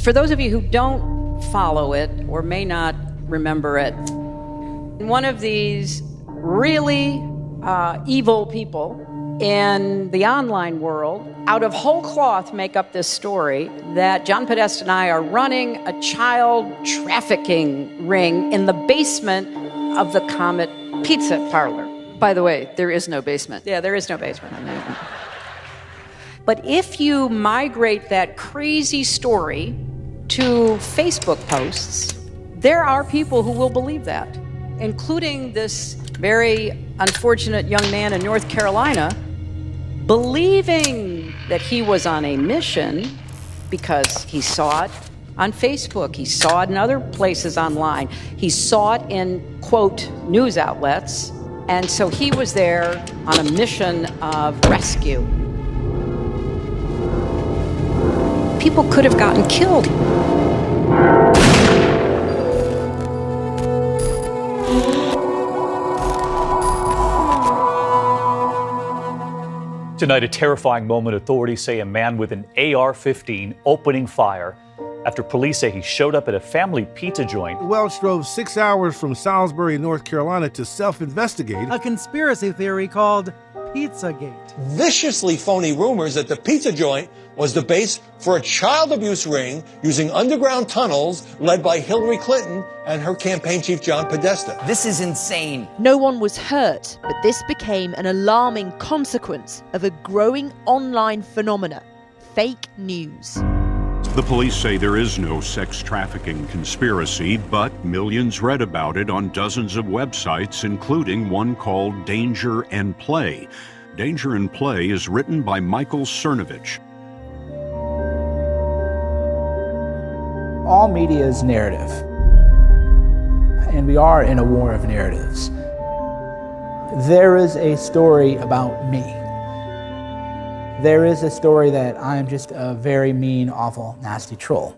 For those of you who don't follow it or may not remember it, one of these really evil people in the online world, out of whole cloth, make up this story that John Podesta and I are running a child trafficking ring in the basement of the Comet Pizza Parlor. By the way, there is no basement. Yeah, there is no basement. But if you migrate that crazy story to Facebook posts, there are people who will believe that, including this very unfortunate young man in North Carolina, believing that he was on a mission because he saw it on Facebook, he saw it in other places online, he saw it in, quote, news outlets, and so he was there on a mission of rescue. People could have gotten killed. Tonight, a terrifying moment. Authorities say a man with an AR-15 opening fire after police say he showed up at a family pizza joint. Welch drove 6 hours from Salisbury, North Carolina to self-investigate a conspiracy theory called Pizzagate. Viciously phony rumors that the pizza joint was the base for a child abuse ring using underground tunnels led by Hillary Clinton and her campaign chief John Podesta. This is insane. No one was hurt, but this became an alarming consequence of a growing online phenomena: fake news. The police say there is no sex trafficking conspiracy, but millions read about it on dozens of websites, including one called Danger and Play. Danger and Play is written by Michael Cernovich. All media is narrative, and we are in a war of narratives. There is a story about me. There is a story that I am just a very mean, awful, nasty troll.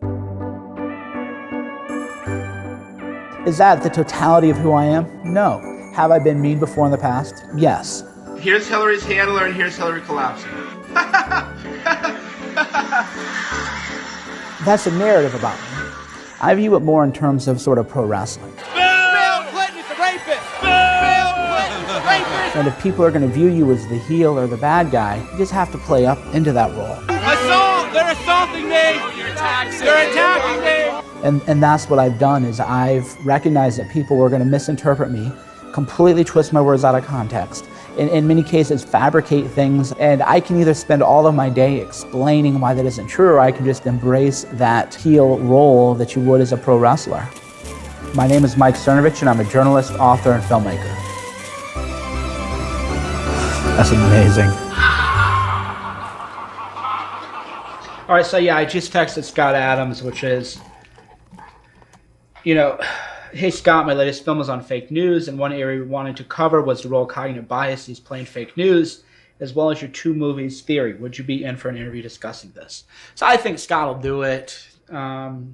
Is that the totality of who I am? No. Have I been mean before in the past? Yes. Here's Hillary's handler, and here's Hillary collapsing. That's a narrative about me. I view it more in terms of sort of pro wrestling. Bill Clinton's a rapist! Bill Clinton's a rapist! And if people are going to view you as the heel or the bad guy, you just have to play up into that role. Assault! They're assaulting me! They're attacking me! And that's what I've done, is I've recognized that people were going to misinterpret me, completely twist my words out of context, in many cases fabricate things, and I can either spend all of my day explaining why that isn't true, or I can just embrace that heel role that you would as a pro wrestler. My name is Mike Cernovich, and I'm a journalist, author, and filmmaker. That's amazing. All right, so yeah, I just texted Scott Adams, which is, hey Scott, my latest film is on fake news, and one area we wanted to cover was the role cognitive biases play in fake news, as well as your two movies theory. Would you be in for an interview discussing this? So I think Scott will do it. But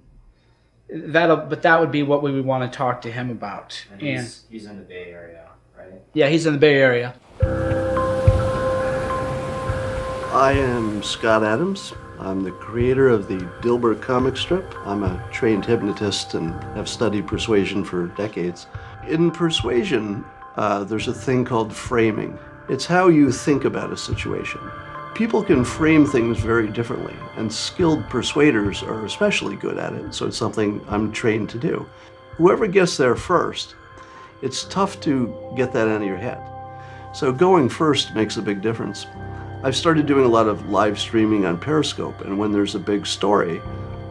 that would be what we would want to talk to him about. And he's in the Bay Area, right? Yeah, he's in the Bay Area. I am Scott Adams. I'm the creator of the Dilbert comic strip. I'm a trained hypnotist and have studied persuasion for decades. In persuasion, there's a thing called framing. It's how you think about a situation. People can frame things very differently, and skilled persuaders are especially good at it, so it's something I'm trained to do. Whoever gets there first, it's tough to get that out of your head. So going first makes a big difference. I've started doing a lot of live streaming on Periscope, and when there's a big story,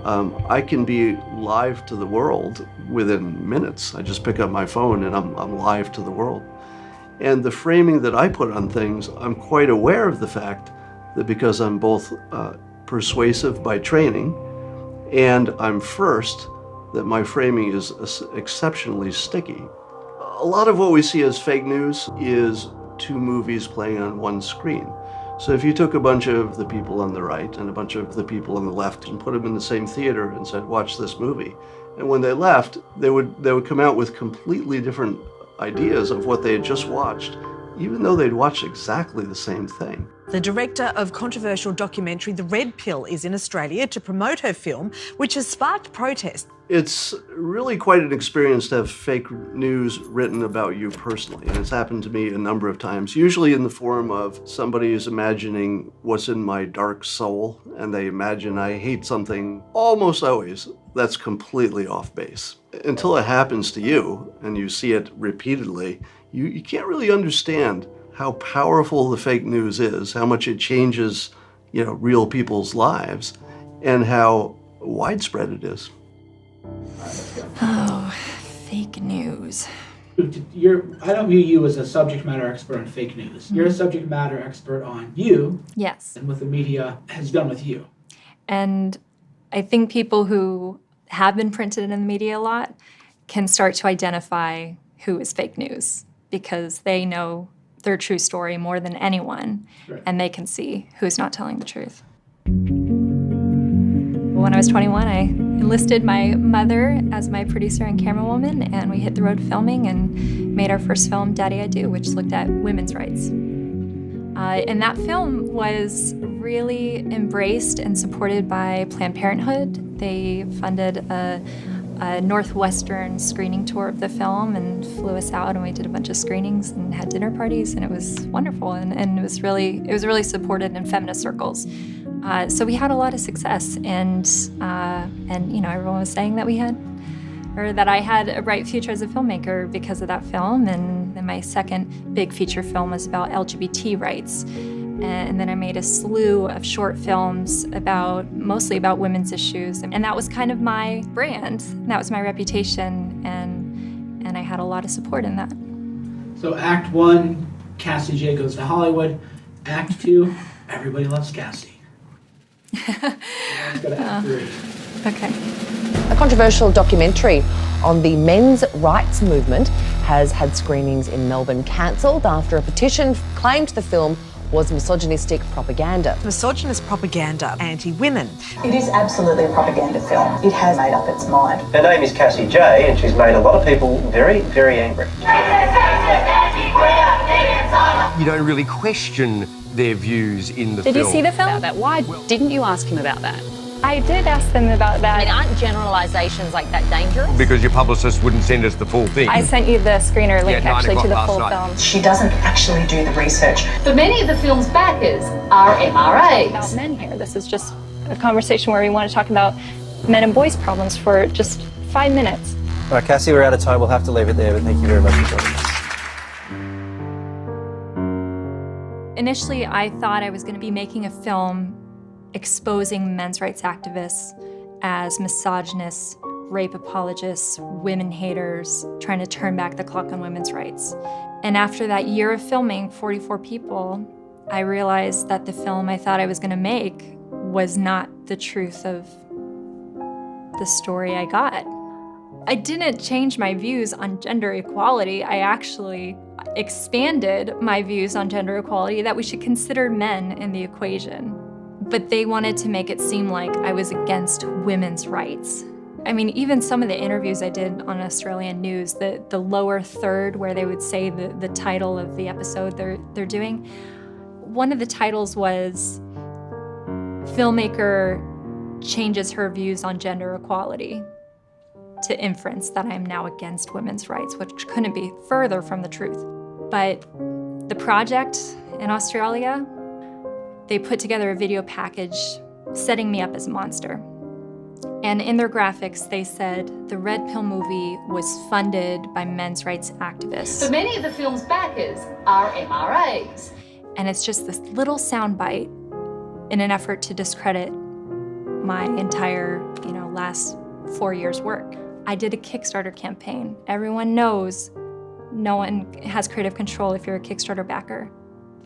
I can be live to the world within minutes. I just pick up my phone and I'm live to the world. And the framing that I put on things, I'm quite aware of the fact that because I'm both persuasive by training and I'm first, that my framing is exceptionally sticky. A lot of what we see as fake news is two movies playing on one screen. So if you took a bunch of the people on the right and a bunch of the people on the left and put them in the same theater and said, watch this movie, and when they left, they would come out with completely different ideas of what they had just watched, even though they'd watched exactly the same thing. The director of controversial documentary The Red Pill is in Australia to promote her film, which has sparked protest. It's really quite an experience to have fake news written about you personally, and it's happened to me a number of times, usually in the form of somebody who's imagining what's in my dark soul, and they imagine I hate something. Almost always, that's completely off base. Until it happens to you, and you see it repeatedly, you can't really understand how powerful the fake news is, how much it changes, real people's lives, and how widespread it is. Oh, fake news. I don't view you as a subject matter expert on fake news. You're a subject matter expert on you. Yes. And what the media has done with you. And I think people who have been printed in the media a lot can start to identify who is fake news because they know their true story more than anyone, right. And they can see who's not telling the truth. When I was 21, I enlisted my mother as my producer and camerawoman, and we hit the road filming and made our first film, Daddy I Do, which looked at women's rights. And that film was really embraced and supported by Planned Parenthood. They funded a Northwestern screening tour of the film and flew us out, and we did a bunch of screenings and had dinner parties, and it was wonderful, and it was really supported in feminist circles. So we had a lot of success, and everyone was saying that that I had a bright future as a filmmaker because of that film. And then my second big feature film was about LGBT rights. And then I made a slew of short films mostly about women's issues. And that was kind of my brand. That was my reputation. And I had a lot of support in that. So Act 1, Cassie J goes to Hollywood. Act 2, everybody loves Cassie. Let's go to Act 3. Okay. A controversial documentary on the men's rights movement has had screenings in Melbourne cancelled after a petition claimed the film was misogynistic propaganda. Misogynist propaganda, anti-women. It is absolutely a propaganda film. It has made up its mind. Her name is Cassie J, and she's made a lot of people very, very angry. You don't really question their views in the film. Did you see the film? About that. Why didn't you ask him about that? I did ask them about that. I mean, aren't generalisations like that dangerous? Because your publicist wouldn't send us the full thing. I sent you the screener link actually to the full film. She doesn't actually do the research. But many of the film's backers are MRAs. About men here. This is just a conversation where we want to talk about men and boys' problems for just 5 minutes. All right, Cassie, we're out of time. We'll have to leave it there, but thank you very much for joining us. Initially, I thought I was going to be making a film exposing men's rights activists as misogynists, rape apologists, women haters, trying to turn back the clock on women's rights. And after that year of filming 44 people, I realized that the film I thought I was going to make was not the truth of the story I got. I didn't change my views on gender equality. I actually expanded my views on gender equality, that we should consider men in the equation. But they wanted to make it seem like I was against women's rights. I mean, even some of the interviews I did on Australian news, the lower third where they would say the title of the episode they're doing, one of the titles was "Filmmaker changes her views on gender equality to inference that I'm now against women's rights," which couldn't be further from the truth. But the project in Australia, they put together a video package setting me up as a monster. And in their graphics, they said the Red Pill movie was funded by men's rights activists. But many of the film's backers are MRAs. And it's just this little soundbite in an effort to discredit my entire, last 4 years' work. I did a Kickstarter campaign. Everyone knows no one has creative control if you're a Kickstarter backer.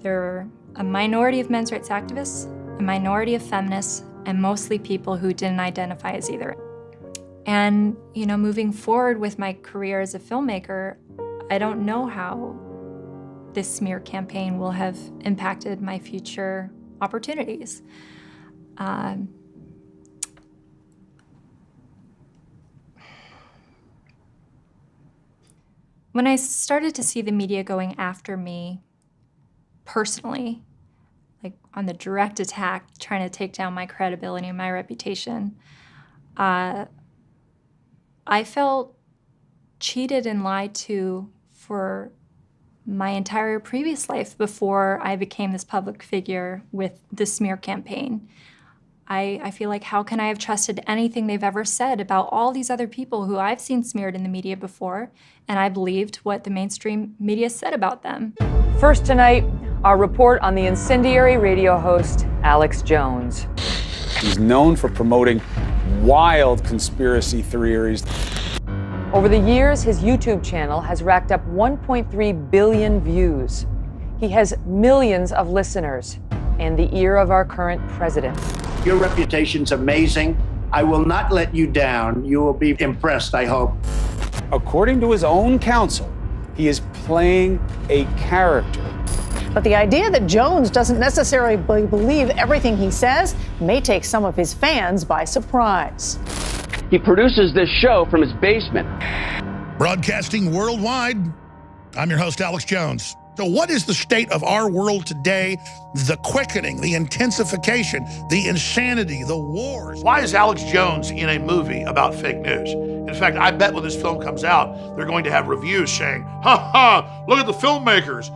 There are a minority of men's rights activists, a minority of feminists, and mostly people who didn't identify as either. And, moving forward with my career as a filmmaker, I don't know how this smear campaign will have impacted my future opportunities. When I started to see the media going after me personally, like on the direct attack, trying to take down my credibility and my reputation, I felt cheated and lied to for my entire previous life before I became this public figure with the smear campaign. I feel like, how can I have trusted anything they've ever said about all these other people who I've seen smeared in the media before, and I believed what the mainstream media said about them. First tonight, our report on the incendiary radio host, Alex Jones. He's known for promoting wild conspiracy theories. Over the years, his YouTube channel has racked up 1.3 billion views. He has millions of listeners and the ear of our current president. Your reputation's amazing. I will not let you down. You will be impressed, I hope. According to his own counsel, he is playing a character. But the idea that Jones doesn't necessarily believe everything he says may take some of his fans by surprise. He produces this show from his basement. Broadcasting worldwide, I'm your host, Alex Jones. So what is the state of our world today? The quickening, the intensification, the insanity, the wars. Why is Alex Jones in a movie about fake news? In fact, I bet when this film comes out, they're going to have reviews saying, ha ha, look at the filmmakers.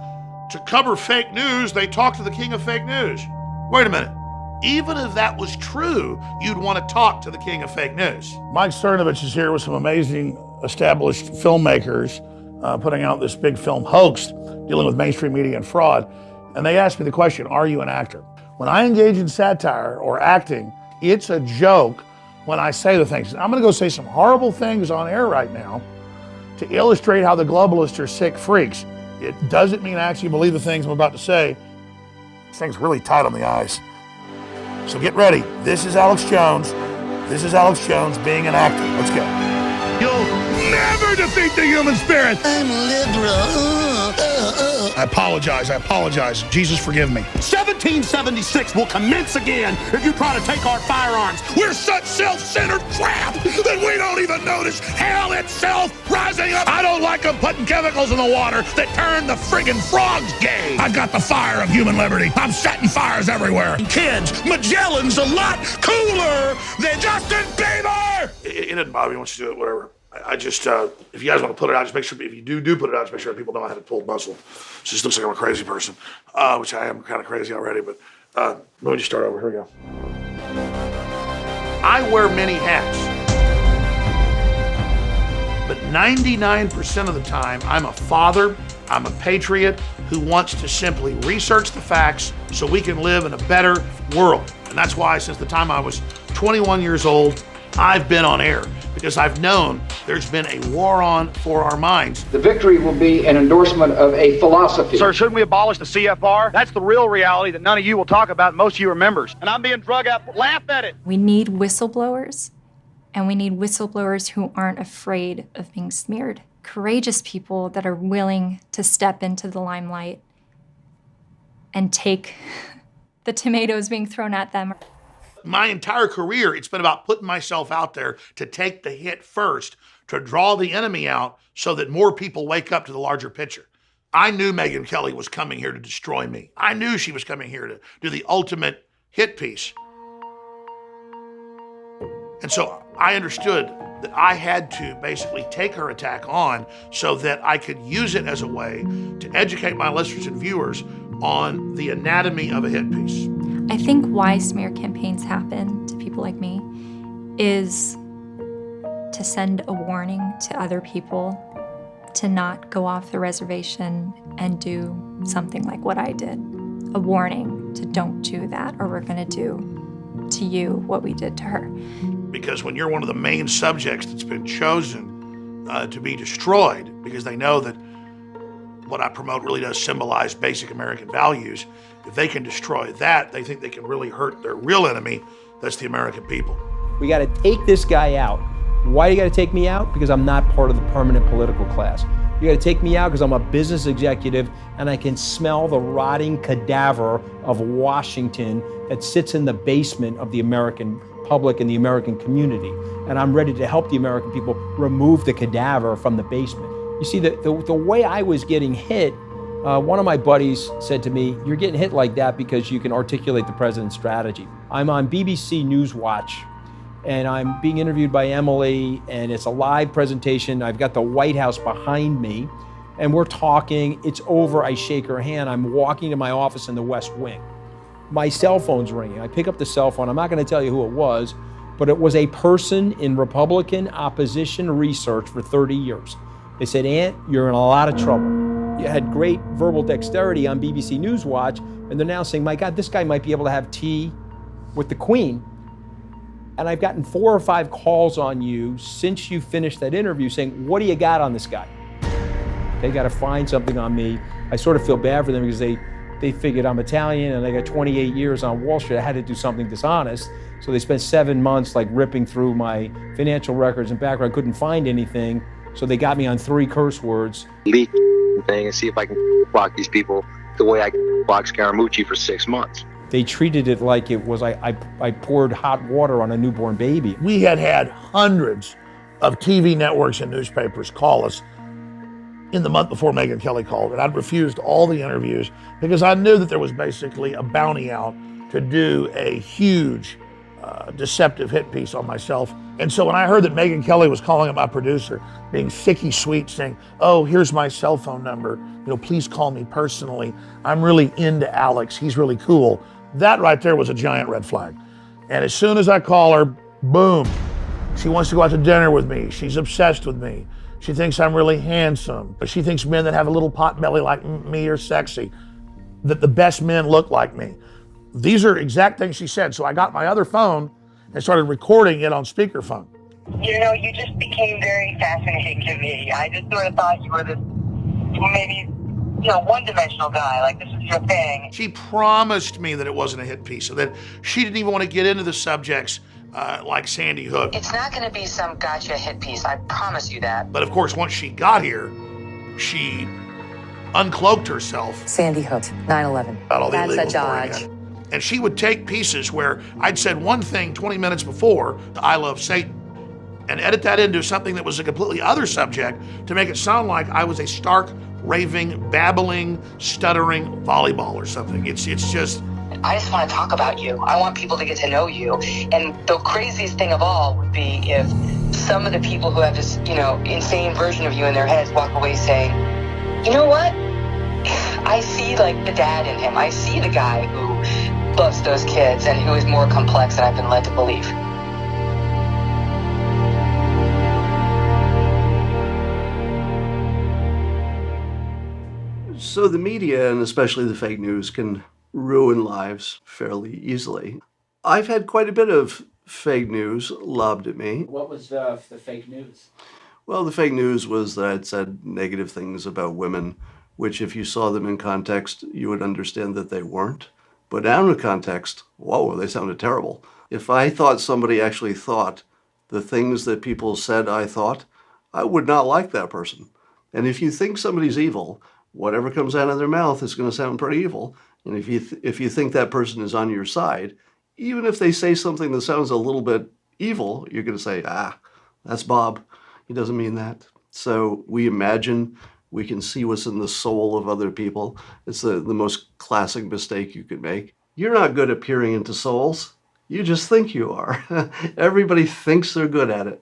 To cover fake news, they talk to the king of fake news. Wait a minute. Even if that was true, you'd want to talk to the king of fake news. Mike Cernovich is here with some amazing established filmmakers putting out this big film, Hoaxed, dealing with mainstream media and fraud. And they asked me the question, are you an actor? When I engage in satire or acting, it's a joke when I say the things. I'm gonna go say some horrible things on air right now to illustrate how the globalists are sick freaks. It doesn't mean I actually believe the things I'm about to say. This thing's really tight on the eyes. So get ready. This is Alex Jones. This is Alex Jones being an actor. Let's go. You'll never defeat the human spirit. I'm liberal. I apologize. Jesus, forgive me. 1776 will commence again if you try to take our firearms. We're such self-centered crap that we don't even notice hell itself rising up. I don't like them putting chemicals in the water that turn the friggin' frogs gay. I've got the fire of human liberty. I'm setting fires everywhere. Kids, Magellan's a lot cooler than Justin Bieber. It doesn't bother me once you do it, whatever. I just, if you guys want to put it out, just make sure, if you do put it out, just make sure that people know I had to pull muscle. It just looks like I'm a crazy person, which I am kind of crazy already, but let me just start over. Here we go. I wear many hats, but 99% of the time, I'm a father, I'm a patriot who wants to simply research the facts so we can live in a better world. And that's why since the time I was 21 years old, I've been on air, because I've known there's been a war on for our minds. The victory will be an endorsement of a philosophy. Sir, shouldn't we abolish the CFR? That's the real reality that none of you will talk about, most of you are members. And I'm being drug out. Laugh at it. We need whistleblowers, and we need whistleblowers who aren't afraid of being smeared. Courageous people that are willing to step into the limelight and take the tomatoes being thrown at them. My entire career, it's been about putting myself out there to take the hit first, to draw the enemy out so that more people wake up to the larger picture. I knew Megyn Kelly was coming here to destroy me. I knew she was coming here to do the ultimate hit piece. And so I understood that I had to basically take her attack on so that I could use it as a way to educate my listeners and viewers on the anatomy of a hit piece. I think why smear campaigns happen to people like me is to send a warning to other people to not go off the reservation and do something like what I did. A warning to don't do that, or we're gonna do to you what we did to her. Because when you're one of the main subjects that's been chosen to be destroyed, because they know that what I promote really does symbolize basic American values, if they can destroy that, they think they can really hurt their real enemy, that's the American people. We got to take this guy out. Why do you got to take me out? Because I'm not part of the permanent political class. You got to take me out because I'm a business executive and I can smell the rotting cadaver of Washington that sits in the basement of the American public and the American community. And I'm ready to help the American people remove the cadaver from the basement. You see, the way I was getting hit One of my buddies said to me, "You're getting hit like that because you can articulate the president's strategy." I'm on BBC News Watch, and I'm being interviewed by Emily, and it's a live presentation. I've got the White House behind me, and we're talking. It's over. I shake her hand. I'm walking to my office in the West Wing. My cell phone's ringing. I pick up the cell phone. I'm not going to tell you who it was, but it was a person in Republican opposition research for 30 years. They said, "Ant, you're in a lot of trouble. You had great verbal dexterity on BBC News Watch," and they're now saying, "My God, this guy might be able to have tea with the Queen." And I've gotten 4 or 5 calls on you since you finished that interview saying, "What do you got on this guy?" They got to find something on me. I sort of feel bad for them because they figured I'm Italian and they got 28 years on Wall Street. I had to do something dishonest. So they spent 7 months like ripping through my financial records and background. Couldn't find anything. So they got me on 3 curse words. Leak thing and see if I can block these people the way I blocked Scaramucci for 6 months. They treated it like it was I poured hot water on a newborn baby. We had hundreds of TV networks and newspapers call us in the month before Megyn Kelly called, and I'd refused all the interviews because I knew that there was basically a bounty out to do a huge deceptive hit piece on myself. And so when I heard that Megyn Kelly was calling up my producer, being sicky sweet, saying, "Oh, here's my cell phone number, please call me personally. I'm really into Alex, he's really cool." That right there was a giant red flag. And as soon as I call her, boom, she wants to go out to dinner with me. She's obsessed with me. She thinks I'm really handsome. She thinks men that have a little pot belly like me are sexy, that the best men look like me. These are exact things she said. So I got my other phone and started recording it on speakerphone. You just became very fascinating to me. I just sort of thought you were this maybe, one-dimensional guy, like this is your thing. She promised me that it wasn't a hit piece, so that she didn't even want to get into the subjects like Sandy Hook. It's not going to be some gotcha hit piece, I promise you that. But of course, once she got here, she uncloaked herself. Sandy Hook, 9/11. That's a dodge. And she would take pieces where I'd said one thing 20 minutes before, I love Satan, and edit that into something that was a completely other subject to make it sound like I was a stark, raving, babbling, stuttering volleyball or something. It's just... I just want to talk about you. I want people to get to know you. And the craziest thing of all would be if some of the people who have this, insane version of you in their heads walk away saying, "You know what? I see like the dad in him. I see the guy who loves those kids and who is more complex than I've been led to believe." So the media, and especially the fake news, can ruin lives fairly easily. I've had quite a bit of fake news lobbed at me. What was the fake news? Well, the fake news was that I'd said negative things about women, which if you saw them in context, you would understand that they weren't. But out of context, whoa, they sounded terrible. If I thought somebody actually thought the things that people said I thought, I would not like that person. And if you think somebody's evil, whatever comes out of their mouth is going to sound pretty evil. And if you think that person is on your side, even if they say something that sounds a little bit evil, you're going to say, that's Bob. He doesn't mean that. So we imagine we can see what's in the soul of other people. It's the most classic mistake you could make. You're not good at peering into souls. You just think you are. Everybody thinks they're good at it.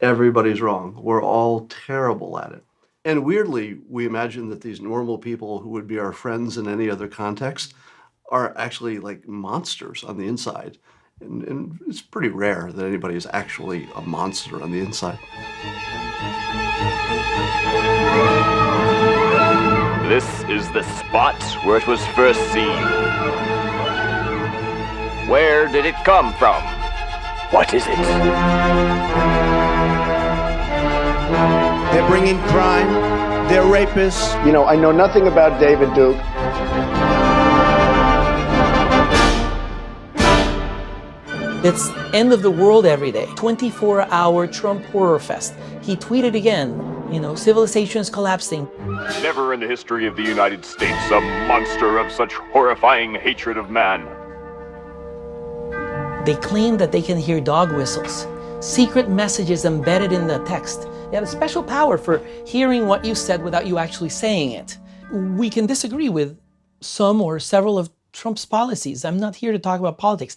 Everybody's wrong. We're all terrible at it. And weirdly, we imagine that these normal people who would be our friends in any other context are actually like monsters on the inside. And it's pretty rare that anybody is actually a monster on the inside. This is the spot where it was first seen. Where did it come from? What is it? They're bringing crime. They're rapists. I know nothing about David Duke. It's end of the world every day. 24-hour Trump horror fest. He tweeted again, civilization is collapsing. Never in the history of the United States a monster of such horrifying hatred of man. They claim that they can hear dog whistles, secret messages embedded in the text. They have a special power for hearing what you said without you actually saying it. We can disagree with some or several of Trump's policies. I'm not here to talk about politics.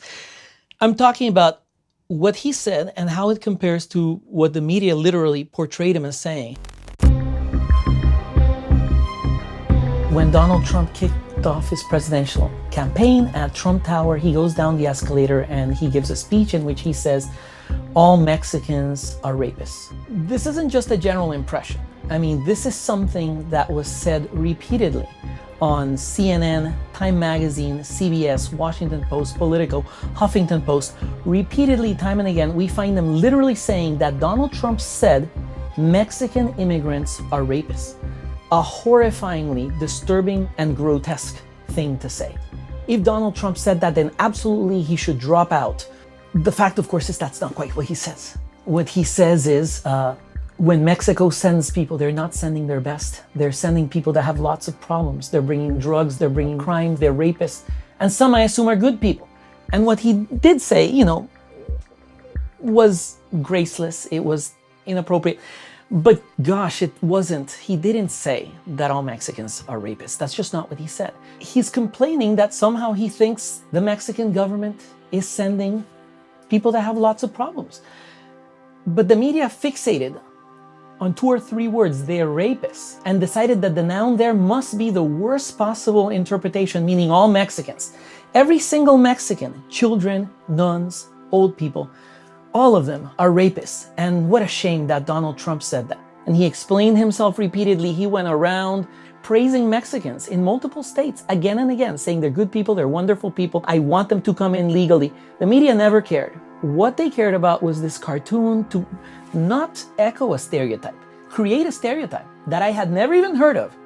I'm talking about what he said and how it compares to what the media literally portrayed him as saying. When Donald Trump kicked off his presidential campaign at Trump Tower, he goes down the escalator and he gives a speech in which he says, all Mexicans are rapists. This isn't just a general impression. I mean, this is something that was said repeatedly on CNN, Time Magazine, CBS, Washington Post, Politico, Huffington Post. Repeatedly, time and again, we find them literally saying that Donald Trump said Mexican immigrants are rapists. A horrifyingly disturbing and grotesque thing to say. If Donald Trump said that, then absolutely he should drop out. The fact, of course, is that's not quite what he says. What he says is, when Mexico sends people, they're not sending their best. They're sending people that have lots of problems. They're bringing drugs, they're bringing crime, they're rapists. And some, I assume, are good people. And what he did say, you know, was graceless. It was inappropriate. But gosh, it wasn't. He didn't say that all Mexicans are rapists. That's just not what he said. He's complaining that somehow he thinks the Mexican government is sending people that have lots of problems. But the media fixated on 2 or 3 words, they're rapists, and decided that the noun there must be the worst possible interpretation, meaning all Mexicans. Every single Mexican, children, nuns, old people, all of them are rapists. And what a shame that Donald Trump said that. And he explained himself repeatedly. He went around praising Mexicans in multiple states again and again, saying they're good people, they're wonderful people. I want them to come in legally. The media never cared. What they cared about was this cartoon to not echo a stereotype, create a stereotype that I had never even heard of,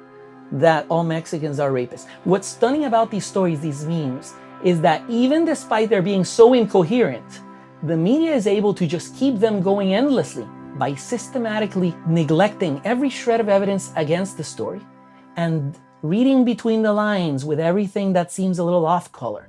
that all Mexicans are rapists. What's stunning about these stories, these memes, is that even despite their being so incoherent, the media is able to just keep them going endlessly by systematically neglecting every shred of evidence against the story and reading between the lines with everything that seems a little off color.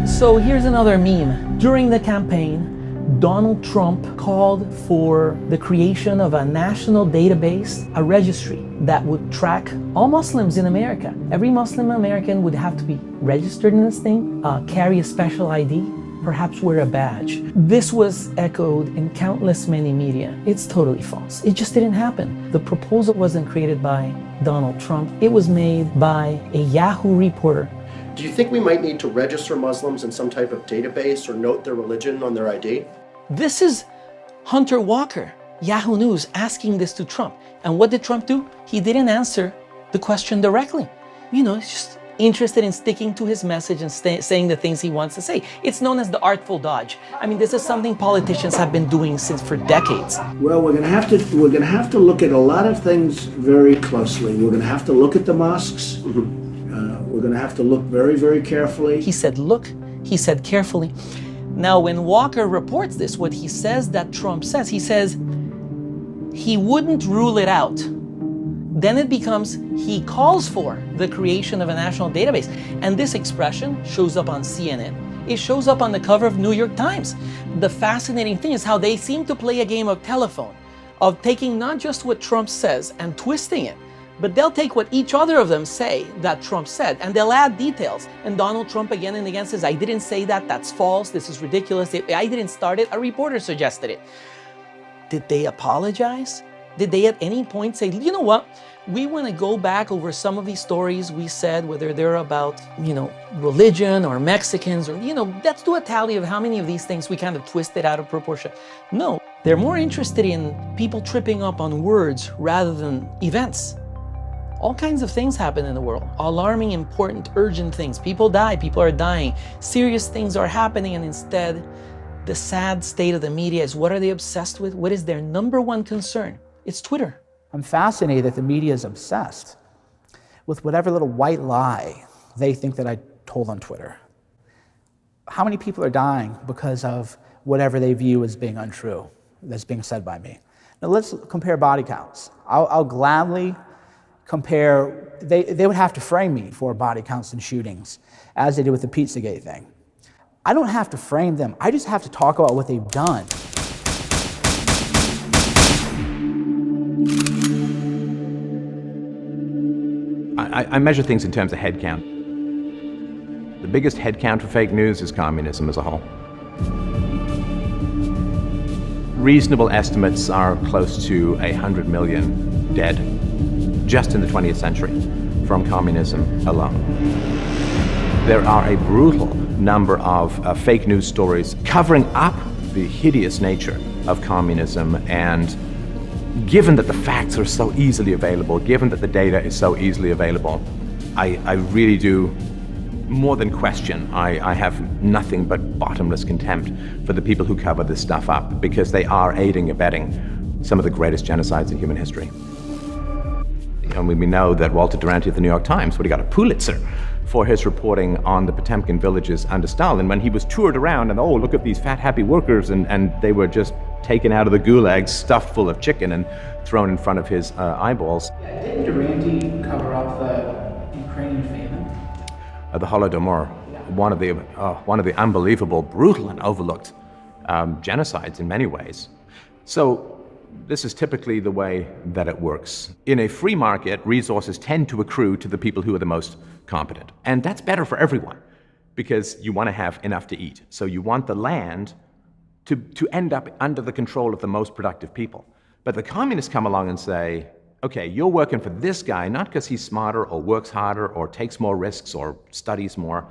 So here's another meme. During the campaign, Donald Trump called for the creation of a national database, a registry that would track all Muslims in America. Every Muslim American would have to be registered in this thing, carry a special ID, perhaps wear a badge. This was echoed in countless many media. It's totally false. It just didn't happen. The proposal wasn't created by Donald Trump. It was made by a Yahoo reporter. Do you think we might need to register Muslims in some type of database or note their religion on their ID? This is Hunter Walker, Yahoo News, asking this to Trump. And what did Trump do? He didn't answer the question directly. You know, he's just interested in sticking to his message and saying the things he wants to say. It's known as the artful dodge. I mean, this is something politicians have been doing for decades. Well, we're going to have to look at a lot of things very closely. We're going to have to look at the mosques. We're going to have to look very, very carefully. He said, look, he said carefully. Now, when Walker reports this, what he says that Trump says, he says he wouldn't rule it out. Then it becomes he calls for the creation of a national database. And this expression shows up on CNN. It shows up on the cover of New York Times. The fascinating thing is how they seem to play a game of telephone, of taking not just what Trump says and twisting it, but they'll take what each other of them say that Trump said, and they'll add details. And Donald Trump again and again says, I didn't say that, that's false, this is ridiculous, I didn't start it, a reporter suggested it. Did they apologize? Did they at any point say, you know what, we want to go back over some of these stories we said, whether they're about, you know, religion or Mexicans, or, you know, let's do a tally of how many of these things we kind of twisted out of proportion. No, they're more interested in people tripping up on words rather than events. All kinds of things happen in the world. Alarming, important, urgent things. People die, people are dying. Serious things are happening, and instead, the sad state of the media is, what are they obsessed with? What is their number one concern? It's Twitter. I'm fascinated that the media is obsessed with whatever little white lie they think that I told on Twitter. How many people are dying because of whatever they view as being untrue, that's being said by me? Now let's compare body counts. I'll gladly compare, they would have to frame me for body counts and shootings, as they did with the Pizzagate thing. I don't have to frame them, I just have to talk about what they've done. I measure things in terms of head count. The biggest head count for fake news is communism as a whole. Reasonable estimates are close to 100 million dead just in the 20th century from communism alone. There are a brutal number of fake news stories covering up the hideous nature of communism, and given that the facts are so easily available, given that the data is so easily available, I really do more than question. I have nothing but bottomless contempt for the people who cover this stuff up, because they are aiding and abetting some of the greatest genocides in human history. And we know that Walter Duranty of the New York Times, he got a Pulitzer for his reporting on the Potemkin villages under Stalin, when he was toured around and, oh, look at these fat, happy workers, and they were just taken out of the gulags, stuffed full of chicken, and thrown in front of his eyeballs. Didn't Duranty cover up the Ukrainian famine? The Holodomor, one of the unbelievable, brutal, and overlooked genocides in many ways. So this is typically the way that it works. In a free market, resources tend to accrue to the people who are the most competent. And that's better for everyone, because you want to have enough to eat. So you want the land to end up under the control of the most productive people. But the communists come along and say, okay, you're working for this guy, not because he's smarter or works harder or takes more risks or studies more,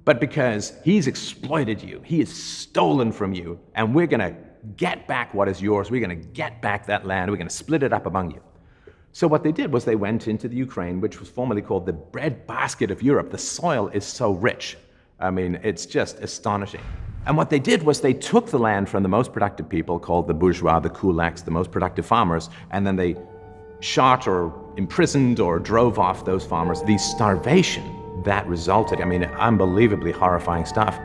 but because he's exploited you, he has stolen from you, and we're going to get back what is yours, we're going to get back that land, we're going to split it up among you. So what they did was they went into the Ukraine, which was formerly called the breadbasket of Europe. The soil is so rich. I mean, it's just astonishing. And what they did was they took the land from the most productive people, called the bourgeois, the kulaks, the most productive farmers, and then they shot or imprisoned or drove off those farmers. The starvation that resulted, I mean, unbelievably horrifying stuff.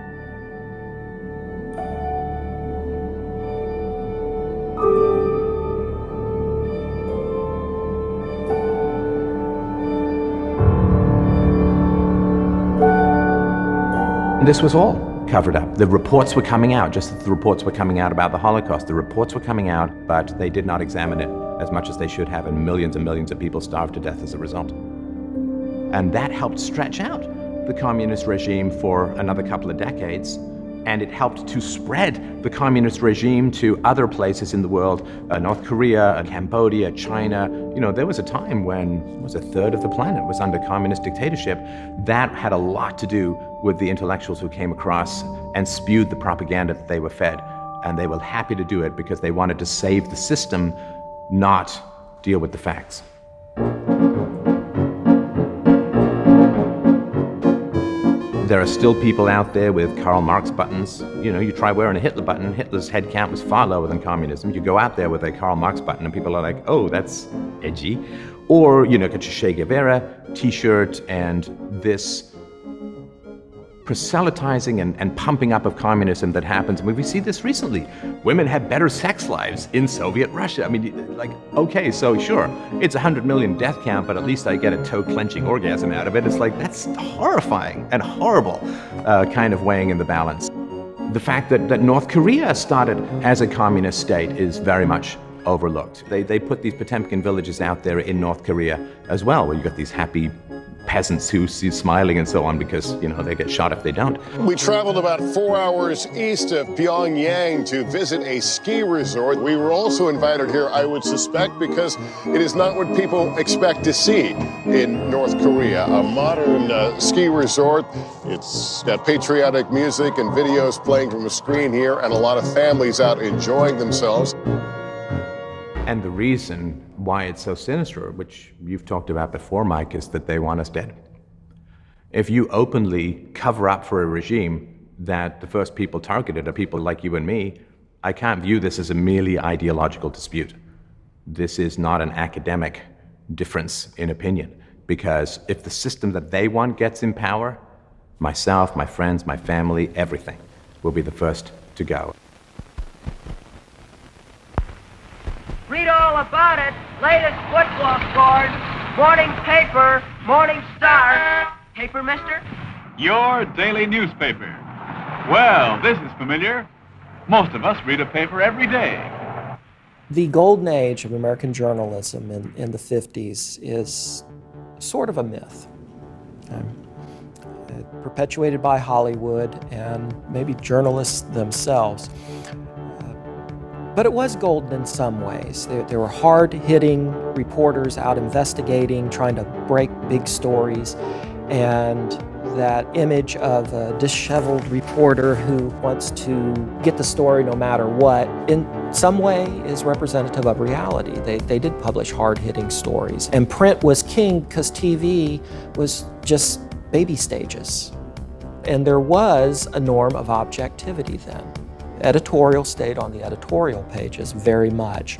This was all covered up. The reports were coming out, just as the reports were coming out about the Holocaust. The reports were coming out, but they did not examine it as much as they should have, and millions of people starved to death as a result. And that helped stretch out the communist regime for another couple of decades, and it helped to spread the communist regime to other places in the world, North Korea, Cambodia, China. You know, there was a time when a third of the planet was under communist dictatorship. That had a lot to do with the intellectuals who came across and spewed the propaganda that they were fed. And they were happy to do it because they wanted to save the system, not deal with the facts. There are still people out there with Karl Marx buttons. You know, you try wearing a Hitler button, Hitler's head count was far lower than communism. You go out there with a Karl Marx button and people are like, oh, that's edgy. Or, you know, get your Che Guevara t-shirt and this proselytizing and pumping up of communism that happens. I mean, we see this recently. Women had better sex lives in Soviet Russia. I mean, like, okay, so sure, it's 100 million death count, but at least I get a toe-clenching orgasm out of it. It's like, that's horrifying and horrible kind of weighing in the balance. The fact that North Korea started as a communist state is very much overlooked. They put these Potemkin villages out there in North Korea as well, where you got these happy peasants who see smiling and so on because, you know, they get shot if they don't. We traveled about 4 hours east of Pyongyang to visit a ski resort. We were also invited here, I would suspect, because it is not what people expect to see in North Korea. A modern ski resort. It's got patriotic music and videos playing from a screen here, and a lot of families out enjoying themselves. And the reason why it's so sinister, which you've talked about before, Mike, is that they want us dead. If you openly cover up for a regime that the first people targeted are people like you and me, I can't view this as a merely ideological dispute. This is not an academic difference in opinion, because if the system that they want gets in power, myself, my friends, my family, everything will be the first to go. Read all about it. Latest football scores. Morning paper. Morning Star. Paper, mister? Your daily newspaper. Well, this is familiar. Most of us read a paper every day. The golden age of American journalism in the 50s is sort of a myth. Perpetuated by Hollywood and maybe journalists themselves. But it was golden in some ways. There were hard-hitting reporters out investigating, trying to break big stories, and that image of a disheveled reporter who wants to get the story no matter what, in some way is representative of reality. They did publish hard-hitting stories. And print was king because TV was just baby stages. And there was a norm of objectivity then. Editorial stayed on the editorial pages very much.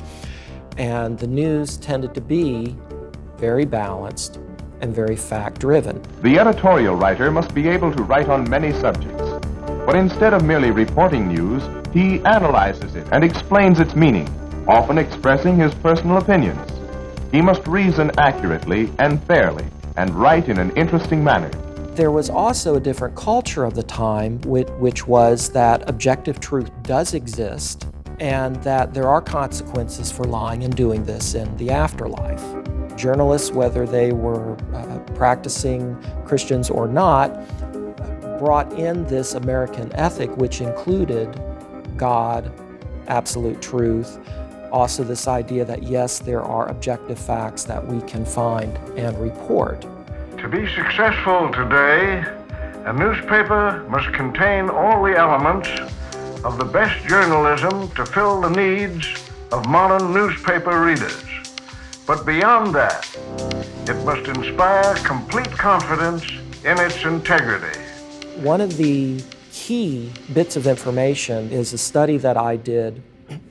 And the news tended to be very balanced and very fact-driven. The editorial writer must be able to write on many subjects. But instead of merely reporting news, he analyzes it and explains its meaning, often expressing his personal opinions. He must reason accurately and fairly, and write in an interesting manner. There was also a different culture of the time, which was that objective truth does exist, and that there are consequences for lying and doing this in the afterlife. Journalists, whether they were practicing Christians or not, brought in this American ethic, which included God, absolute truth, also this idea that yes, there are objective facts that we can find and report. To be successful today, a newspaper must contain all the elements of the best journalism to fill the needs of modern newspaper readers. But beyond that, it must inspire complete confidence in its integrity. One of the key bits of information is a study that I did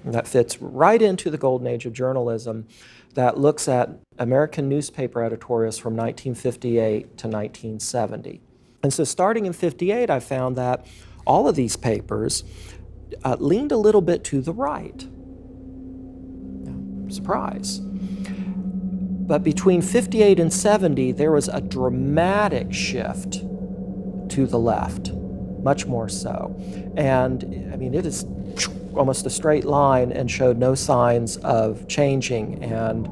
that fits right into the golden age of journalism that looks at American newspaper editorials from 1958 to 1970. And so starting in 58, I found that all of these papers leaned a little bit to the right. Surprise. But between 58 and 70, there was a dramatic shift to the left, much more so. And I mean, it is almost a straight line and showed no signs of changing. And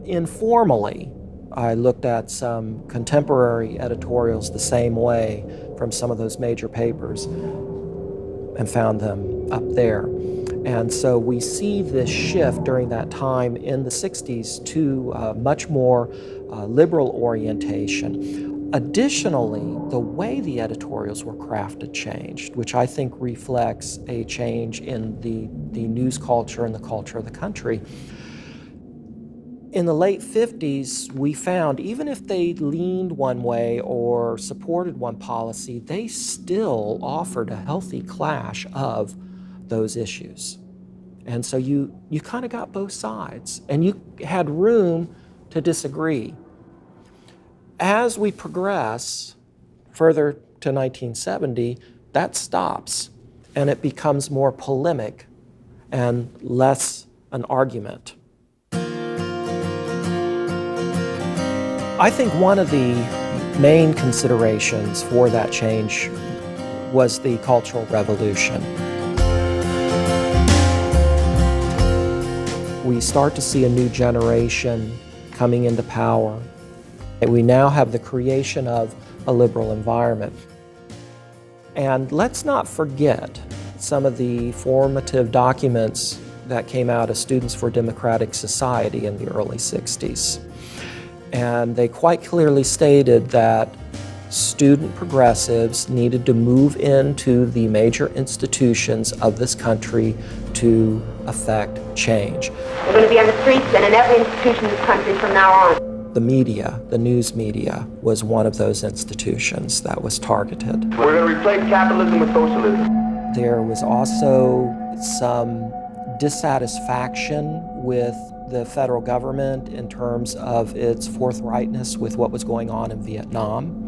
informally, I looked at some contemporary editorials the same way from some of those major papers and found them up there. And so we see this shift during that time in the 60s to much more liberal orientation. Additionally, the way the editorials were crafted changed, which I think reflects a change in the news culture and the culture of the country. In the late 50s, we found even if they leaned one way or supported one policy, they still offered a healthy clash of those issues. And so you kind of got both sides, and you had room to disagree. As we progress further to 1970, that stops, and it becomes more polemic and less an argument. I think one of the main considerations for that change was the Cultural Revolution. We start to see a new generation coming into power. We now have the creation of a liberal environment. And let's not forget some of the formative documents that came out of Students for Democratic Society in the early 60s. And they quite clearly stated that student progressives needed to move into the major institutions of this country to affect change. We're going to be on the streets and in every institution in this country from now on. The media, the news media, was one of those institutions that was targeted. We're going to replace capitalism with socialism. There was also some dissatisfaction with the federal government in terms of its forthrightness with what was going on in Vietnam.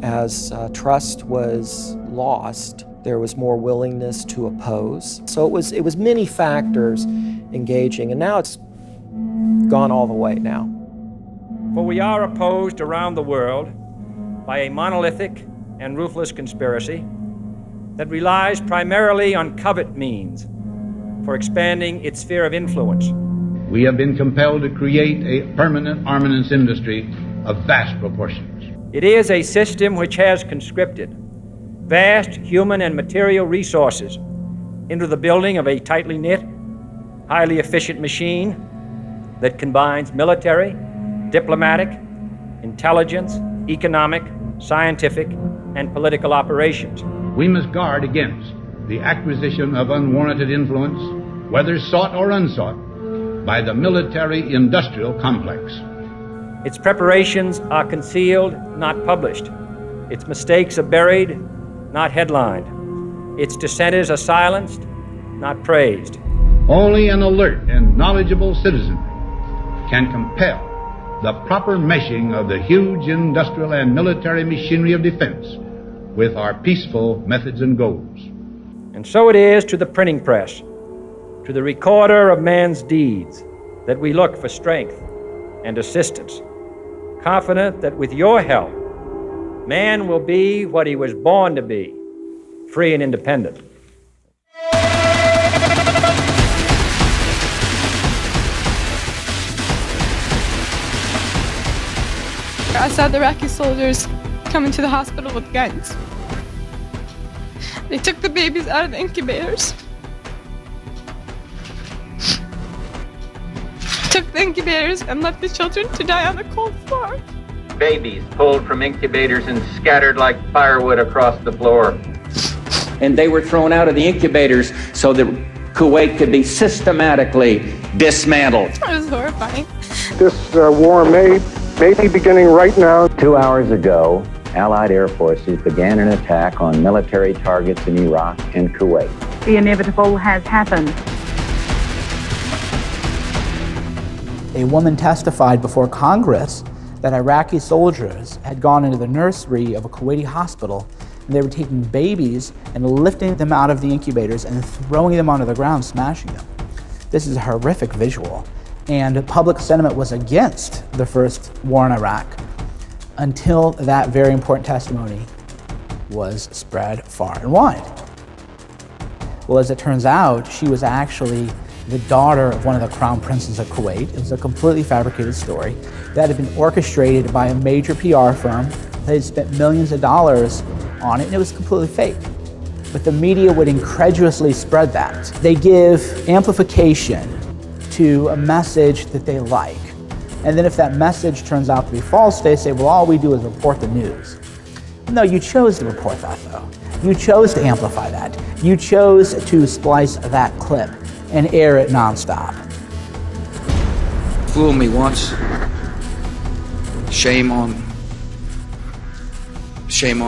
As trust was lost, there was more willingness to oppose. So it was many factors engaging, and now it's gone all the way now. For we are opposed around the world by a monolithic and ruthless conspiracy that relies primarily on covert means for expanding its sphere of influence. we have been compelled to create a permanent armaments industry of vast proportions. It is a system which has conscripted vast human and material resources into the building of a tightly knit, highly efficient machine that combines military, diplomatic, intelligence, economic, scientific, and political operations. We must guard against the acquisition of unwarranted influence, whether sought or unsought, by the military-industrial complex. Its preparations are concealed, not published. Its mistakes are buried, not headlined. Its dissenters are silenced, not praised. Only an alert and knowledgeable citizen can compel the proper meshing of the huge industrial and military machinery of defense with our peaceful methods and goals. And so it is to the printing press, to the recorder of man's deeds, that we look for strength and assistance, confident that with your help, man will be what he was born to be, free and independent. I saw the Iraqi soldiers come into the hospital with guns. They took the babies out of the incubators. Took the incubators and left the children to die on the cold floor. Babies pulled from incubators and scattered like firewood across the floor. And they were thrown out of the incubators so that Kuwait could be systematically dismantled. It was horrifying. This war may be beginning right now. 2 hours ago, Allied air forces began an attack on military targets in Iraq and Kuwait. The inevitable has happened. A woman testified before Congress that Iraqi soldiers had gone into the nursery of a Kuwaiti hospital and they were taking babies and lifting them out of the incubators and throwing them onto the ground, smashing them. This is a horrific visual. And public sentiment was against the first war in Iraq until that very important testimony was spread far and wide. Well, as it turns out, she was actually the daughter of one of the crown princes of Kuwait. It was a completely fabricated story that had been orchestrated by a major PR firm. They had spent millions of dollars on it, and it was completely fake. But the media would incredulously spread that. They give amplification to a message that they like. And then if that message turns out to be false, they say, well, all we do is report the news. No, you chose to report that, though. You chose to amplify that. You chose to splice that clip and air it nonstop. Fool me once. Shame on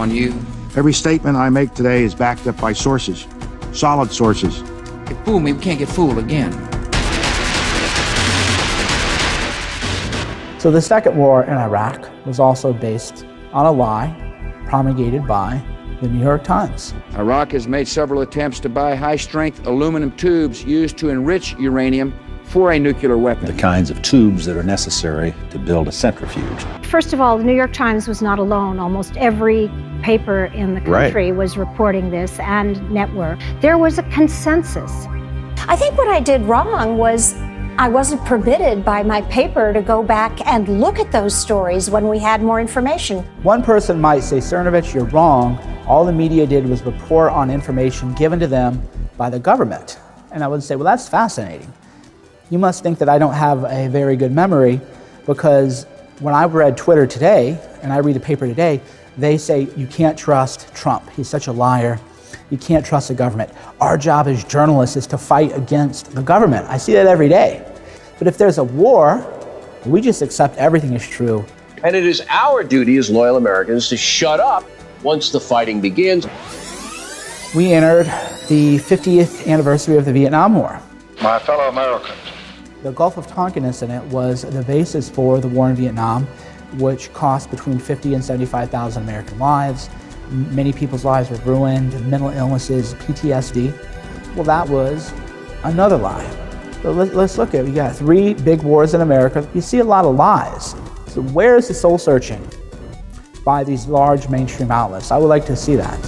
you. Every statement I make today is backed up by sources, solid sources. You fool me, we can't get fooled again. So the second war in Iraq was also based on a lie promulgated by the New York Times. Iraq has made several attempts to buy high-strength aluminum tubes used to enrich uranium for a nuclear weapon. The kinds of tubes that are necessary to build a centrifuge. First of all, the New York Times was not alone. Almost every paper in the country was reporting this, and network. There was a consensus. I think what I did wrong was I wasn't permitted by my paper to go back and look at those stories when we had more information. One person might say, Cernovich, you're wrong. All the media did was report on information given to them by the government. And I would say, well, that's fascinating. You must think that I don't have a very good memory, because when I read Twitter today, and I read the paper today, they say you can't trust Trump. He's such a liar. You can't trust the government. Our job as journalists is to fight against the government. I see that every day. But if there's a war, we just accept everything is true. And it is our duty as loyal Americans to shut up once the fighting begins. We entered the 50th anniversary of the Vietnam War. My fellow Americans. The Gulf of Tonkin incident was the basis for the war in Vietnam, which cost between 50 and 75,000 American lives. Many people's lives were ruined, mental illnesses, PTSD. Well, that was another lie. So let's look at it. We got 3 big wars in America. You see a lot of lies. So where is the soul searching by these large mainstream outlets? I would like to see that.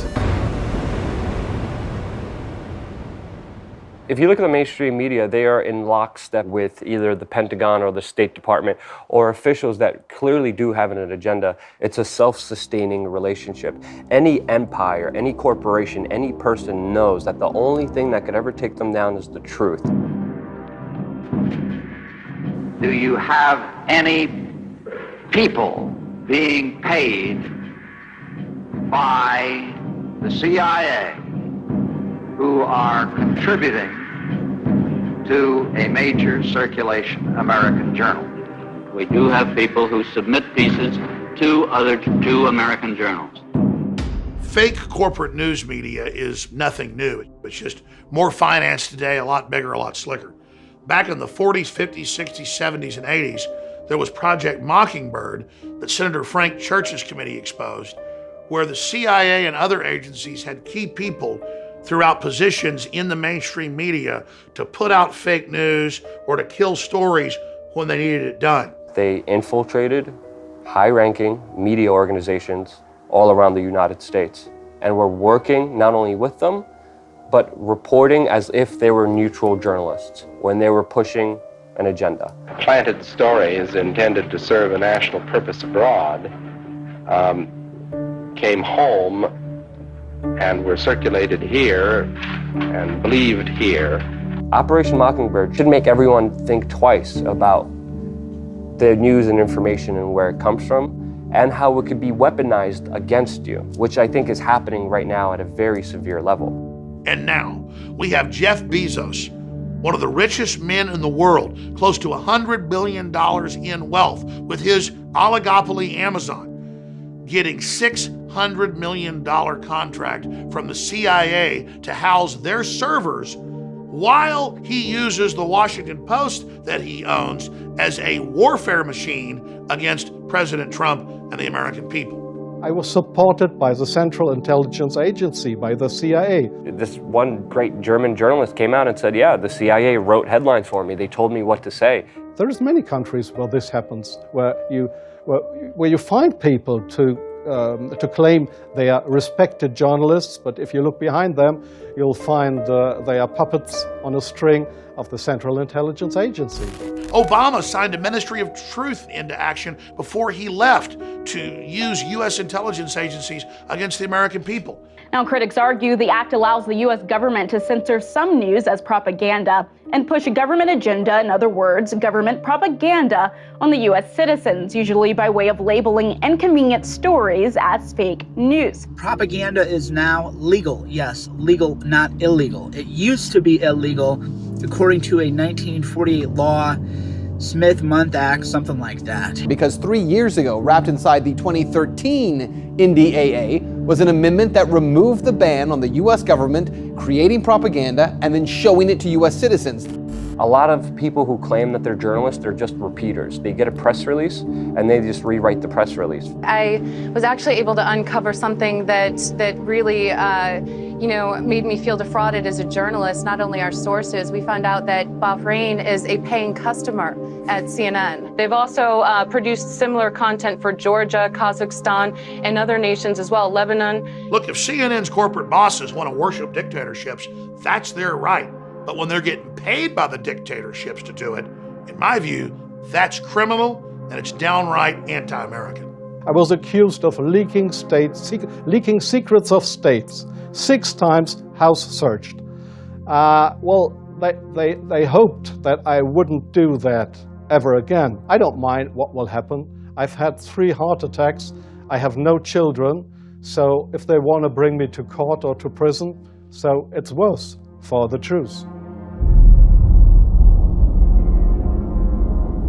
If you look at the mainstream media, they are in lockstep with either the Pentagon or the State Department or officials that clearly do have an agenda. It's a self-sustaining relationship. Any empire, any corporation, any person knows that the only thing that could ever take them down is the truth. Do you have any people being paid by the CIA who are contributing to a major circulation American journal? We do have people who submit pieces to two American journals. Fake corporate news media is nothing new. It's just more finance today, a lot bigger, a lot slicker. Back in the 40s, 50s, 60s, 70s, and 80s, there was Project Mockingbird that Senator Frank Church's committee exposed, where the CIA and other agencies had key people throughout positions in the mainstream media to put out fake news or to kill stories when they needed it done. They infiltrated high-ranking media organizations all around the United States and were working not only with them, but reporting as if they were neutral journalists when they were pushing an agenda. Planted stories intended to serve a national purpose abroad came home and were circulated here and believed here. Operation Mockingbird should make everyone think twice about the news and information and where it comes from and how it could be weaponized against you, which I think is happening right now at a very severe level. And now we have Jeff Bezos, one of the richest men in the world, close to $100 billion in wealth with his oligopoly Amazon, getting $600 million contract from the CIA to house their servers while he uses the Washington Post that he owns as a warfare machine against President Trump and the American people. I was supported by the Central Intelligence Agency, by the CIA. This one great German journalist came out and said, yeah, the CIA wrote headlines for me. They told me what to say. There's many countries where this happens, where you find people to claim they are respected journalists, but if you look behind them, you'll find they are puppets on a string of the Central Intelligence Agency. Obama signed a Ministry of Truth into action before he left to use U.S. intelligence agencies against the American people. Now, critics argue the act allows the U.S. government to censor some news as propaganda and push a government agenda, in other words, government propaganda, on the U.S. citizens, usually by way of labeling inconvenient stories as fake news. Propaganda is now legal. Yes, legal, not illegal. It used to be illegal, according to a 1948 law, Smith-Month Act, something like that. Because 3 years ago, wrapped inside the 2013 NDAA, was an amendment that removed the ban on the U.S. government creating propaganda and then showing it to U.S. citizens. A lot of people who claim that they're journalists, they're just repeaters. They get a press release and they just rewrite the press release. I was actually able to uncover something that really made me feel defrauded as a journalist. Not only our sources, we found out that Bahrain is a paying customer at CNN. They've also produced similar content for Georgia, Kazakhstan, and other nations as well, Lebanon. Look, if CNN's corporate bosses want to worship dictatorships, that's their right. But when they're getting paid by the dictatorships to do it, in my view, that's criminal and it's downright anti-American. I was accused of leaking secrets of states. 6 times house searched. They hoped that I wouldn't do that ever again. I don't mind what will happen. I've had 3 heart attacks. I have no children. So if they want to bring me to court or to prison, so it's worse for the truth.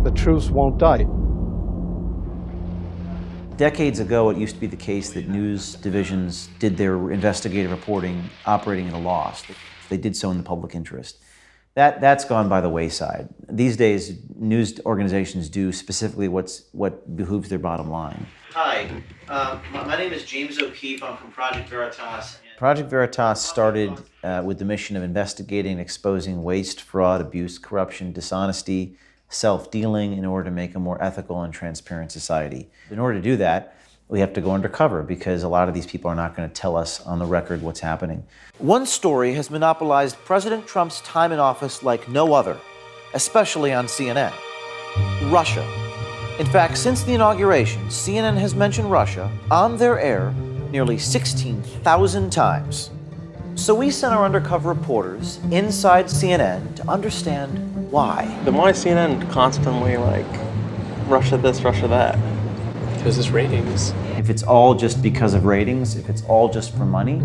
The truth won't die. Decades ago, it used to be the case that news divisions did their investigative reporting operating at a loss. They did so in the public interest. That's gone by the wayside. These days, news organizations do specifically what behooves their bottom line. Hi, my name is James O'Keefe. I'm from Project Veritas. Project Veritas started with the mission of investigating and exposing waste, fraud, abuse, corruption, dishonesty, self-dealing in order to make a more ethical and transparent society. In order to do that, We have to go undercover because a lot of these people are not going to tell us on the record what's happening. One story has monopolized President Trump's time in office like no other, especially on CNN. Russia. In fact, since the inauguration, CNN has mentioned Russia on their air nearly 16,000 times. So we sent our undercover reporters inside CNN to understand why. Then why is CNN constantly like, Russia this, Russia that? Because it's ratings. If it's all just because of ratings, if it's all just for money,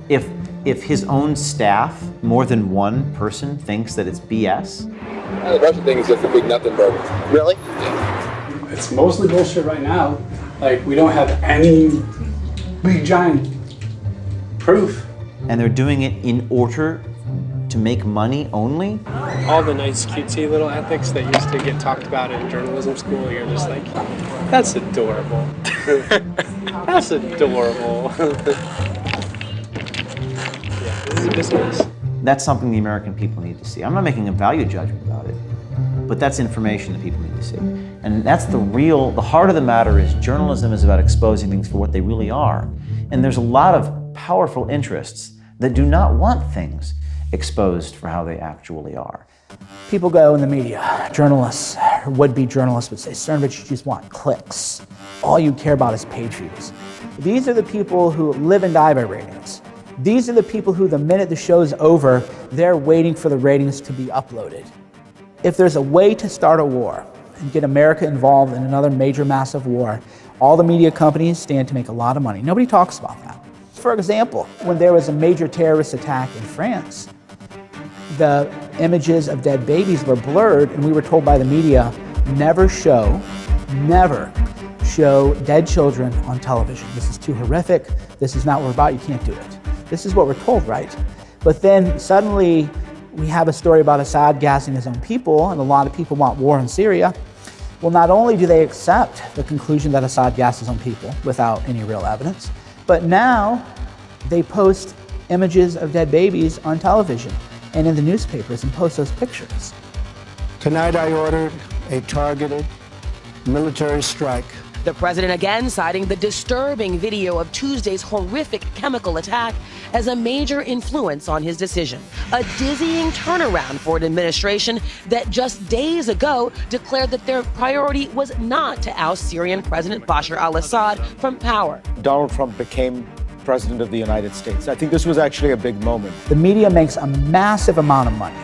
if his own staff, more than one person, thinks that it's BS. The Russia thing is just a big nothing burger. Really? It's mostly bullshit right now. Like, we don't have any big giant proof. And they're doing it in order to make money only? All the nice cutesy little ethics that used to get talked about in journalism school, you're just like, that's adorable. That's adorable. Yeah, this is business. That's something the American people need to see. I'm not making a value judgment about it, but that's information that people need to see. And that's the heart of the matter is journalism is about exposing things for what they really are. And there's a lot of powerful interests that do not want things exposed for how they actually are. People go in the media, journalists, or would-be journalists would say, Cernovich, you just want clicks. All you care about is page views. These are the people who live and die by ratings. These are the people who, the minute the show's over, they're waiting for the ratings to be uploaded. If there's a way to start a war and get America involved in another major massive war, all the media companies stand to make a lot of money. Nobody talks about that. For example, when there was a major terrorist attack in France, the images of dead babies were blurred, and we were told by the media, never show dead children on television. This is too horrific. This is not what we're about. You can't do it. This is what we're told, right? But then suddenly we have a story about Assad gassing his own people, and a lot of people want war in Syria. Well, not only do they accept the conclusion that Assad gassed his own people without any real evidence, but now they post images of dead babies on television and in the newspapers and post those pictures. Tonight I ordered a targeted military strike. The president again citing the disturbing video of Tuesday's horrific chemical attack as a major influence on his decision. A dizzying turnaround for an administration that just days ago declared that their priority was not to oust Syrian President Bashar al-Assad from power. Donald Trump became president of the United States. I think this was actually a big moment. The media makes a massive amount of money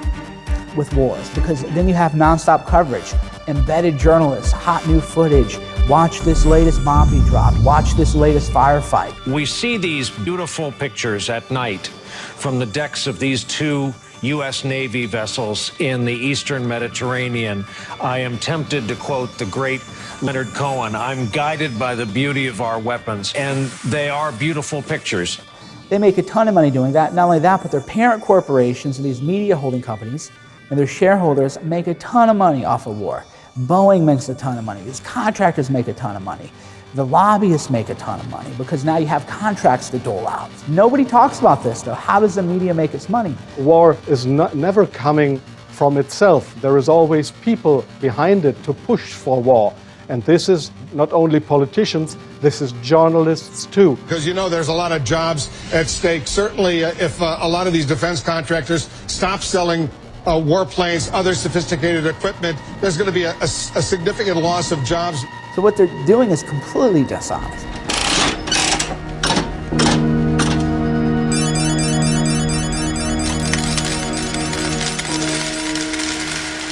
with wars because then you have nonstop coverage, embedded journalists, hot new footage. Watch this latest bomb be dropped. Watch this latest firefight. We see these beautiful pictures at night from the decks of these two U.S. Navy vessels in the Eastern Mediterranean. I am tempted to quote the great Leonard Cohen, I'm guided by the beauty of our weapons, and they are beautiful pictures. They make a ton of money doing that. Not only that, but their parent corporations and these media holding companies and their shareholders make a ton of money off of war. Boeing makes a ton of money. These contractors make a ton of money. The lobbyists make a ton of money because now you have contracts to dole out. Nobody talks about this, though. How does the media make its money? War is never coming from itself. There is always people behind it to push for war. And this is not only politicians, this is journalists too. Because you know there's a lot of jobs at stake. Certainly if a lot of these defense contractors stop selling warplanes, other sophisticated equipment, there's going to be a significant loss of jobs. So what they're doing is completely dishonest.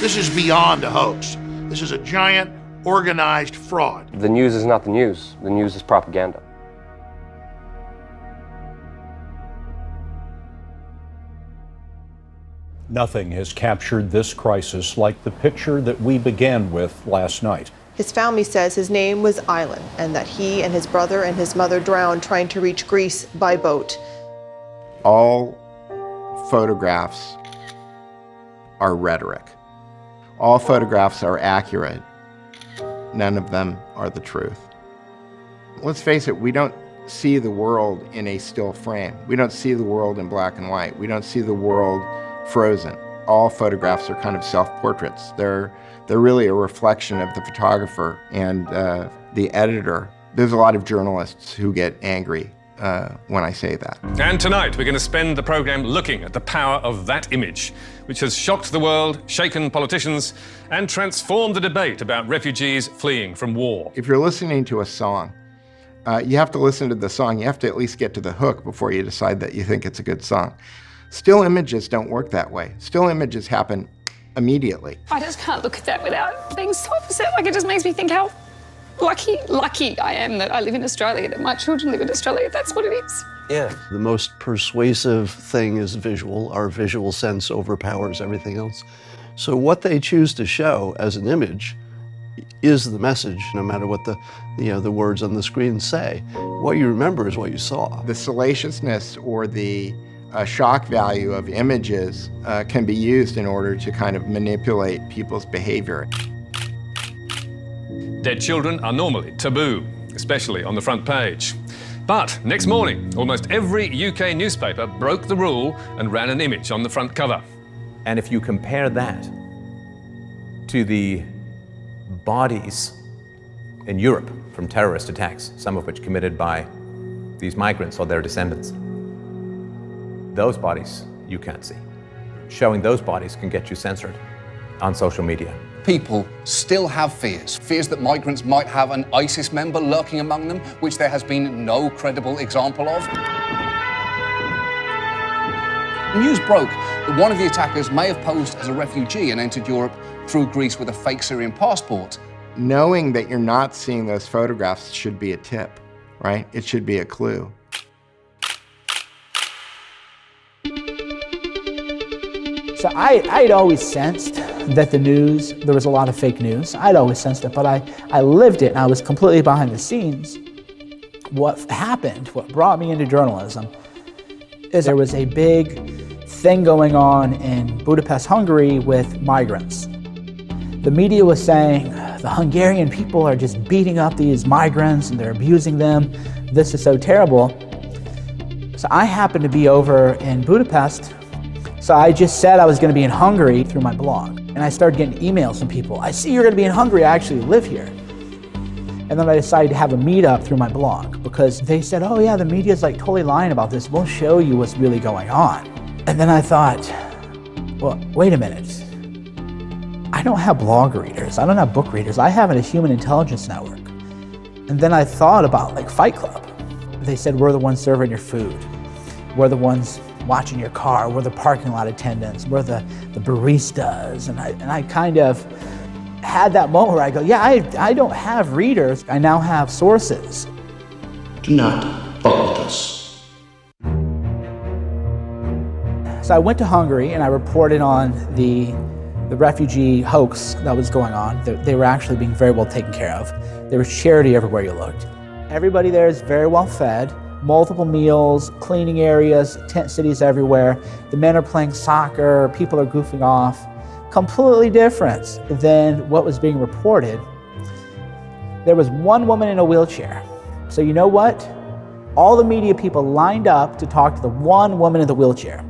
This is beyond a hoax. This is a giant organized fraud. The news is not the news. The news is propaganda. Nothing has captured this crisis like the picture that we began with last night. His family says his name was Alan and that he and his brother and his mother drowned trying to reach Greece by boat. All photographs are rhetoric. All photographs are accurate. None of them are the truth. Let's face it, we don't see the world in a still frame. We don't see the world in black and white. We don't see the world frozen. All photographs are kind of self-portraits. They're really a reflection of the photographer and the editor There's a lot of journalists who get angry when I say that. And tonight we're going to spend the program looking at the power of that image, which has shocked the world, shaken politicians, and transformed the debate about refugees fleeing from war. If you're listening to a song, you have to listen to the song. You have to at least get to the hook before you decide that you think it's a good song. Still images don't work that way. Still images happen immediately. I just can't look at that without being so upset. Like, it just makes me think how lucky I am that I live in Australia, that my children live in Australia. That's what it is. Yeah. The most persuasive thing is visual. Our visual sense overpowers everything else. So what they choose to show as an image is the message, no matter what the words on the screen say. What you remember is what you saw. The salaciousness or the shock value of images can be used in order to kind of manipulate people's behavior. Dead children are normally taboo, especially on the front page. But next morning, almost every UK newspaper broke the rule and ran an image on the front cover. And if you compare that to the bodies in Europe from terrorist attacks, some of which committed by these migrants or their descendants, those bodies you can't see. Showing those bodies can get you censored on social media. People still have fears that migrants might have an ISIS member lurking among them, which there has been no credible example of. News broke that one of the attackers may have posed as a refugee and entered Europe through Greece with a fake Syrian passport. Knowing that you're not seeing those photographs should be a tip, right? It should be a clue. So I'd always sensed that there was a lot of fake news. I'd always sensed it, but I lived it and I was completely behind the scenes. What happened, what brought me into journalism, is there was a big thing going on in Budapest, Hungary with migrants. The media was saying the Hungarian people are just beating up these migrants and they're abusing them. This is so terrible. So I happened to be over in Budapest. So I just said I was going to be in Hungary through my blog. And I started getting emails from people. I see you're going to be in Hungary. I actually live here. And then I decided to have a meetup through my blog because they said, oh yeah, the media's like totally lying about this. We'll show you what's really going on. And then I thought, well, wait a minute. I don't have blog readers. I don't have book readers. I have a human intelligence network. And then I thought about like Fight Club. They said, we're the ones serving your food. We're the ones watching your car. We're the parking lot attendants. We're the baristas. And I kind of had that moment where I go, yeah, I don't have readers. I now have sources. Do not fuck with us. So I went to Hungary and I reported on the refugee hoax that was going on. They were actually being very well taken care of. There was charity everywhere you looked. Everybody there is very well fed, multiple meals, cleaning areas, tent cities everywhere. The men are playing soccer, people are goofing off. Completely different than what was being reported. There was one woman in a wheelchair. So you know what? All the media people lined up to talk to the one woman in the wheelchair.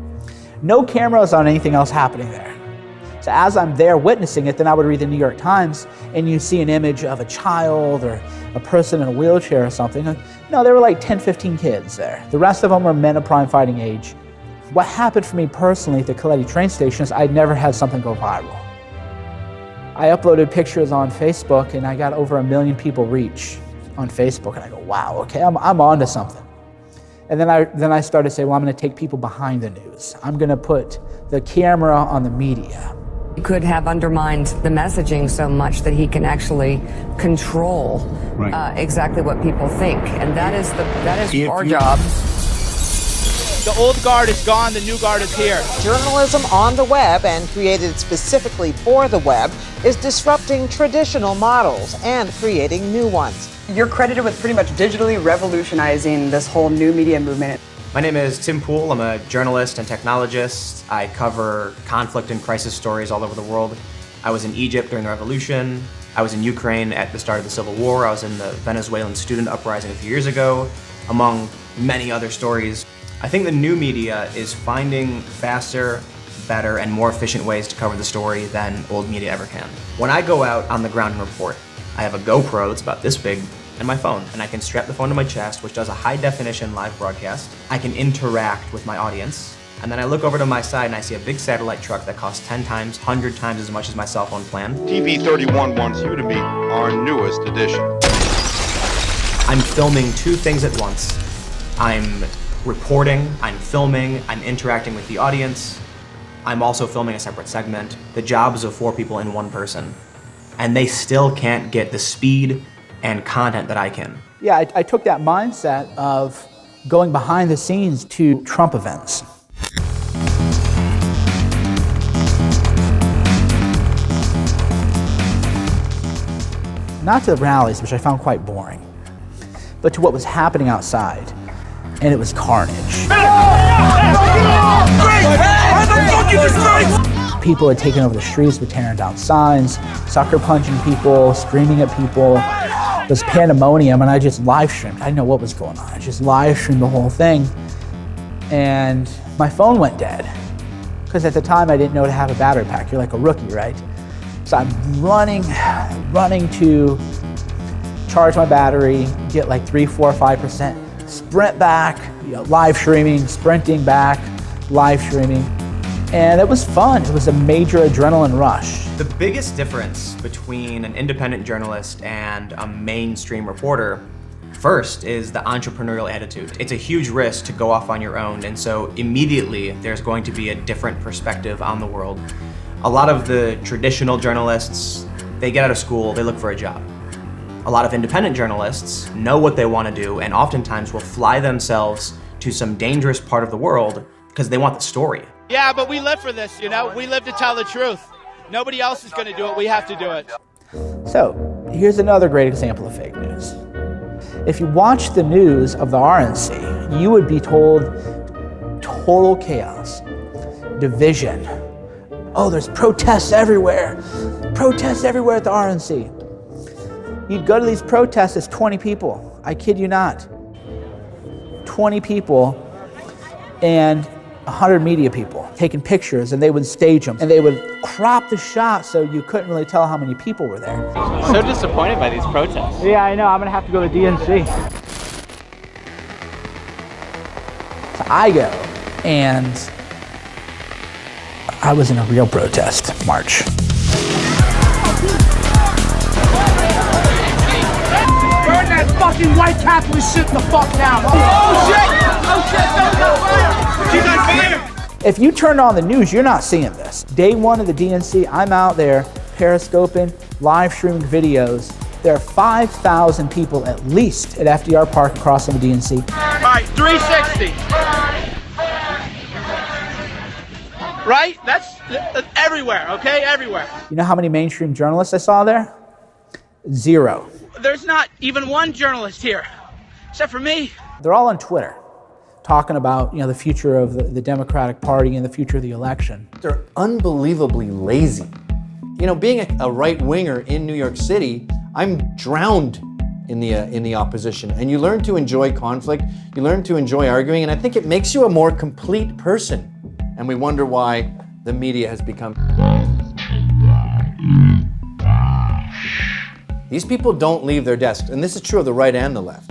No cameras on anything else happening there. So as I'm there witnessing it, then I would read the New York Times and you see an image of a child or a person in a wheelchair or something. No, there were like 10, 15 kids there. The rest of them were men of prime fighting age. What happened for me personally at the Coletti train station is I'd never had something go viral. I uploaded pictures on Facebook and I got over 1 million people reach on Facebook and I go, wow, okay, I'm onto something. And then I started to say, well, I'm going to take people behind the news. I'm going to put the camera on the media. He could have undermined the messaging so much that he can actually control exactly what people think, and that is our job. The old guard is gone, the new guard is here. Journalism on the web and created specifically for the web is disrupting traditional models and creating new ones. You're credited with pretty much digitally revolutionizing this whole new media movement. My name is Tim Poole. I'm a journalist and technologist. I cover conflict and crisis stories all over the world. I was in Egypt during the revolution. I was in Ukraine at the start of the Civil War. I was in the Venezuelan student uprising a few years ago, among many other stories. I think the new media is finding faster, better, and more efficient ways to cover the story than old media ever can. When I go out on the ground and report, I have a GoPro that's about this big, and my phone. And I can strap the phone to my chest, which does a high-definition live broadcast. I can interact with my audience. And then I look over to my side and I see a big satellite truck that costs 10 times, 100 times as much as my cell phone plan. TV31 wants you to meet our newest addition. I'm filming two things at once. I'm reporting, I'm filming, I'm interacting with the audience. I'm also filming a separate segment. The jobs of 4 people in one person. And they still can't get the speed and content that I can. Yeah, I took that mindset of going behind the scenes to Trump events. Not to the rallies, which I found quite boring, but to what was happening outside, and it was carnage. People had taken over the streets with tearing down signs, sucker punching people, screaming at people. It was pandemonium, and I just live streamed. I didn't know what was going on. I just live streamed the whole thing, and my phone went dead. Because at the time, I didn't know to have a battery pack. You're like a rookie, right? So I'm running to charge my battery, get like 3, 4, 5%, sprint back, live streaming, sprinting back, live streaming. And it was fun. It was a major adrenaline rush. The biggest difference between an independent journalist and a mainstream reporter, first, is the entrepreneurial attitude. It's a huge risk to go off on your own, and so immediately there's going to be a different perspective on the world. A lot of the traditional journalists, they get out of school, they look for a job. A lot of independent journalists know what they want to do and oftentimes will fly themselves to some dangerous part of the world because they want the story. Yeah, but we live for this, you know? We live to tell the truth. Nobody else is going to do it. We have to do it. So, here's another great example of fake news. If you watch the news of the RNC, you would be told total chaos, division. Oh, there's protests everywhere. Protests everywhere at the RNC. You'd go to these protests, it's 20 people. I kid you not. 20 people and 100 media people taking pictures, and they would stage them. And they would crop the shot so you couldn't really tell how many people were there. So disappointed by these protests. Yeah, I know. I'm going to have to go to DNC. So I go, and I was in a real protest march. Burn that fucking white capitalist shit the fuck down. Oh shit! Oh shit! Don't fire! She's on fire! If you turn on the news, you're not seeing this. Day one of the DNC, I'm out there periscoping, live streaming videos. There are 5,000 people at least at FDR Park across from the DNC. All right, 360. Right? That's everywhere, okay? Everywhere. You know how many mainstream journalists I saw there? 0. There's not even one journalist here, except for me. They're all on Twitter, talking about the future of the Democratic Party and the future of the election. They're unbelievably lazy. Being a right-winger in New York City, I'm drowned in the opposition. And you learn to enjoy conflict, you learn to enjoy arguing, and I think it makes you a more complete person. And we wonder why the media has become... These people don't leave their desks, and this is true of the right and the left.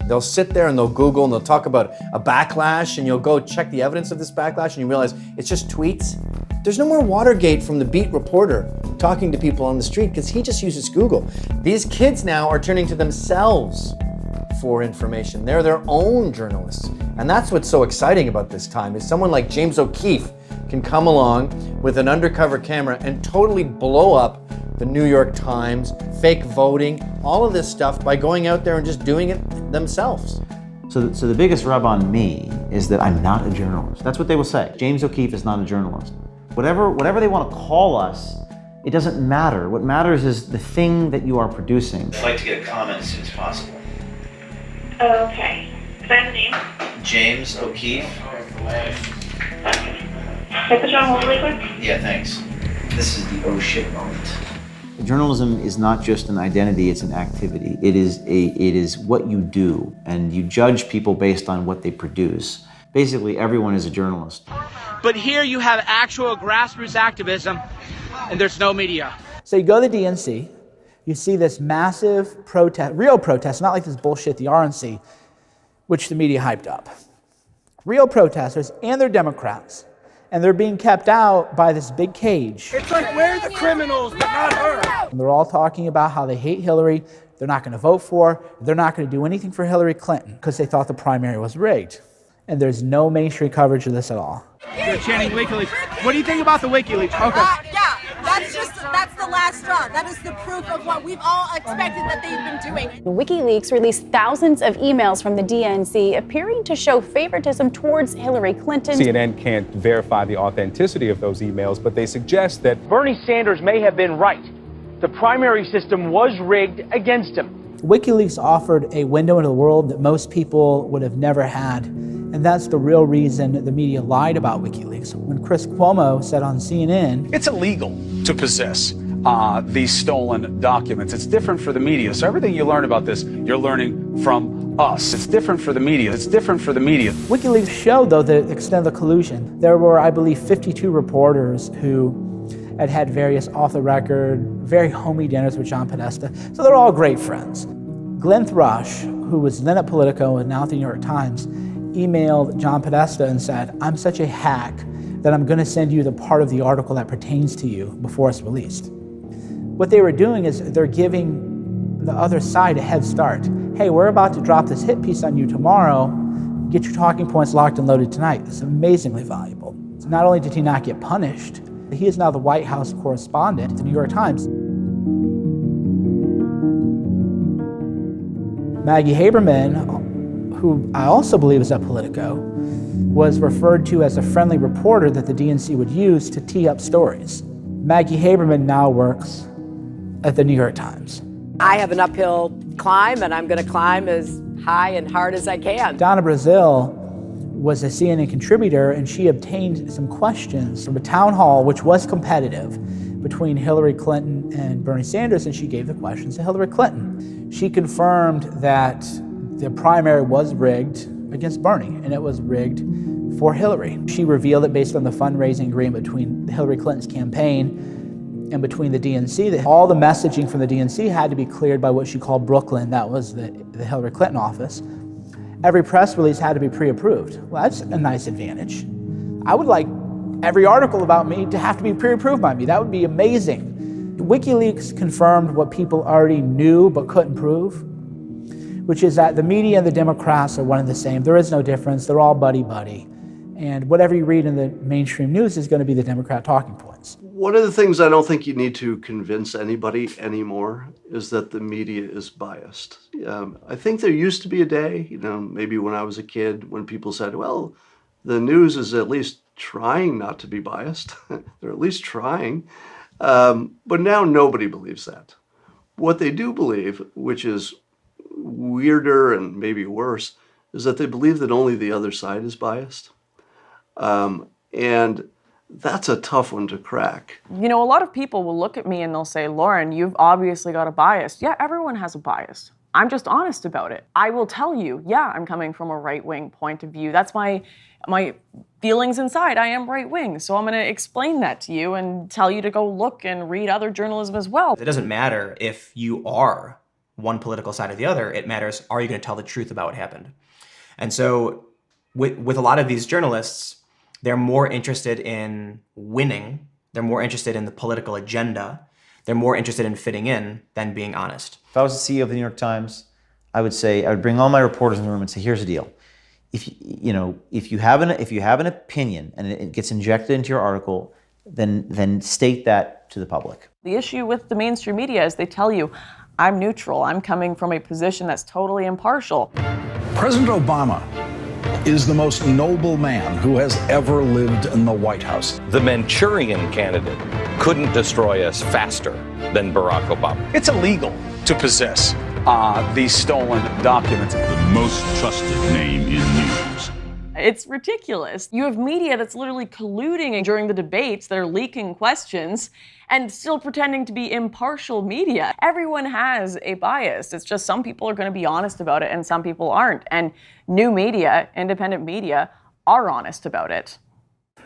They'll sit there and they'll Google and they'll talk about a backlash, and you'll go check the evidence of this backlash and you realize it's just tweets. There's no more Watergate from the beat reporter talking to people on the street because he just uses Google. These kids now are turning to themselves for information. They're their own journalists. And that's what's so exciting about this time is someone like James O'Keefe can come along with an undercover camera and totally blow up the New York Times, fake voting, all of this stuff by going out there and just doing it themselves. So the biggest rub on me is that I'm not a journalist. That's what they will say. James O'Keefe is not a journalist. Whatever they want to call us, it doesn't matter. What matters is the thing that you are producing. I'd like to get a comment as soon as possible. Oh, okay. Can I have the name? James O'Keefe. Okay. Can I put you on hold really quick? Yeah, thanks. This is the oh shit moment. Journalism is not just an identity, it's an activity. It is what you do, and you judge people based on what they produce. Basically, everyone is a journalist. But here you have actual grassroots activism, and there's no media. So you go to the DNC, you see this massive protest, real protest, not like this bullshit, the RNC, which the media hyped up. Real protesters, and they're Democrats, and they're being kept out by this big cage. It's like we're the criminals, but not her. And they're all talking about how they hate Hillary, they're not going to vote for her, they're not going to do anything for Hillary Clinton because they thought the primary was rigged. And there's no mainstream coverage of this at all. They're chanting WikiLeaks. What do you think about the WikiLeaks? Okay. Yeah, that's the last straw. That is the proof of what we've all expected that they've been doing. WikiLeaks released thousands of emails from the DNC appearing to show favoritism towards Hillary Clinton. CNN can't verify the authenticity of those emails, but they suggest that Bernie Sanders may have been right. The primary system was rigged against him. WikiLeaks offered a window into the world that most people would have never had. And that's the real reason the media lied about WikiLeaks. When Chris Cuomo said on CNN, it's illegal to possess these stolen documents. It's different for the media. So everything you learn about this, you're learning from us. It's different for the media. It's different for the media. WikiLeaks showed, though, the extent of the collusion. There were, I believe, 52 reporters who had various off-the-record, very homey dinners with John Podesta. So they're all great friends. Glenn Thrush, who was then at Politico and now at the New York Times, emailed John Podesta and said, I'm such a hack that I'm going to send you the part of the article that pertains to you before it's released. What they were doing is they're giving the other side a head start. Hey, we're about to drop this hit piece on you tomorrow. Get your talking points locked and loaded tonight. It's amazingly valuable. So not only did he not get punished, he is now the White House correspondent at the New York Times. Maggie Haberman, who I also believe is at Politico, was referred to as a friendly reporter that the DNC would use to tee up stories. Maggie Haberman now works at the New York Times. I have an uphill climb, and I'm going to climb as high and hard as I can. Donna Brazile was a CNN contributor, and she obtained some questions from a town hall, which was competitive, between Hillary Clinton and Bernie Sanders, and she gave the questions to Hillary Clinton. She confirmed that the primary was rigged against Bernie, and it was rigged for Hillary. She revealed it based on the fundraising agreement between Hillary Clinton's campaign and between the DNC, that all the messaging from the DNC had to be cleared by what she called Brooklyn, that was the Hillary Clinton office. Every press release had to be pre-approved. Well, that's a nice advantage. I would like every article about me to have to be pre-approved by me. That would be amazing. WikiLeaks confirmed what people already knew but couldn't prove, which is that the media and the Democrats are one and the same. There is no difference. They're all buddy-buddy. And whatever you read in the mainstream news is going to be the Democrat talking points. One of the things I don't think you need to convince anybody anymore is that the media is biased. I think there used to be a day, maybe when I was a kid, when people said, well, the news is at least trying not to be biased. They're at least trying. But now nobody believes that. What they do believe, which is weirder and maybe worse, is that they believe that only the other side is biased. And that's a tough one to crack. A lot of people will look at me and they'll say, Lauren, you've obviously got a bias. Yeah, everyone has a bias. I'm just honest about it. I will tell you, yeah, I'm coming from a right-wing point of view. That's my feelings inside. I am right-wing. So I'm going to explain that to you and tell you to go look and read other journalism as well. It doesn't matter if you are one political side or the other. It matters, are you going to tell the truth about what happened? And so with a lot of these journalists, they're more interested in winning. They're more interested in the political agenda. They're more interested in fitting in than being honest. If I was the CEO of the New York Times, I would bring all my reporters in the room and say, here's the deal. If you have an opinion and it gets injected into your article, then state that to the public. The issue with the mainstream media is they tell you, I'm neutral. I'm coming from a position that's totally impartial. President Obama is the most noble man who has ever lived in the White House. The Manchurian candidate couldn't destroy us faster than Barack Obama. It's illegal to possess these stolen documents. The most trusted name in news. It's ridiculous. You have media that's literally colluding during the debates that are leaking questions and still pretending to be impartial media. Everyone has a bias. It's just some people are going to be honest about it and some people aren't. And new media, independent media, are honest about it.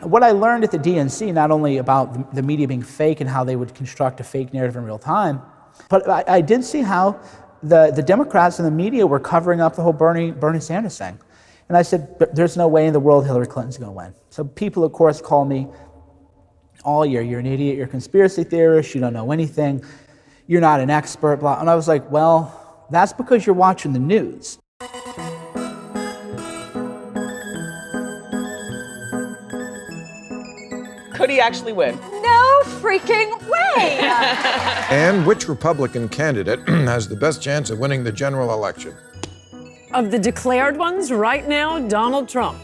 What I learned at the DNC, not only about the media being fake and how they would construct a fake narrative in real time, But I did see how the Democrats and the media were covering up the whole Bernie Sanders thing. And I said, there's no way in the world Hillary Clinton's going to win. So people, of course, call me all year, you're an idiot, you're a conspiracy theorist, you don't know anything, you're not an expert, blah. And I was like, well, that's because you're watching the news. Could he actually win? No freaking way! And which Republican candidate has the best chance of winning the general election? Of the declared ones, right now, Donald Trump.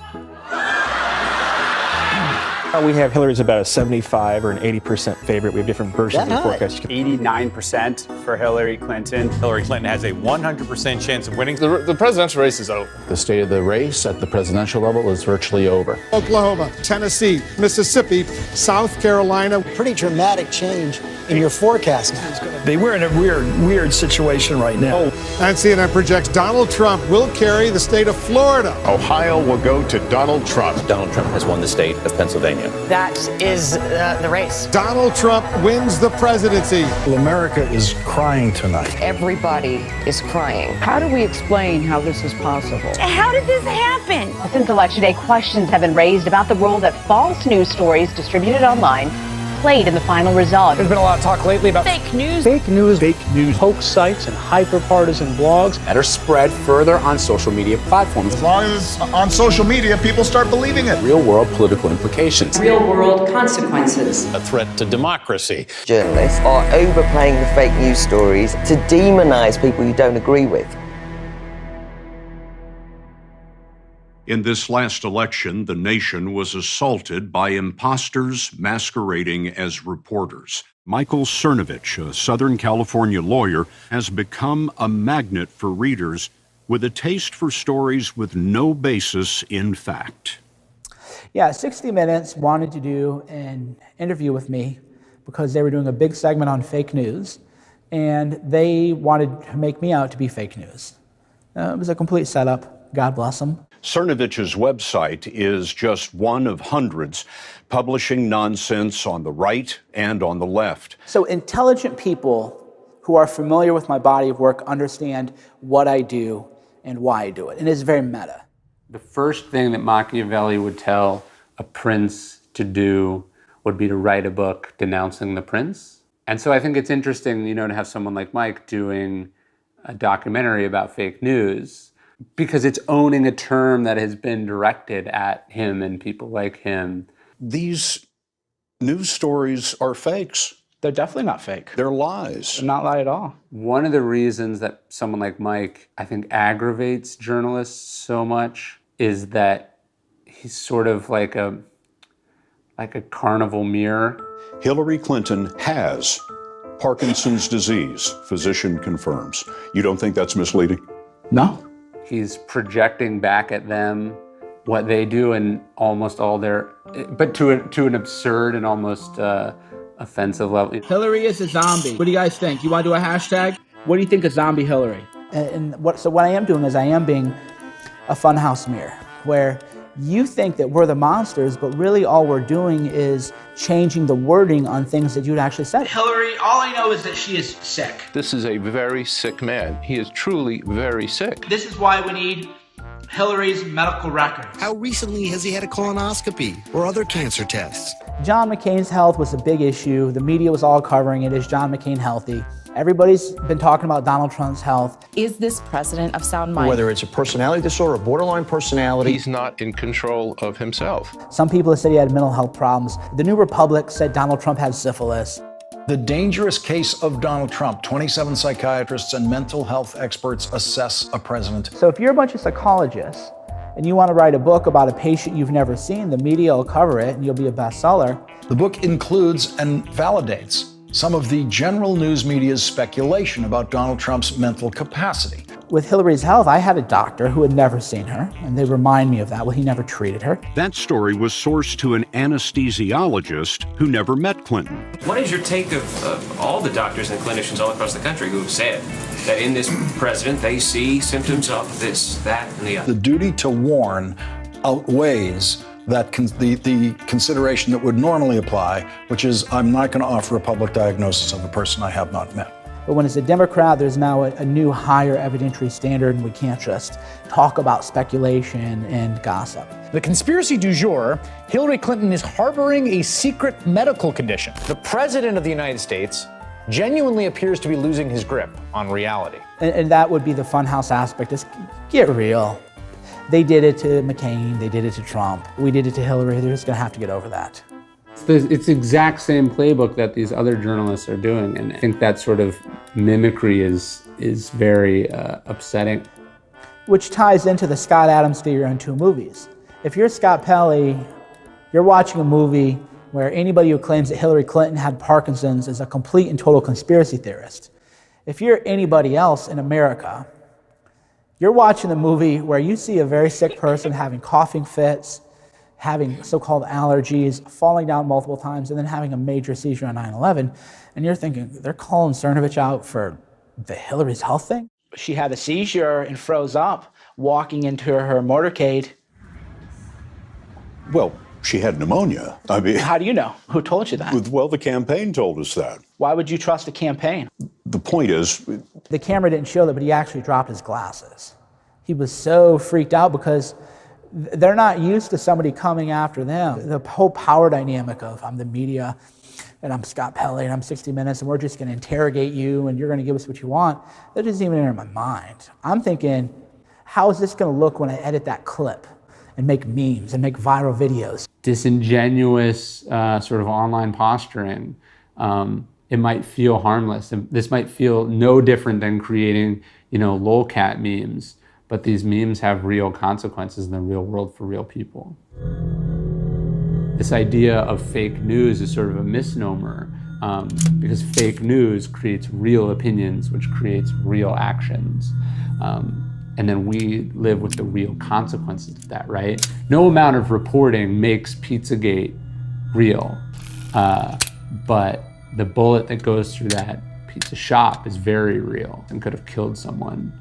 We have Hillary's about a 75 or an 80% favorite. We have different versions of the forecast. 89% for Hillary Clinton. Hillary Clinton has a 100% chance of winning. The presidential race is over. The state of the race at the presidential level is virtually over. Oklahoma, Tennessee, Mississippi, South Carolina. Pretty dramatic change in your forecast now. We're in a weird situation right now. And CNN projects Donald Trump will carry the state of Florida. Ohio will go to Donald Trump. Donald Trump has won the state of Pennsylvania. That is the race. Donald Trump wins the presidency. Well, America is crying tonight. Everybody is crying. How do we explain how this is possible? How did this happen? Since Election Day, questions have been raised about the role that false news stories distributed online played in the final result. There's been a lot of talk lately about fake news. Fake news, hoax sites, and hyper-partisan blogs That are spread further on social media platforms. As long as on social media, people start believing it. Real-world political implications. Real-world consequences. A threat to democracy. Journalists are overplaying the fake news stories to demonize people you don't agree with. In this last election, the nation was assaulted by imposters masquerading as reporters. Michael Cernovich, a Southern California lawyer, has become a magnet for readers with a taste for stories with no basis in fact. Yeah, 60 Minutes wanted to do an interview with me because they were doing a big segment on fake news, and they wanted to make me out to be fake news. It was a complete setup. God bless them. Cernovich's website is just one of hundreds publishing nonsense on the right and on the left. So intelligent people who are familiar with my body of work understand what I do and why I do it. And it's very meta. The first thing that Machiavelli would tell a prince to do would be to write a book denouncing the prince. And so I think it's interesting, to have someone like Mike doing a documentary about fake news, because it's owning a term that has been directed at him and people like him. These news stories are fakes. They're definitely not fake. They're lies. They're not lie at all. One of the reasons that someone like Mike, I think, aggravates journalists so much is that he's sort of like a carnival mirror. Hillary Clinton has Parkinson's disease, physician confirms. You don't think that's misleading? No. He's projecting back at them what they do and almost all but to an absurd and almost offensive level. Hillary is a zombie. What do you guys think? You want to do a hashtag? What do you think of zombie Hillary? So what I am doing is I am being a funhouse mirror, where you think that we're the monsters, but really all we're doing is changing the wording on things that you'd actually said. Hillary, all I know is that she is sick. This is a very sick man. He is truly very sick. This is why we need Hillary's medical records. How recently has he had a colonoscopy or other cancer tests? John McCain's health was a big issue. The media was all covering it. Is John McCain healthy? Everybody's been talking about Donald Trump's health. Is this president of sound mind? Whether it's a personality disorder, a borderline personality, he's not in control of himself. Some people have said he had mental health problems. The New Republic said Donald Trump had syphilis. The dangerous case of Donald Trump. 27 psychiatrists and mental health experts assess a president. So if you're a bunch of psychologists and you want to write a book about a patient you've never seen, the media will cover it and you'll be a bestseller. The book includes and validates some of the general news media's speculation about Donald Trump's mental capacity. With Hillary's health, I had a doctor who had never seen her, and they remind me of that. Well, he never treated her. That story was sourced to an anesthesiologist who never met Clinton. What is your take of all the doctors and clinicians all across the country who have said that in this president they see symptoms of this, that, and the other? The duty to warn outweighs that the consideration that would normally apply, which is I'm not going to offer a public diagnosis of a person I have not met. But when it's a Democrat, there's now a new higher evidentiary standard, and we can't just talk about speculation and gossip. The conspiracy du jour, Hillary Clinton is harboring a secret medical condition. The President of the United States genuinely appears to be losing his grip on reality. And that would be the funhouse aspect, is get real. They did it to McCain, they did it to Trump, we did it to Hillary, they're just gonna have to get over that. It's the exact same playbook that these other journalists are doing, and I think that sort of mimicry is very upsetting. Which ties into the Scott Adams theory on two movies. If you're Scott Pelley, you're watching a movie where anybody who claims that Hillary Clinton had Parkinson's is a complete and total conspiracy theorist. If you're anybody else in America, you're watching a movie where you see a very sick person having coughing fits, having so-called allergies, falling down multiple times, and then having a major seizure on 9/11, and you're thinking, they're calling Cernovich out for the Hillary's health thing? She had a seizure and froze up walking into her motorcade. Well, she had pneumonia. I mean, how do you know? Who told you that? Well, the campaign told us that. Why would you trust a campaign? The point is, the camera didn't show that, but he actually dropped his glasses. He was so freaked out because they're not used to somebody coming after them. The whole power dynamic of I'm the media and I'm Scott Pelley and I'm 60 Minutes and we're just gonna interrogate you and you're gonna give us what you want, that doesn't even enter my mind. I'm thinking, how is this gonna look when I edit that clip and make memes and make viral videos? Disingenuous sort of online posturing. It might feel harmless. This might feel no different than creating, lolcat memes. But these memes have real consequences in the real world for real people. This idea of fake news is sort of a misnomer because fake news creates real opinions, which creates real actions. And then we live with the real consequences of that, right? No amount of reporting makes Pizzagate real, but the bullet that goes through that pizza shop is very real and could have killed someone.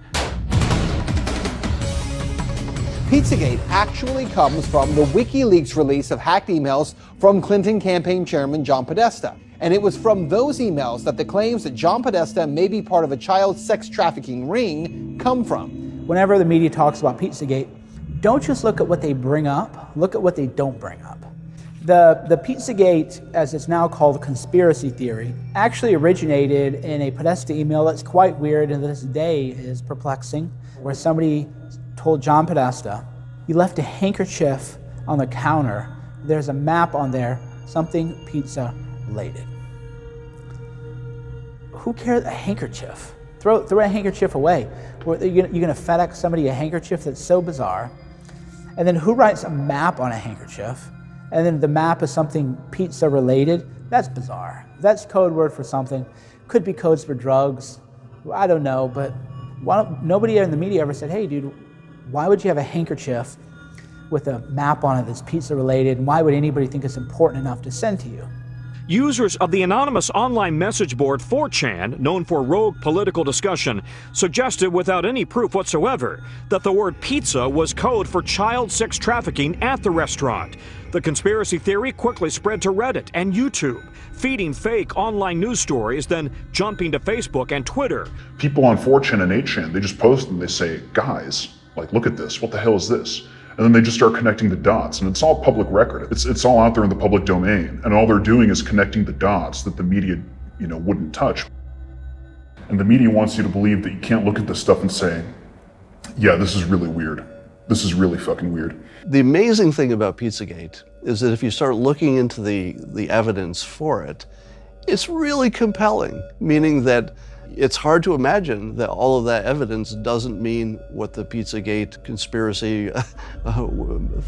Pizzagate actually comes from the WikiLeaks release of hacked emails from Clinton campaign chairman John Podesta. And it was from those emails that the claims that John Podesta may be part of a child sex trafficking ring come from. Whenever the media talks about Pizzagate, don't just look at what they bring up, look at what they don't bring up. The Pizzagate, as it's now called, conspiracy theory, actually originated in a Podesta email that's quite weird and to this day is perplexing, where somebody told John Podesta, he left a handkerchief on the counter. There's a map on there, something pizza related. Who cares a handkerchief? Throw a handkerchief away. You're gonna FedEx somebody a handkerchief that's so bizarre. And then who writes a map on a handkerchief? And then the map is something pizza related? That's bizarre. That's code word for something. Could be codes for drugs. I don't know, but nobody in the media ever said, hey dude, why would you have a handkerchief with a map on it that's pizza related, and why would anybody think it's important enough to send to you? Users of the anonymous online message board 4chan, known for rogue political discussion, suggested without any proof whatsoever that the word pizza was code for child sex trafficking at the restaurant. The conspiracy theory quickly spread to Reddit and YouTube, feeding fake online news stories, then jumping to Facebook and Twitter. People on 4chan and 8chan, they just post and they say, guys, like, look at this, what the hell is this? And then they just start connecting the dots, and it's all public record. It's all out there in the public domain, and all they're doing is connecting the dots that the media, wouldn't touch. And the media wants you to believe that you can't look at this stuff and say, yeah, this is really weird. This is really fucking weird. The amazing thing about Pizzagate is that if you start looking into the evidence for it, it's really compelling, meaning that it's hard to imagine that all of that evidence doesn't mean what the Pizzagate conspiracy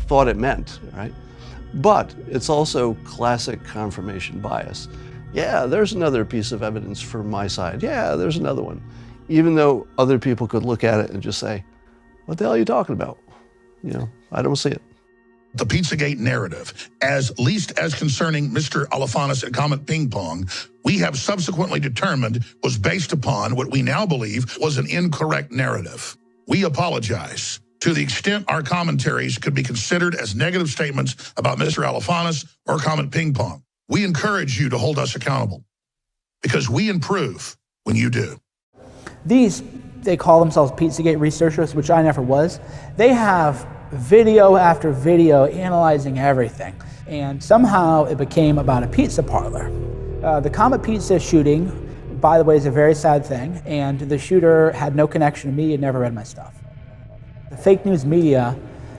thought it meant, right? But it's also classic confirmation bias. Yeah, there's another piece of evidence from my side. Yeah, there's another one. Even though other people could look at it and just say, what the hell are you talking about? I don't see it. The Pizzagate narrative, as least as concerning Mr. Alefantis and Comet Ping Pong, we have subsequently determined was based upon what we now believe was an incorrect narrative. We apologize. To the extent our commentaries could be considered as negative statements about Mr. Alefantis or Comet Ping Pong, we encourage you to hold us accountable because we improve when you do. These, they call themselves Pizzagate researchers, which I never was. They have video after video analyzing everything. And somehow it became about a pizza parlor. The Comet Pizza shooting, by the way, is a very sad thing. And the shooter had no connection to me and never read my stuff. The fake news media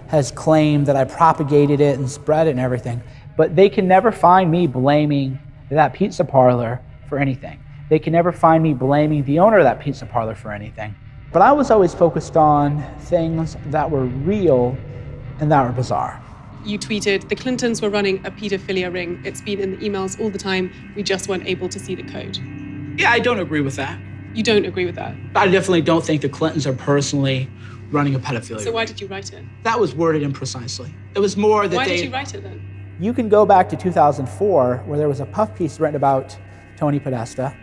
has claimed that I propagated it and spread it and everything. But they can never find me blaming that pizza parlor for anything. They can never find me blaming the owner of that pizza parlor for anything. But I was always focused on things that were real and that were bizarre. You tweeted, the Clintons were running a pedophilia ring. It's been in the emails all the time. We just weren't able to see the code. Yeah, I don't agree with that. You don't agree with that? I definitely don't think the Clintons are personally running a pedophilia So why did you write it? That was worded imprecisely. It was more that Why did you write it then? You can go back to 2004, where there was a puff piece written about Tony Podesta.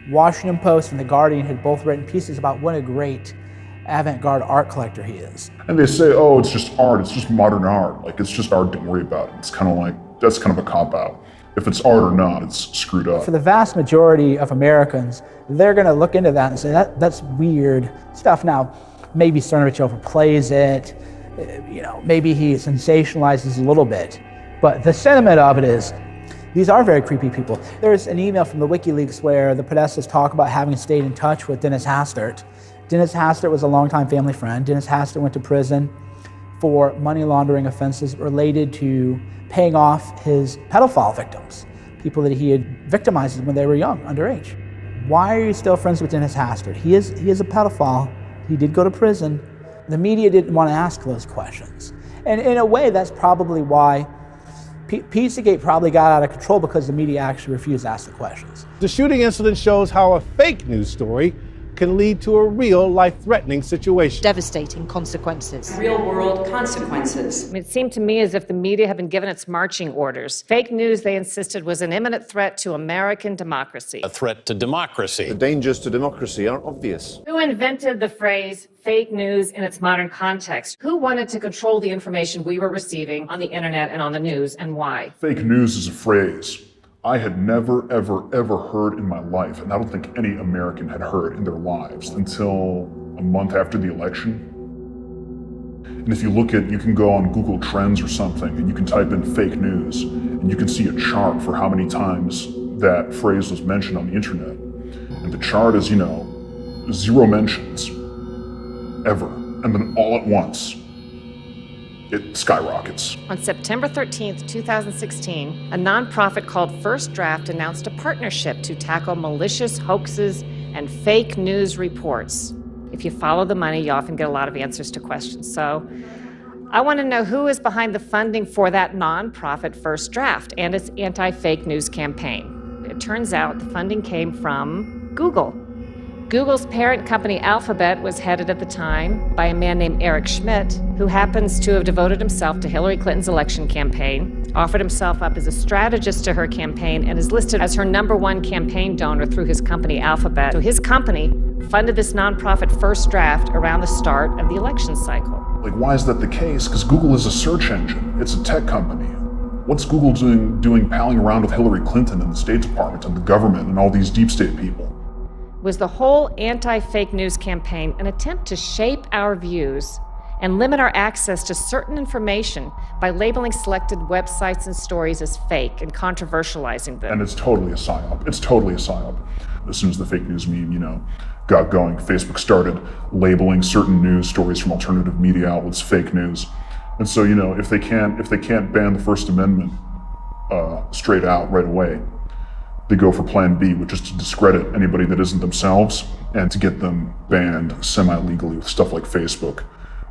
Washington Post and The Guardian had both written pieces about what a great avant-garde art collector he is. And they say, oh, it's just art, it's just modern art. Like, it's just art, don't worry about it. It's kind of like, that's kind of a cop-out. If it's art or not, it's screwed up. For the vast majority of Americans, they're gonna look into that and say, that's weird stuff. Now, maybe Cernovich overplays it, maybe he sensationalizes a little bit, but the sentiment of it is, these are very creepy people. There's an email from the WikiLeaks where the Podestas talk about having stayed in touch with Dennis Hastert. Dennis Hastert was a longtime family friend. Dennis Hastert went to prison for money laundering offenses related to paying off his pedophile victims, people that he had victimized when they were young, underage. Why are you still friends with Dennis Hastert? He is a pedophile. He did go to prison. The media didn't want to ask those questions. And in a way, that's probably why Pizzagate probably got out of control, because the media actually refused to ask the questions. The shooting incident shows how a fake news story can lead to a real life-threatening situation. Devastating consequences. Real-world consequences. It seemed to me as if the media had been given its marching orders. Fake news, they insisted, was an imminent threat to American democracy. A threat to democracy. The dangers to democracy are obvious. Who invented the phrase fake news in its modern context? Who wanted to control the information we were receiving on the internet and on the news, and why? Fake news is a phrase I had never, ever, ever heard in my life, and I don't think any American had heard in their lives until a month after the election. And if you can go on Google Trends or something, and you can type in fake news, and you can see a chart for how many times that phrase was mentioned on the internet. And the chart is, 0 mentions, ever. And then all at once, it skyrockets. On September 13th, 2016, a nonprofit called First Draft announced a partnership to tackle malicious hoaxes and fake news reports. If you follow the money, you often get a lot of answers to questions. So I want to know who is behind the funding for that nonprofit First Draft and its anti-fake news campaign. It turns out the funding came from Google. Google's parent company Alphabet was headed at the time by a man named Eric Schmidt, who happens to have devoted himself to Hillary Clinton's election campaign, offered himself up as a strategist to her campaign, and is listed as her #1 campaign donor through his company Alphabet. So his company funded this nonprofit First Draft around the start of the election cycle. Like, why is that the case? Because Google is a search engine. It's a tech company. What's Google doing palling around with Hillary Clinton and the State Department and the government and all these deep state people? Was the whole anti-fake news campaign an attempt to shape our views and limit our access to certain information by labeling selected websites and stories as fake and controversializing them? And it's totally a psyop. It's totally a psyop. As soon as the fake news meme, got going, Facebook started labeling certain news stories from alternative media outlets fake news. And so, if they can't ban the First Amendment straight out right away, they go for plan B, which is to discredit anybody that isn't themselves and to get them banned semi-legally with stuff like Facebook,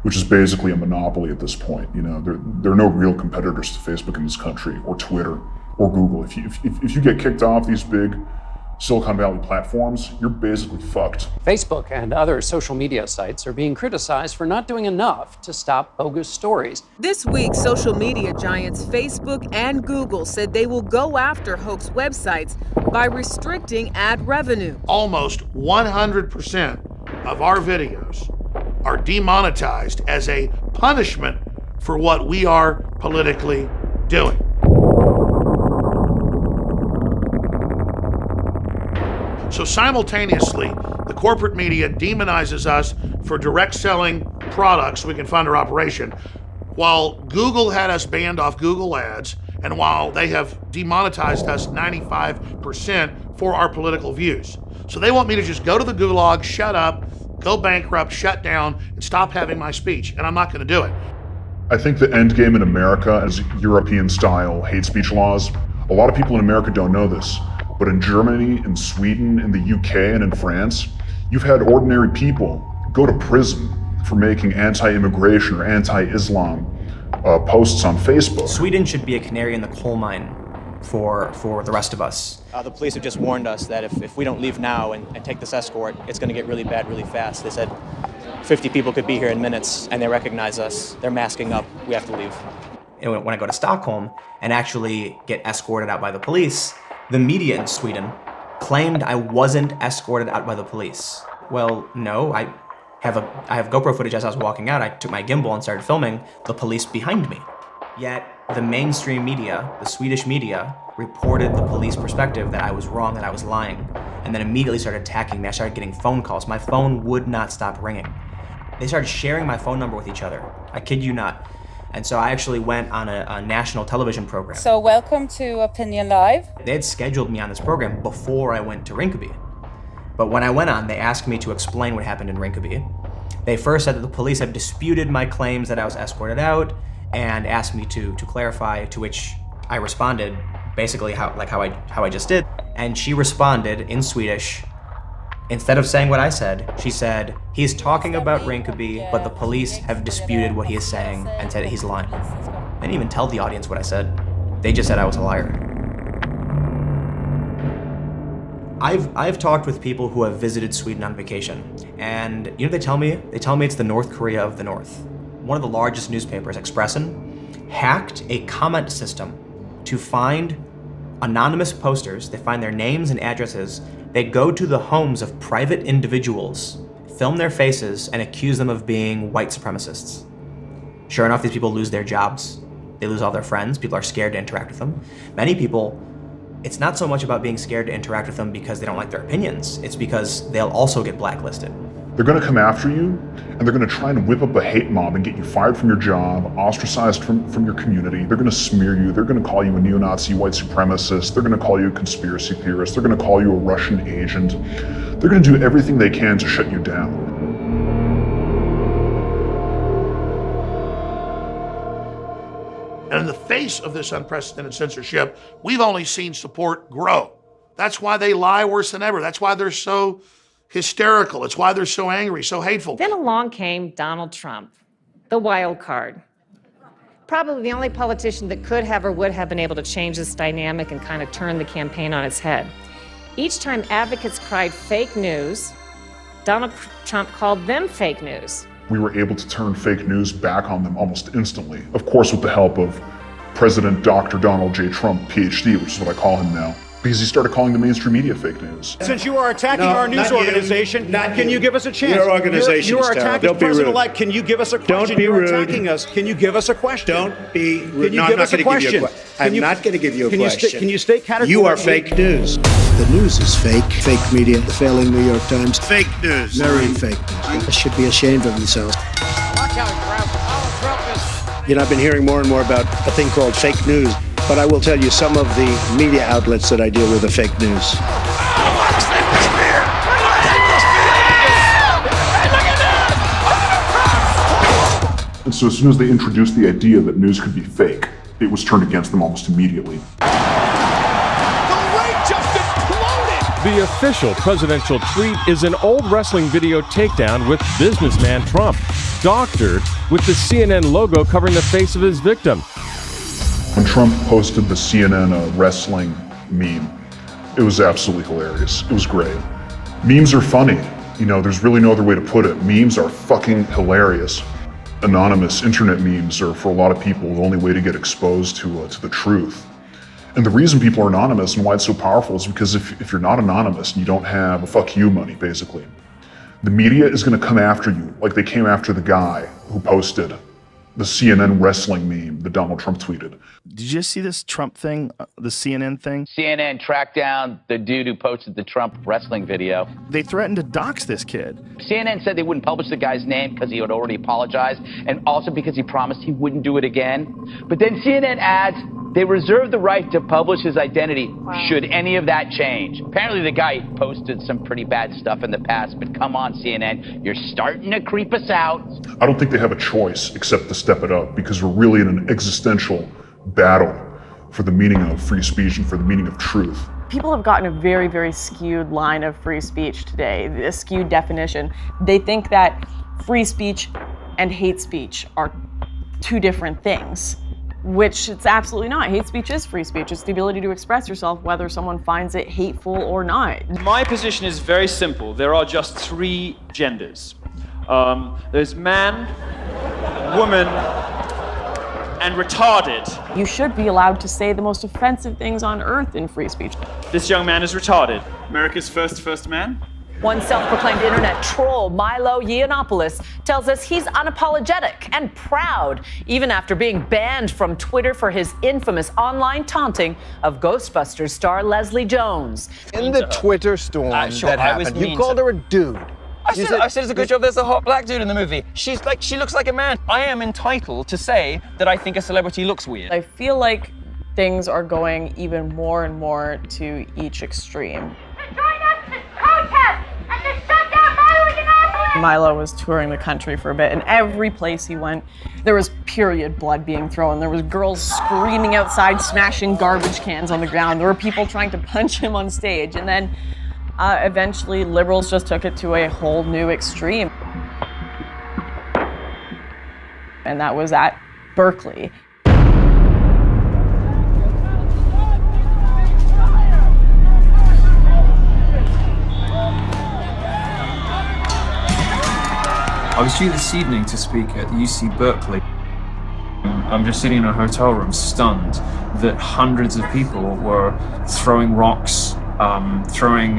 which is basically a monopoly at this point. There are no real competitors to Facebook in this country, or Twitter, or Google. If you get kicked off these big Silicon Valley platforms, you're basically fucked. Facebook and other social media sites are being criticized for not doing enough to stop bogus stories. This week, social media giants Facebook and Google said they will go after hoax websites by restricting ad revenue. Almost 100% of our videos are demonetized as a punishment for what we are politically doing. So simultaneously, the corporate media demonizes us for direct selling products so we can fund our operation, while Google had us banned off Google ads, and while they have demonetized us 95% for our political views. So they want me to just go to the gulag, shut up, go bankrupt, shut down, and stop having my speech, and I'm not gonna do it. I think the end game in America is European-style hate speech laws. A lot of people in America don't know this, but in Germany, in Sweden, in the UK, and in France, you've had ordinary people go to prison for making anti-immigration or anti-Islam posts on Facebook. Sweden should be a canary in the coal mine for the rest of us. The police have just warned us that if we don't leave now and take this escort, it's going to get really bad really fast. They said 50 people could be here in minutes, and they recognize us. They're masking up. We have to leave. And when I go to Stockholm and actually get escorted out by the police, the media in Sweden claimed I wasn't escorted out by the police. Well, no, I have GoPro footage as I was walking out. I took my gimbal and started filming the police behind me. Yet the mainstream media, the Swedish media, reported the police perspective that I was wrong, that I was lying, and then immediately started attacking me. I started getting phone calls. My phone would not stop ringing. They started sharing my phone number with each other. I kid you not. And so I actually went on a national television program. So welcome to Opinion Live. They had scheduled me on this program before I went to Rinkeby. But when I went on, they asked me to explain what happened in Rinkeby. They first said that the police had disputed my claims that I was escorted out and asked me to clarify, to which I responded basically how I just did. And she responded in Swedish. Instead of saying what I said, she said, he's talking about Rinkeby, but the police have disputed what he is saying and said that he's lying. I didn't even tell the audience what I said. They just said I was a liar. I've talked with people who have visited Sweden on vacation, and you know what they tell me? They tell me it's the North Korea of the North. One of the largest newspapers, Expressen, hacked a comment system to find anonymous posters. They find their names and addresses. They go to the homes of private individuals, film their faces, and accuse them of being white supremacists. Sure enough, these people lose their jobs. They lose all their friends. People are scared to interact with them. Many people, it's not so much about being scared to interact with them because they don't like their opinions. It's because they'll also get blacklisted. They're going to come after you, and they're going to try and whip up a hate mob and get you fired from your job, ostracized from your community. They're going to smear you. They're going to call you a neo-Nazi white supremacist. They're going to call you a conspiracy theorist. They're going to call you a Russian agent. They're going to do everything they can to shut you down. And in the face of this unprecedented censorship, we've only seen support grow. That's why they lie worse than ever. That's why they're so hysterical. It's why they're so angry, so hateful. Then along came Donald Trump, the wild card. Probably the only politician that could have or would have been able to change this dynamic and kind of turn the campaign on its head. Each time advocates cried fake news, Donald Trump called them fake news. We were able to turn fake news back on them almost instantly. Of course, with the help of President Dr. Donald J. Trump, PhD, which is what I call him now. Because he started calling the mainstream media fake news. Since you are attacking our news organization, can you give us a chance? Your organization you are attacking President-elect. Can you give us a question? Don't be rude. You're attacking us. Can you give us a question? Don't be rude. Can you give us a question? I'm not going to give you a question. Can you state categorically? You are fake news. The news is fake. Fake media, the failing New York Times. Fake news. Very fake news. They should be ashamed of themselves. You know, I've been hearing more and more about a thing called fake news. But I will tell you, some of the media outlets that I deal with are fake news. And so as soon as they introduced the idea that news could be fake, it was turned against them almost immediately. The official presidential tweet is an old wrestling video takedown with businessman Trump, doctored with the CNN logo covering the face of his victim. When Trump posted the CNN wrestling meme, it was absolutely hilarious. It was great. Memes are funny. You know, there's really no other way to put it. Memes are fucking hilarious. Anonymous internet memes are, for a lot of people, the only way to get exposed to the truth. And the reason people are anonymous and why it's so powerful is because if you're not anonymous and you don't have a fuck you money, basically, the media is going to come after you like they came after the guy who posted the CNN wrestling meme that Donald Trump tweeted. Did you just see this Trump thing, the CNN thing? CNN tracked down the dude who posted the Trump wrestling video. They threatened to dox this kid. CNN said they wouldn't publish the guy's name because he had already apologized, and also because he promised he wouldn't do it again. But then CNN adds they reserve the right to publish his identity should any of that change. Apparently the guy posted some pretty bad stuff in the past, but come on, CNN, you're starting to creep us out. I don't think they have a choice except to step it up, because we're really in an existential battle for the meaning of free speech and for the meaning of truth. People have gotten a very, very skewed line of free speech today, a skewed definition. They think that free speech and hate speech are two different things, which it's absolutely not. Hate speech is free speech. It's the ability to express yourself whether someone finds it hateful or not. My position is very simple. There are just three genders. There's man, woman, and retarded. You should be allowed to say the most offensive things on earth in free speech. This young man is retarded. America's first man. One self-proclaimed internet troll, Milo Yiannopoulos, tells us he's unapologetic and proud, even after being banned from Twitter for his infamous online taunting of Ghostbusters star Leslie Jones. In the Twitter storm that happened, you called her a dude. I said it's a good job there's a hot black dude in the movie. She looks like a man. I am entitled to say that I think a celebrity looks weird. I feel like things are going even more and more to each extreme. Milo was touring the country for a bit, and every place he went, there was period blood being thrown. There was girls screaming outside, smashing garbage cans on the ground. There were people trying to punch him on stage. And then eventually liberals just took it to a whole new extreme. And that was at Berkeley. I was due this evening to speak at UC Berkeley. I'm just sitting in a hotel room stunned that hundreds of people were throwing rocks, throwing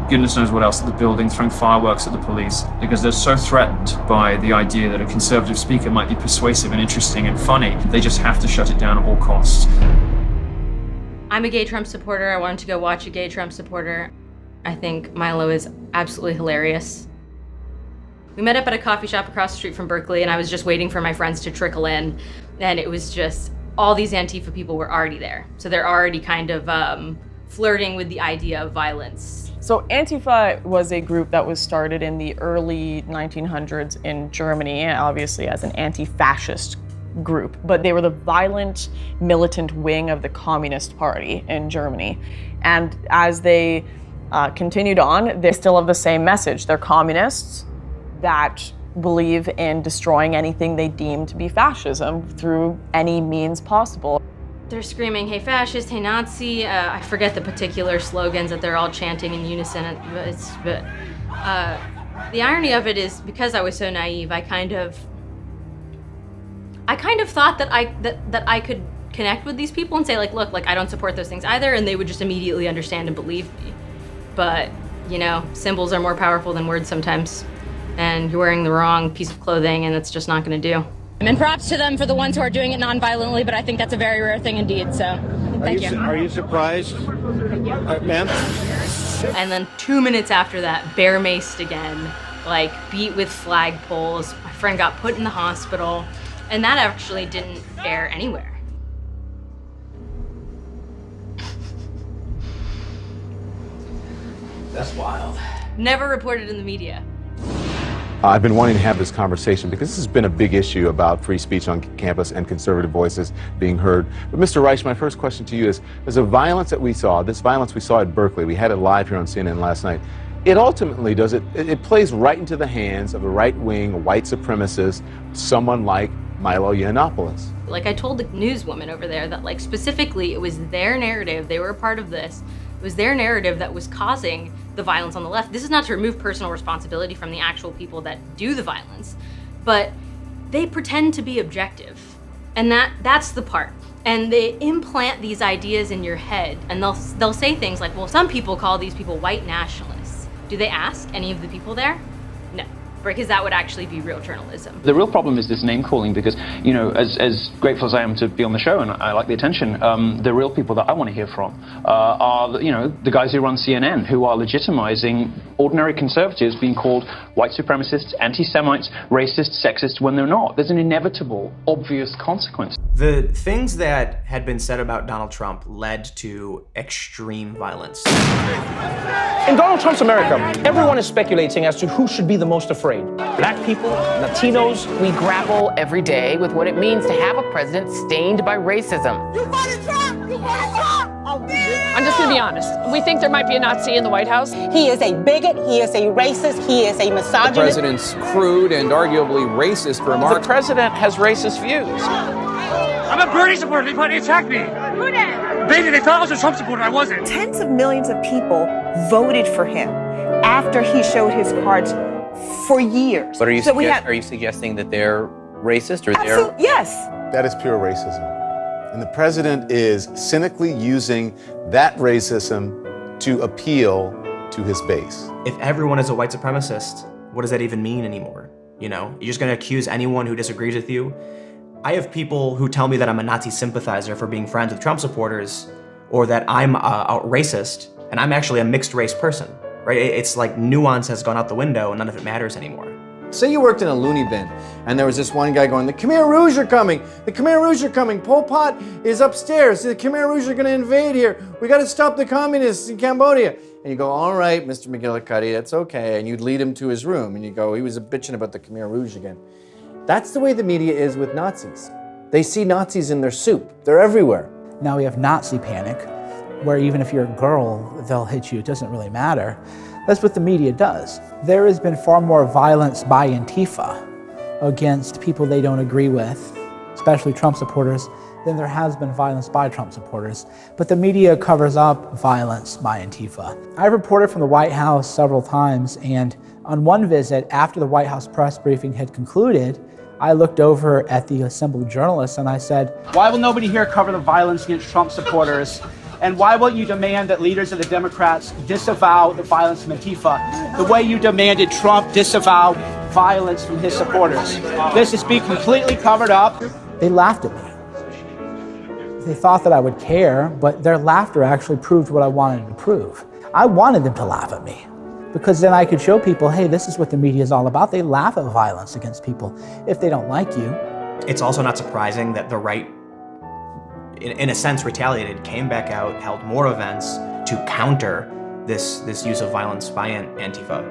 goodness knows what else at the building, throwing fireworks at the police, because they're so threatened by the idea that a conservative speaker might be persuasive and interesting and funny. They just have to shut it down at all costs. I'm a gay Trump supporter. I wanted to go watch a gay Trump supporter. I think Milo is absolutely hilarious. We met up at a coffee shop across the street from Berkeley, and I was just waiting for my friends to trickle in, and it was just all these Antifa people were already there. So they're already kind of flirting with the idea of violence. So Antifa was a group that was started in the early 1900s in Germany, obviously as an anti-fascist group, but they were the violent, militant wing of the Communist Party in Germany. And as they continued on, they still have the same message. They're communists that believe in destroying anything they deem to be fascism through any means possible. They're screaming, hey fascist, hey Nazi. I forget the particular slogans that they're all chanting in unison. But the irony of it is, because I was so naive, I kind of thought that I could connect with these people and say, like, look, like, I don't support those things either, and they would just immediately understand and believe me. But, you know, symbols are more powerful than words sometimes. And you're wearing the wrong piece of clothing, and it's just not going to do. And props to them for the ones who are doing it non-violently, but I think that's a very rare thing indeed, so thank you. Are you surprised, ma'am? And then 2 minutes after that, bear-maced again, like beat with flagpoles. My friend got put in the hospital, and that actually didn't air anywhere. That's wild. Never reported in the media. I've been wanting to have this conversation because this has been a big issue about free speech on campus and conservative voices being heard. But Mr. Reich, my first question to you is the violence that we saw, this violence we saw at Berkeley, we had it live here on CNN last night, it ultimately it plays right into the hands of a right-wing white supremacist, someone like Milo Yiannopoulos. Like, I told the newswoman over there that, like, specifically it was their narrative, they were a part of this, it was their narrative that was causing the violence on the left. This is not to remove personal responsibility from the actual people that do the violence, but they pretend to be objective. And that's the part. And they implant these ideas in your head, and they'll say things like, well, some people call these people white nationalists. Do they ask any of the people there? No. because that would actually be real journalism. The real problem is this name calling because, you know, as grateful as I am to be on the show and I like the attention, the real people that I want to hear from are, you know, the guys who run CNN, who are legitimizing ordinary conservatives being called white supremacists, anti-Semites, racists, sexists, when they're not. There's an inevitable, obvious consequence. The things that had been said about Donald Trump led to extreme violence. In Donald Trump's America, everyone is speculating as to who should be the most afraid. Black people, Latinos. We grapple every day with what it means to have a president stained by racism. You voted Trump! You voted Trump! I'm just gonna be honest. We think there might be a Nazi in the White House. He is a bigot, he is a racist, he is a misogynist. The president's crude and arguably racist remarks. The president has racist views. I'm a Bernie supporter. They attacked me. Who did? They thought I was a Trump supporter. I wasn't. Tens of millions of people voted for him after he showed his cards for years. But are you suggesting that they're racist or they're... Yes. That is pure racism. And the president is cynically using that racism to appeal to his base. If everyone is a white supremacist, what does that even mean anymore? You know, you're just gonna accuse anyone who disagrees with you? I have people who tell me that I'm a Nazi sympathizer for being friends with Trump supporters, or that I'm a racist, and I'm actually a mixed race person, right? It's like nuance has gone out the window and none of it matters anymore. Say you worked in a loony bin, and there was this one guy going, the Khmer Rouge are coming! The Khmer Rouge are coming! Pol Pot is upstairs! The Khmer Rouge are gonna invade here! We gotta stop the communists in Cambodia! And you go, all right, Mr. McGillicuddy, that's okay. And you'd lead him to his room, and you go, he was bitching about the Khmer Rouge again. That's the way the media is with Nazis. They see Nazis in their soup. They're everywhere. Now we have Nazi panic, where even if you're a girl, they'll hit you. It doesn't really matter. That's what the media does. There has been far more violence by Antifa against people they don't agree with, especially Trump supporters, than there has been violence by Trump supporters. But the media covers up violence by Antifa. I've reported from the White House several times, and on one visit, after the White House press briefing had concluded, I looked over at the assembled journalists and I said, why will nobody here cover the violence against Trump supporters? And why won't you demand that leaders of the Democrats disavow the violence from Antifa the way you demanded Trump disavow violence from his supporters? This is being completely covered up. They laughed at me. They thought that I would care, but their laughter actually proved what I wanted to prove. I wanted them to laugh at me, because then I could show people, hey, this is what the media is all about. They laugh at violence against people if they don't like you. It's also not surprising that the right, in a sense, retaliated, came back out, held more events to counter this use of violence by Antifa.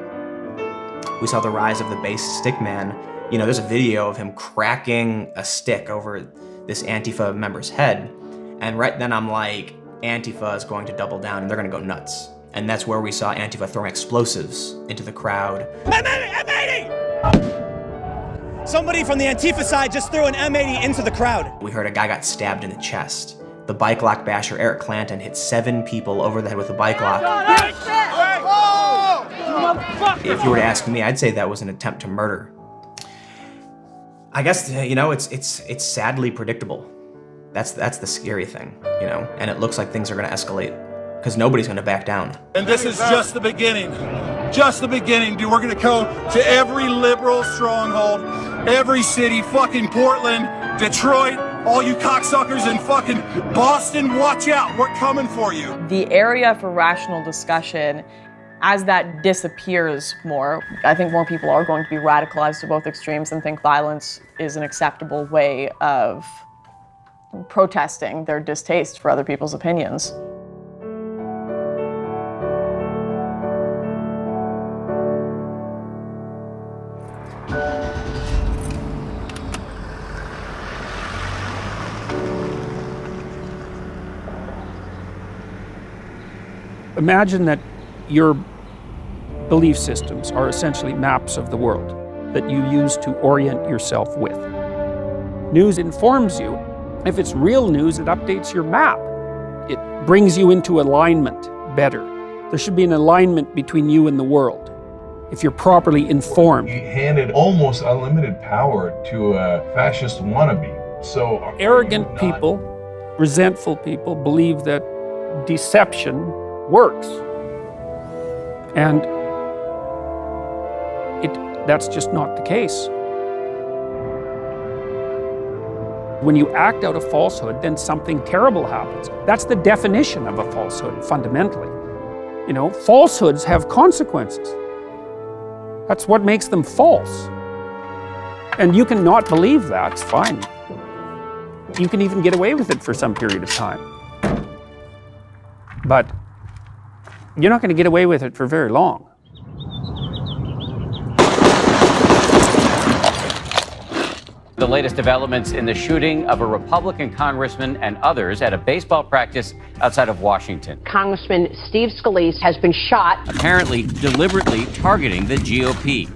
We saw the rise of the base stick man. You know, there's a video of him cracking a stick over this Antifa member's head. And right then I'm like, Antifa is going to double down and they're gonna go nuts. And that's where we saw Antifa throwing explosives into the crowd. M80! Somebody from the Antifa side just threw an M80 into the crowd. We heard a guy got stabbed in the chest. The bike lock basher Eric Clanton hit 7 people over the head with a bike lock. If you were to ask me, I'd say that was an attempt to murder. I guess, you know, it's sadly predictable. That's the scary thing, you know, and it looks like things are gonna escalate because nobody's gonna back down. And this is just the beginning. Just the beginning, dude. We're gonna go to every liberal stronghold, every city, fucking Portland, Detroit, all you cocksuckers in fucking Boston, watch out, we're coming for you. The area for rational discussion, as that disappears more, I think more people are going to be radicalized to both extremes and think violence is an acceptable way of protesting their distaste for other people's opinions. Imagine that your belief systems are essentially maps of the world that you use to orient yourself with. News informs you. If it's real news, it updates your map. It brings you into alignment better. There should be an alignment between you and the world if you're properly informed. You handed almost unlimited power to a fascist wannabe. So arrogant people, resentful people believe that deception works. And it that's just not the case. When you act out a falsehood, then something terrible happens. That's the definition of a falsehood, fundamentally. You know, falsehoods have consequences. That's what makes them false. And you can not believe that, it's fine. You can even get away with it for some period of time. But you're not going to get away with it for very long. The latest developments in the shooting of a Republican congressman and others at a baseball practice outside of Washington. Congressman Steve Scalise has been shot. Apparently deliberately targeting the GOP.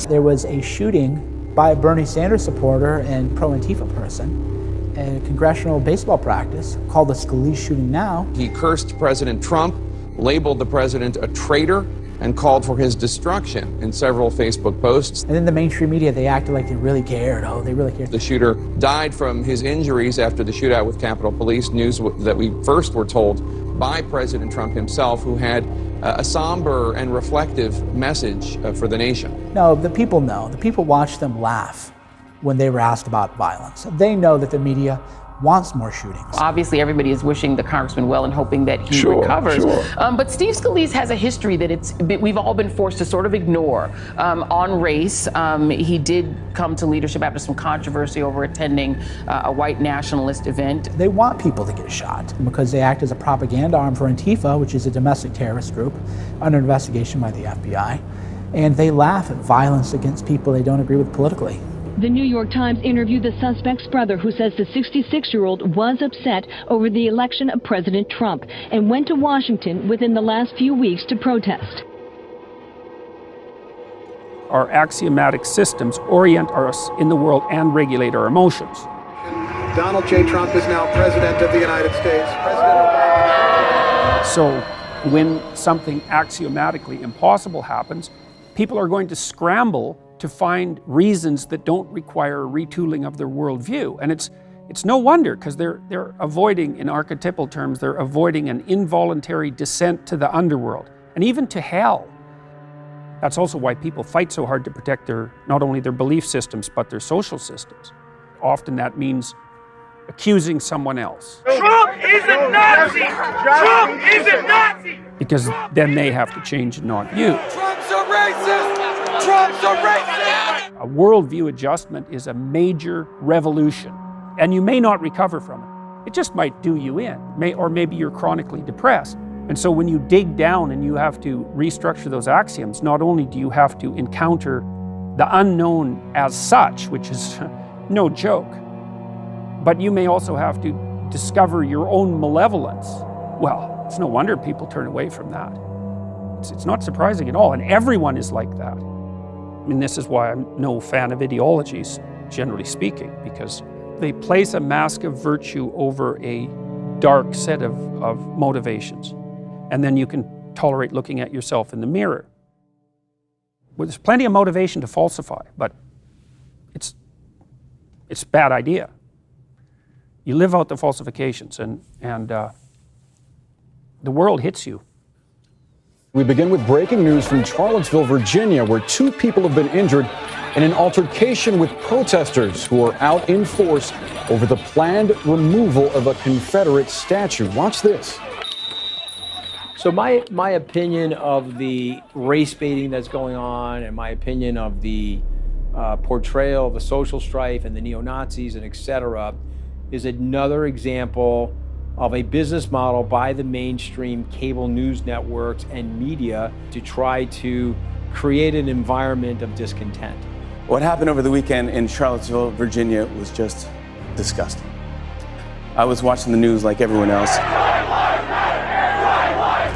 There was a shooting by a Bernie Sanders supporter and pro-Antifa person at a congressional baseball practice called the Scalise shooting now. He cursed President Trump, labeled the president a traitor, and called for his destruction in several Facebook posts. And then the mainstream media, they acted like they really cared. Oh, they really cared. The shooter died from his injuries after the shootout with Capitol Police, news that we first were told by President Trump himself, who had a somber and reflective message for the nation. No, the people know. The people watch them laugh when they were asked about violence. They know that the media wants more shootings. Obviously, everybody is wishing the congressman well and hoping that he recovers. But Steve Scalise has a history that we've all been forced to sort of ignore. On race, he did come to leadership after some controversy over attending a white nationalist event. They want people to get shot because they act as a propaganda arm for Antifa, which is a domestic terrorist group under investigation by the FBI. And they laugh at violence against people they don't agree with politically. The New York Times interviewed the suspect's brother, who says the 66-year-old was upset over the election of President Trump and went to Washington within the last few weeks to protest. Our axiomatic systems orient us in the world and regulate our emotions. Donald J. Trump is now President of the United States. So when something axiomatically impossible happens, people are going to scramble to find reasons that don't require a retooling of their worldview. And it's no wonder, because they're avoiding, in archetypal terms, they're avoiding an involuntary descent to the underworld and even to hell. That's also why people fight so hard to protect not only their belief systems, but their social systems. Often that means accusing someone else. Trump is a Nazi! Trump is a Nazi! Because then they have to change and not you. Trump's a racist! Trump's a racist! A worldview adjustment is a major revolution, and you may not recover from it. It just might do you in, or maybe you're chronically depressed. And so when you dig down and you have to restructure those axioms, not only do you have to encounter the unknown as such, which is no joke, but you may also have to discover your own malevolence. Well, it's no wonder people turn away from that. It's not surprising at all, and everyone is like that. I mean, this is why I'm no fan of ideologies, generally speaking, because they place a mask of virtue over a dark set of motivations. And then you can tolerate looking at yourself in the mirror. Well, there's plenty of motivation to falsify, but it's a bad idea. You live out the falsifications, and the world hits you. We begin with breaking news from Charlottesville, Virginia, where 2 people have been injured in an altercation with protesters who are out in force over the planned removal of a Confederate statue. Watch this. So my opinion of the race baiting that's going on, and my opinion of the portrayal of the social strife and the neo-Nazis and et cetera, is another example of a business model by the mainstream cable news networks and media to try to create an environment of discontent. What happened over the weekend in Charlottesville, Virginia was just disgusting. I was watching the news like everyone else.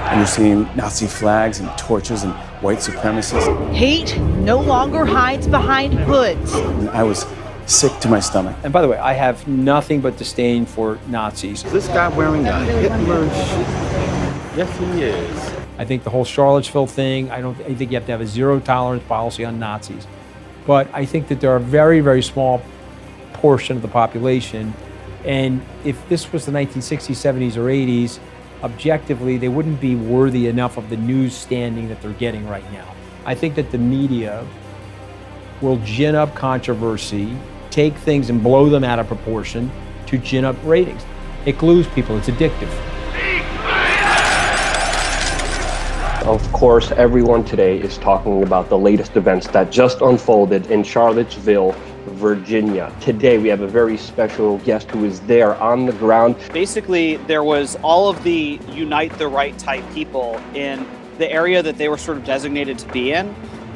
And you're seeing Nazi flags and torches and white supremacists. Hate no longer hides behind hoods. And I was sick to my stomach. And by the way, I have nothing but disdain for Nazis. Is this guy wearing a Hitler shirt? Yes, he is. I think the whole Charlottesville thing, I think you have to have a zero tolerance policy on Nazis. But I think that there are a very, very small portion of the population. And if this was the 1960s, 70s, or 80s, objectively, they wouldn't be worthy enough of the news standing that they're getting right now. I think that the media will gin up controversy, take things and blow them out of proportion to gin up ratings. It glues people, it's addictive. Of course, everyone today is talking about the latest events that just unfolded in Charlottesville, Virginia. Today, we have a very special guest who is there on the ground. Basically, there was all of the Unite the Right type people in the area that they were sort of designated to be in.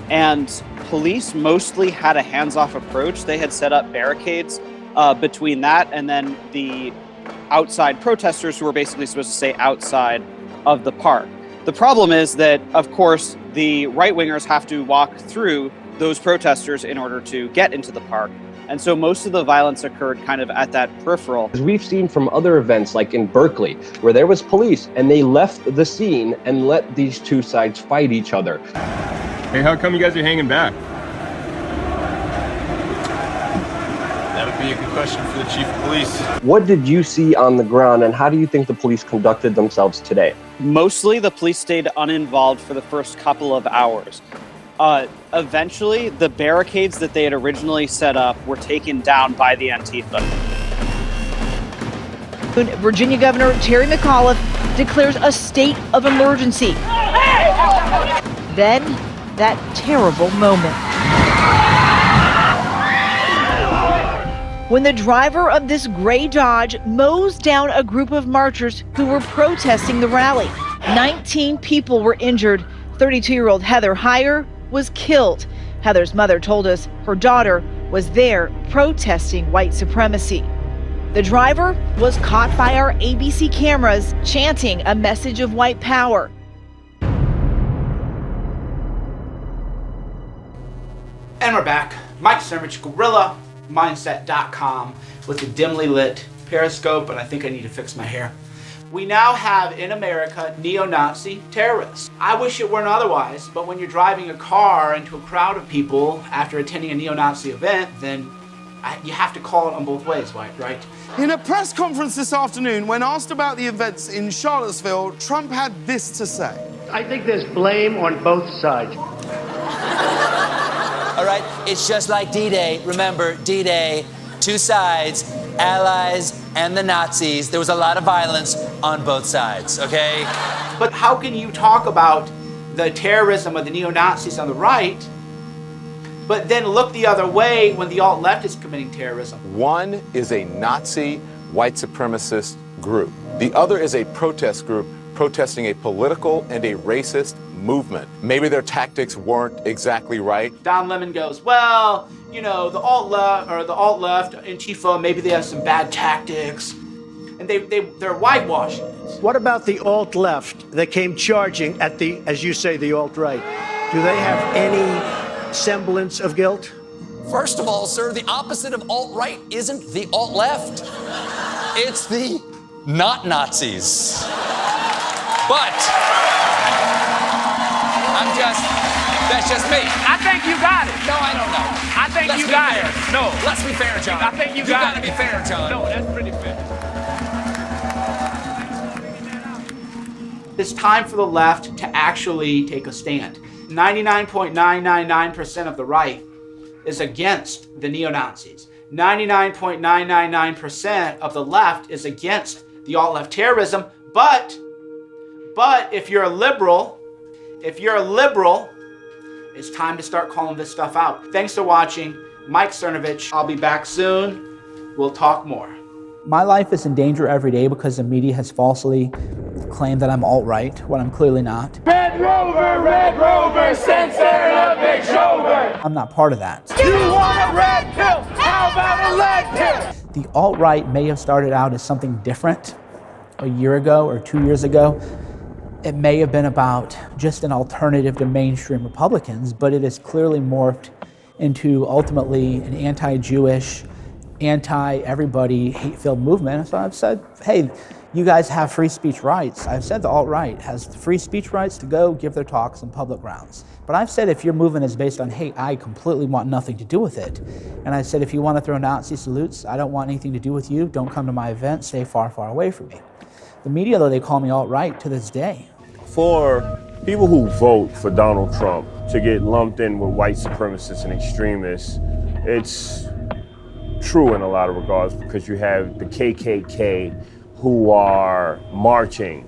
And police mostly had a hands-off approach. They had set up barricades between that and then the outside protesters who were basically supposed to stay outside of the park. The problem is that, of course, the right-wingers have to walk through those protesters in order to get into the park. And so most of the violence occurred kind of at that peripheral. As we've seen from other events like in Berkeley, where there was police and they left the scene and let these two sides fight each other. Hey, how come you guys are hanging back? That would be a good question for the chief of police. What did you see on the ground and how do you think the police conducted themselves today? Mostly the police stayed uninvolved for the first couple of hours. Eventually, the barricades that they had originally set up were taken down by the Antifa. Virginia Governor Terry McAuliffe declares a state of emergency. Then, that terrible moment. When the driver of this gray Dodge mows down a group of marchers who were protesting the rally. 19 people were injured. 32-year-old Heather Heyer was killed. Heather's mother told us her daughter was there protesting white supremacy. The driver was caught by our ABC cameras chanting a message of white power. And we're back. Mike Cernovich, GorillaMindset.com with a dimly lit periscope, and I think I need to fix my hair. We now have in America neo-Nazi terrorists. I wish it weren't otherwise, but when you're driving a car into a crowd of people after attending a neo-Nazi event, then you have to call it on both ways, right? In a press conference this afternoon, when asked about the events in Charlottesville, Trump had this to say. I think there's blame on both sides. All right, it's just like D-Day. Remember, D-Day, two sides, Allies and the Nazis. There was a lot of violence on both sides, okay? But how can you talk about the terrorism of the neo-Nazis on the right, but then look the other way when the alt-left is committing terrorism? One is a Nazi white supremacist group. The other is a protest group protesting a political and a racist movement. Maybe their tactics weren't exactly right. Don Lemon goes, well, you know, the alt-left, Antifa, maybe they have some bad tactics, and they're whitewashing it. What about the alt-left that came charging at the, as you say, the alt-right? Do they have any semblance of guilt? First of all, sir, the opposite of alt-right isn't the alt-left. It's the not Nazis. But that's just me. I think you got it. No, I don't know. I think you got it. No. Let's be fair, John. I think you got it. You gotta be fair, John. No, that's pretty fair. It's time for the left to actually take a stand. 99.999% of the right is against the neo-Nazis. 99.999% of the left is against the alt-left terrorism, but if you're a liberal, it's time to start calling this stuff out. Thanks for watching. Mike Cernovich. I'll be back soon. We'll talk more. My life is in danger every day because the media has falsely claimed that I'm alt-right when I'm clearly not. Red Rover, send Cernovich over. I'm not part of that. You want a red pill? How about a lead pill? The alt-right may have started out as something different a year ago or 2 years ago. It may have been about just an alternative to mainstream Republicans, but it has clearly morphed into ultimately an anti-Jewish, anti-everybody, hate-filled movement. So I've said, hey, you guys have free speech rights. I've said the alt-right has free speech rights to go give their talks on public grounds. But I've said if your movement is based on hate, I completely want nothing to do with it. And I said if you want to throw Nazi salutes, I don't want anything to do with you. Don't come to my event. Stay far, far away from me. The media, though, they call me alt-right to this day. For People who vote for Donald Trump to get lumped in with white supremacists and extremists, it's true in a lot of regards, because you have the KKK who are marching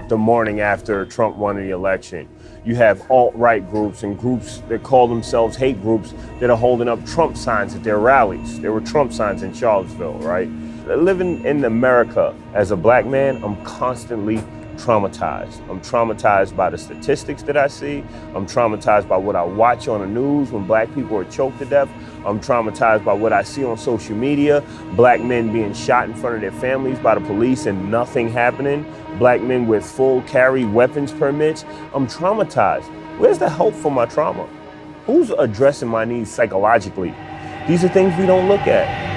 the morning after Trump won the election. You have alt-right groups and groups that call themselves hate groups that are holding up Trump signs at their rallies. There were Trump signs in Charlottesville, right? Living in America as a black man, I'm constantly traumatized. I'm traumatized by the statistics that I see. I'm traumatized by what I watch on the news when black people are choked to death. I'm traumatized by what I see on social media, black men being shot in front of their families by the police and nothing happening, black men with full carry weapons permits. I'm traumatized. Where's the help for my trauma? Who's addressing my needs psychologically? These are things we don't look at.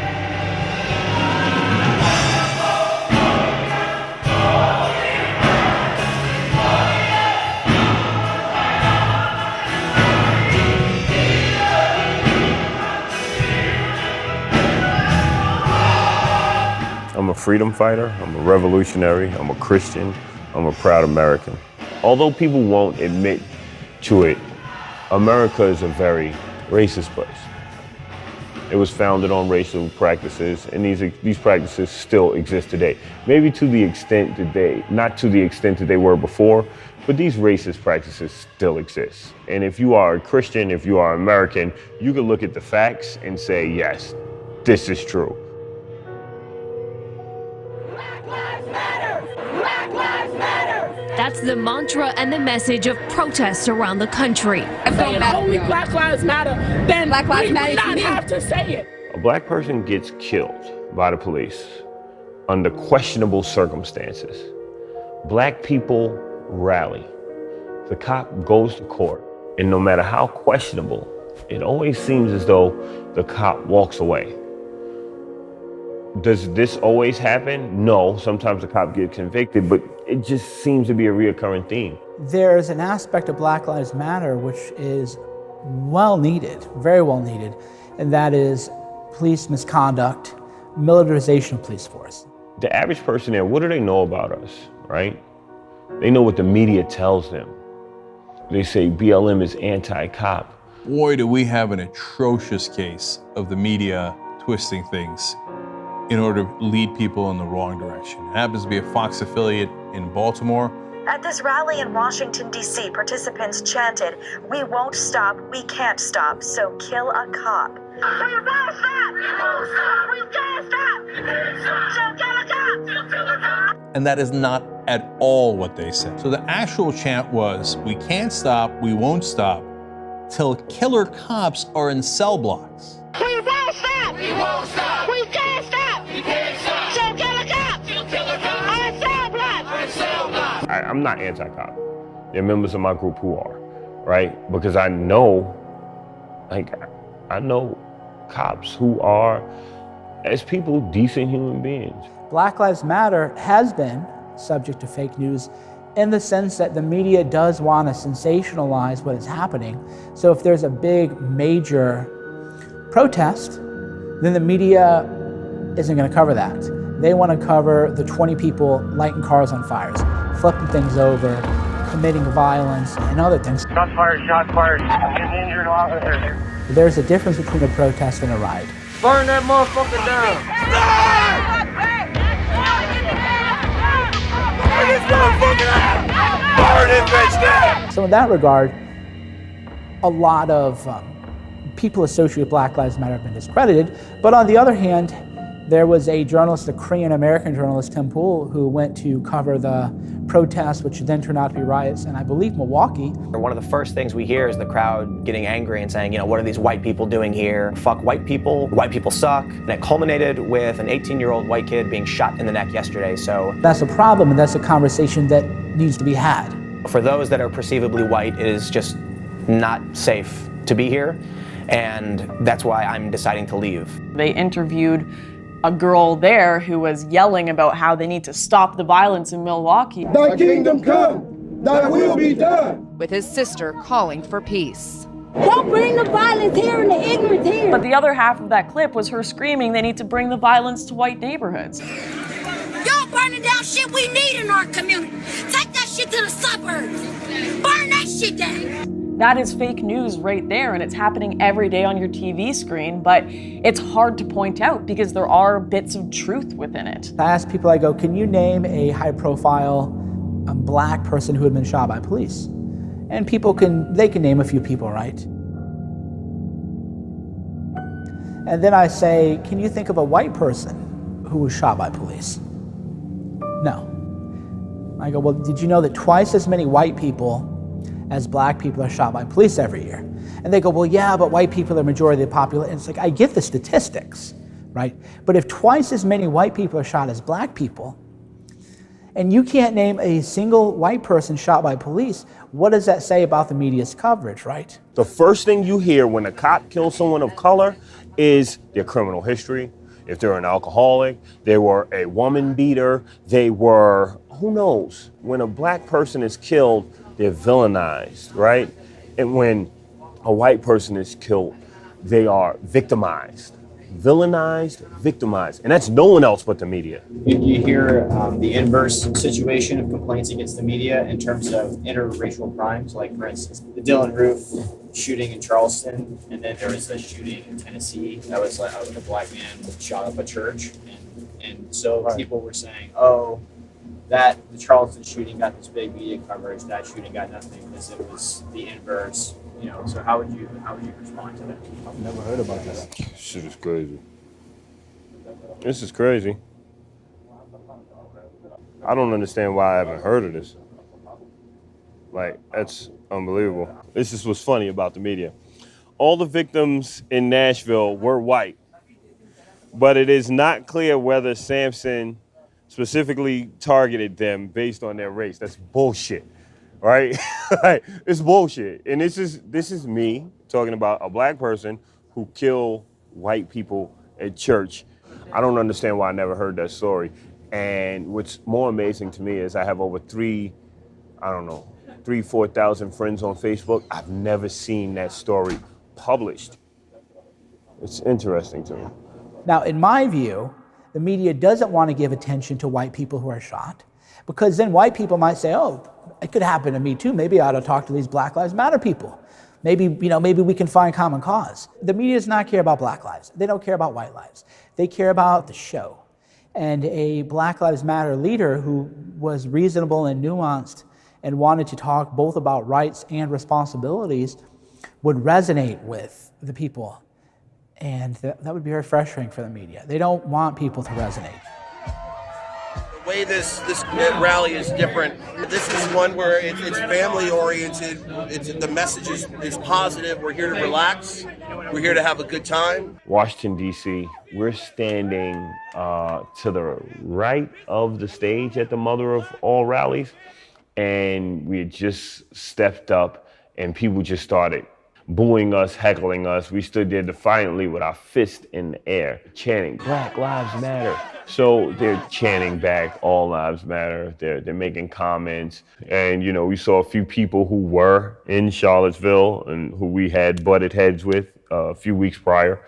I'm a freedom fighter, I'm a revolutionary, I'm a Christian, I'm a proud American. Although people won't admit to it, America is a very racist place. It was founded on racial practices, and these practices still exist today. Maybe to the extent that not to the extent that they were before, but these racist practices still exist. And if you are a Christian, if you are American, you can look at the facts and say, yes, this is true. That's the mantra and the message of protests around the country. If only Black Lives Matter, then Black Lives Matter, we do not have to say it. A black person gets killed by the police under questionable circumstances. Black people rally. The cop goes to court, and no matter how questionable, it always seems as though the cop walks away. Does this always happen? No, sometimes the cop gets convicted, but it just seems to be a reoccurring theme. There's an aspect of Black Lives Matter which is well needed, very well needed, and that is police misconduct, militarization of police force. The average person there, what do they know about us, right? They know what the media tells them. They say BLM is anti-cop. Boy, do we have an atrocious case of the media twisting things in order to lead people in the wrong direction. It happens to be a Fox affiliate in Baltimore. At this rally in Washington, D.C., participants chanted, "We won't stop, we can't stop, so kill a cop." We won't stop! We won't stop! We can't stop! We can't stop! So kill a cop! So kill a cop! And that is not at all what they said. So the actual chant was, we can't stop, we won't stop, till killer cops are in cell blocks. We won't stop! We won't stop! We can't stop! We can't stop! So kill a cop! So kill a cop! On cell blocks! On cell blocks! I'm not anti-cop. There are members of my group who are, right? Because I know cops who are, as people, decent human beings. Black Lives Matter has been subject to fake news in the sense that the media does want to sensationalize what is happening. So if there's a big, major protest, then the media isn't going to cover that. They want to cover the 20 people lighting cars on fires, flipping things over, committing violence, and other things. Shots fired, getting injured while there. There's a difference between a protest and a riot. Burn that motherfucker down! Burn this motherfucker down! Burn it, bitch, down! So in that regard, a lot of people associated with Black Lives Matter have been discredited. But on the other hand, there was a journalist, a Korean-American journalist, Tim Pool, who went to cover the protests, which then turned out to be riots in, I believe, Milwaukee. One of the first things we hear is the crowd getting angry and saying, what are these white people doing here? Fuck white people suck. And it culminated with an 18-year-old white kid being shot in the neck yesterday, so. That's a problem, and that's a conversation that needs to be had. For those that are perceivably white, it is just not safe to be here, and that's why I'm deciding to leave. They interviewed a girl there who was yelling about how they need to stop the violence in Milwaukee. Thy kingdom come, thy will be done. With his sister calling for peace. Don't bring the violence here and the ignorance here. But the other half of that clip was her screaming they need to bring the violence to white neighborhoods. Y'all burning down shit we need in our community. Take that shit to the suburbs. Burn that shit down. That is fake news right there, and it's happening every day on your TV screen, but it's hard to point out because there are bits of truth within it. I ask people, I go, can you name a high-profile black person who had been shot by police? And people can name a few people, right? And then I say, can you think of a white person who was shot by police? No. I go, well, did you know that twice as many white people as black people are shot by police every year? And they go, well, yeah, but white people are the majority of the population. It's like, I get the statistics, right? But if twice as many white people are shot as black people, and you can't name a single white person shot by police, what does that say about the media's coverage, right? The first thing you hear when a cop kills someone of color is their criminal history. If they're an alcoholic, they were a woman beater, they were, who knows? When a black person is killed, they're villainized, right? And when a white person is killed, they are victimized. Villainized, victimized. And that's no one else but the media. You hear the inverse situation of complaints against the media in terms of interracial crimes, like, for instance, the Dylan Roof shooting in Charleston, and then there was a shooting in Tennessee that was like a black man shot up a church. And so people were saying, oh, that the Charleston shooting got this big media coverage, that shooting got nothing because it was the inverse. You know, so how would you respond to that? I've never heard about this. Shit is crazy. This is crazy. I don't understand why I haven't heard of this. Like, that's unbelievable. This is what's funny about the media. All the victims in Nashville were white, but it is not clear whether Sampson specifically targeted them based on their race. That's bullshit. Right? It's bullshit. And this is me talking about a black person who killed white people at church. I don't understand why I never heard that story. And what's more amazing to me is I have over 4,000 friends on Facebook. I've never seen that story published. It's interesting to me. Now, in my view, the media doesn't want to give attention to white people who are shot, because then white people might say, oh, it could happen to me too. Maybe I ought to talk to these Black Lives Matter people. Maybe we can find common cause. The media does not care about black lives. They don't care about white lives. They care about the show. And a Black Lives Matter leader who was reasonable and nuanced and wanted to talk both about rights and responsibilities would resonate with the people. And that would be very frustrating for the media. They don't want people to resonate. The way this rally is different. This is one where it's family oriented. The message is positive. We're here to relax. We're here to have a good time. Washington, D.C., we're standing to the right of the stage at the mother of all rallies. And we had just stepped up and people just started booing us, heckling us. We stood there defiantly with our fist in the air, chanting, Black Lives Matter. So they're chanting back, all lives matter. They're making comments. And, we saw a few people who were in Charlottesville and who we had butted heads with a few weeks prior.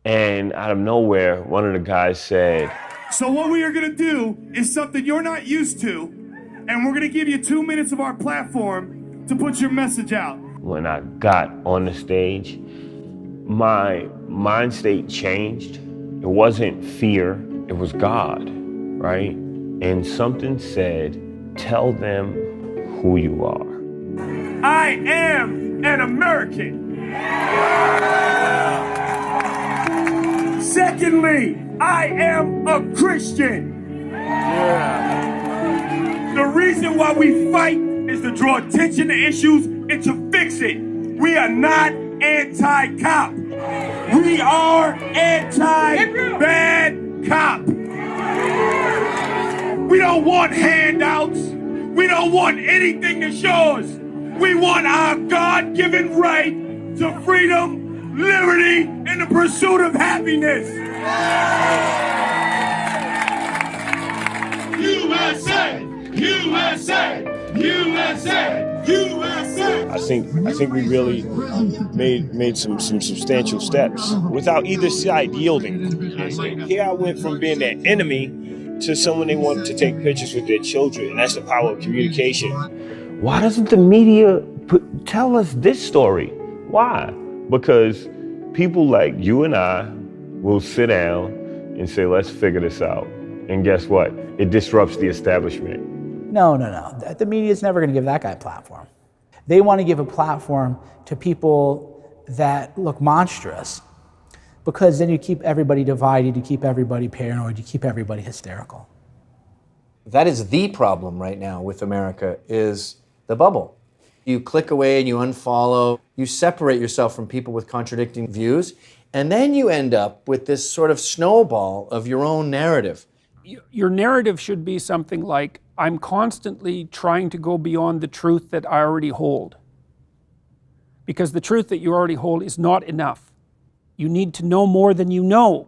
And out of nowhere, one of the guys said, so what we are gonna do is something you're not used to, and we're gonna give you 2 minutes of our platform to put your message out. When I got on the stage, my mind state changed. It wasn't fear, it was God, right? And something said, tell them who you are. I am an American. Secondly, I am a Christian. The reason why we fight is to draw attention to issues and to fix it. We are not anti-cop. We are anti-bad cop. We don't want handouts. We don't want anything that's yours. We want our God-given right to freedom, liberty, and the pursuit of happiness. USA! USA! USA! USA! I think we really made some substantial steps without either side yielding. Here I went from being their enemy to someone they want to take pictures with their children, and that's the power of communication. Why doesn't the media tell us this story? Why? Because people like you and I will sit down and say, let's figure this out. And guess what? It disrupts the establishment. No. The media is never going to give that guy a platform. They want to give a platform to people that look monstrous, because then you keep everybody divided, you keep everybody paranoid, you keep everybody hysterical. That is the problem right now with America, is the bubble. You click away and you unfollow, you separate yourself from people with contradicting views, and then you end up with this sort of snowball of your own narrative. Your narrative should be something like, I'm constantly trying to go beyond the truth that I already hold. Because the truth that you already hold is not enough. You need to know more than you know.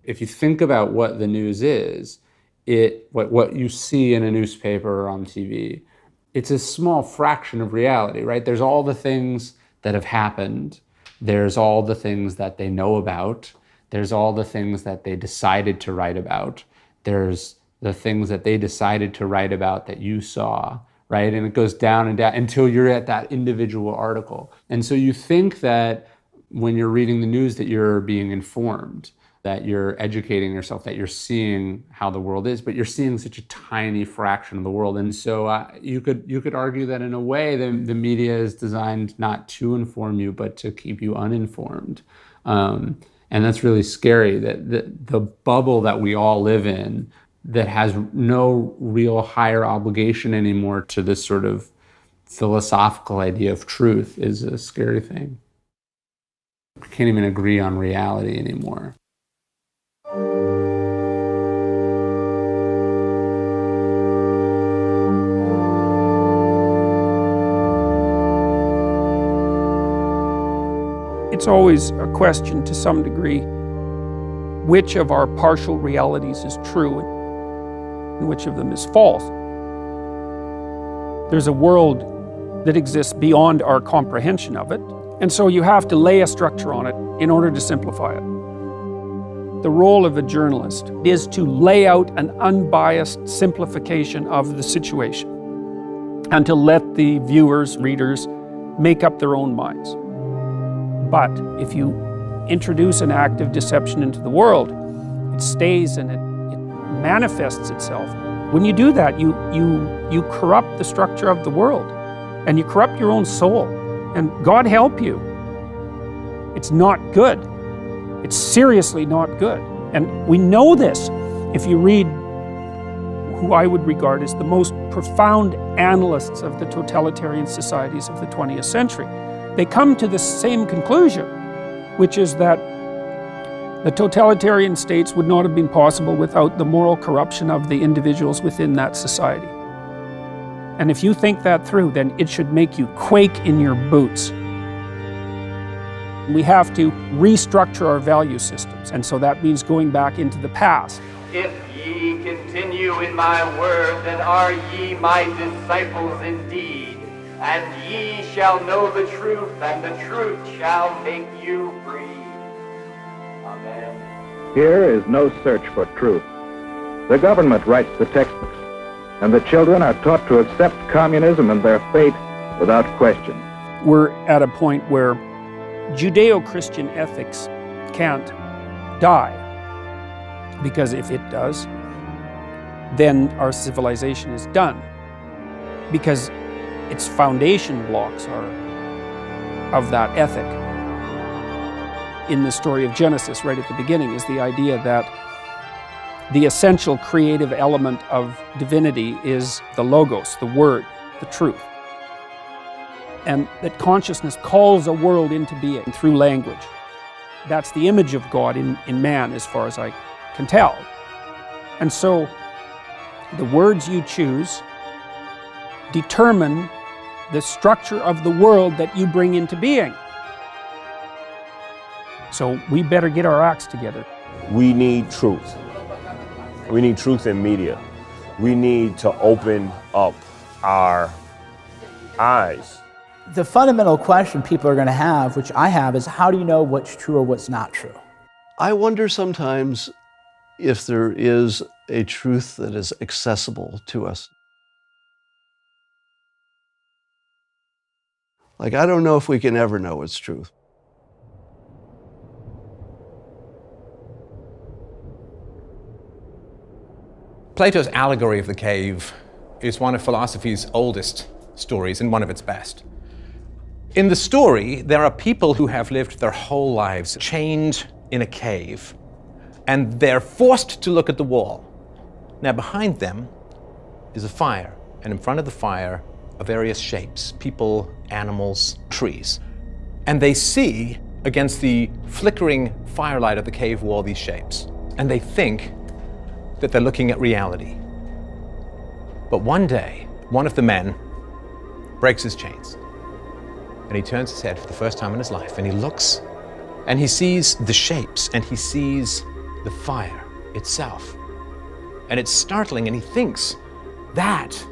If you think about what the news is, what you see in a newspaper or on TV, it's a small fraction of reality, right? There's all the things that have happened. There's all the things that they know about. There's all the things that they decided to write about. There's the things that they decided to write about that you saw, right? And it goes down and down until you're at that individual article. And so you think that when you're reading the news that you're being informed, that you're educating yourself, that you're seeing how the world is, but you're seeing such a tiny fraction of the world. And so you could argue that in a way the media is designed not to inform you, but to keep you uninformed. And that's really scary, that the bubble that we all live in that has no real higher obligation anymore to this sort of philosophical idea of truth is a scary thing. We can't even agree on reality anymore. It's always a question to some degree, which of our partial realities is true and which of them is false. There's a world that exists beyond our comprehension of it, and so you have to lay a structure on it in order to simplify it. The role of a journalist is to lay out an unbiased simplification of the situation and to let the viewers, readers, make up their own minds. But if you introduce an act of deception into the world, it stays and it manifests itself. When you do that, you corrupt the structure of the world and you corrupt your own soul. And God help you. It's not good. It's seriously not good. And we know this if you read who I would regard as the most profound analysts of the totalitarian societies of the 20th century. They come to the same conclusion, which is that the totalitarian states would not have been possible without the moral corruption of the individuals within that society. And if you think that through, then it should make you quake in your boots. We have to restructure our value systems, and so that means going back into the past. If ye continue in my word, then are ye my disciples indeed. And ye shall know the truth, and the truth shall make you free. Amen. Here is no search for truth. The government writes the textbooks, and the children are taught to accept communism and their fate without question. We're at a point where Judeo-Christian ethics can't die, because if it does, then our civilization is done, because its foundation blocks are of that ethic. In the story of Genesis, right at the beginning, is the idea that the essential creative element of divinity is the logos, the word, the truth. And that consciousness calls a world into being through language. That's the image of God in man, as far as I can tell. And so the words you choose determine the structure of the world that you bring into being. So we better get our acts together. We need truth. We need truth in media. We need to open up our eyes. The fundamental question people are going to have, which I have, is how do you know what's true or what's not true? I wonder sometimes if there is a truth that is accessible to us. Like, I don't know if we can ever know what's truth. Plato's allegory of the cave is one of philosophy's oldest stories and one of its best. In the story, there are people who have lived their whole lives chained in a cave, and they're forced to look at the wall. Now, behind them is a fire, and in front of the fire are various shapes, people, animals, trees. And they see, against the flickering firelight of the cave wall, these shapes, and they think that they're looking at reality. But one day, one of the men breaks his chains, and he turns his head for the first time in his life, and he looks, and he sees the shapes, and he sees the fire itself. And it's startling, and he thinks, that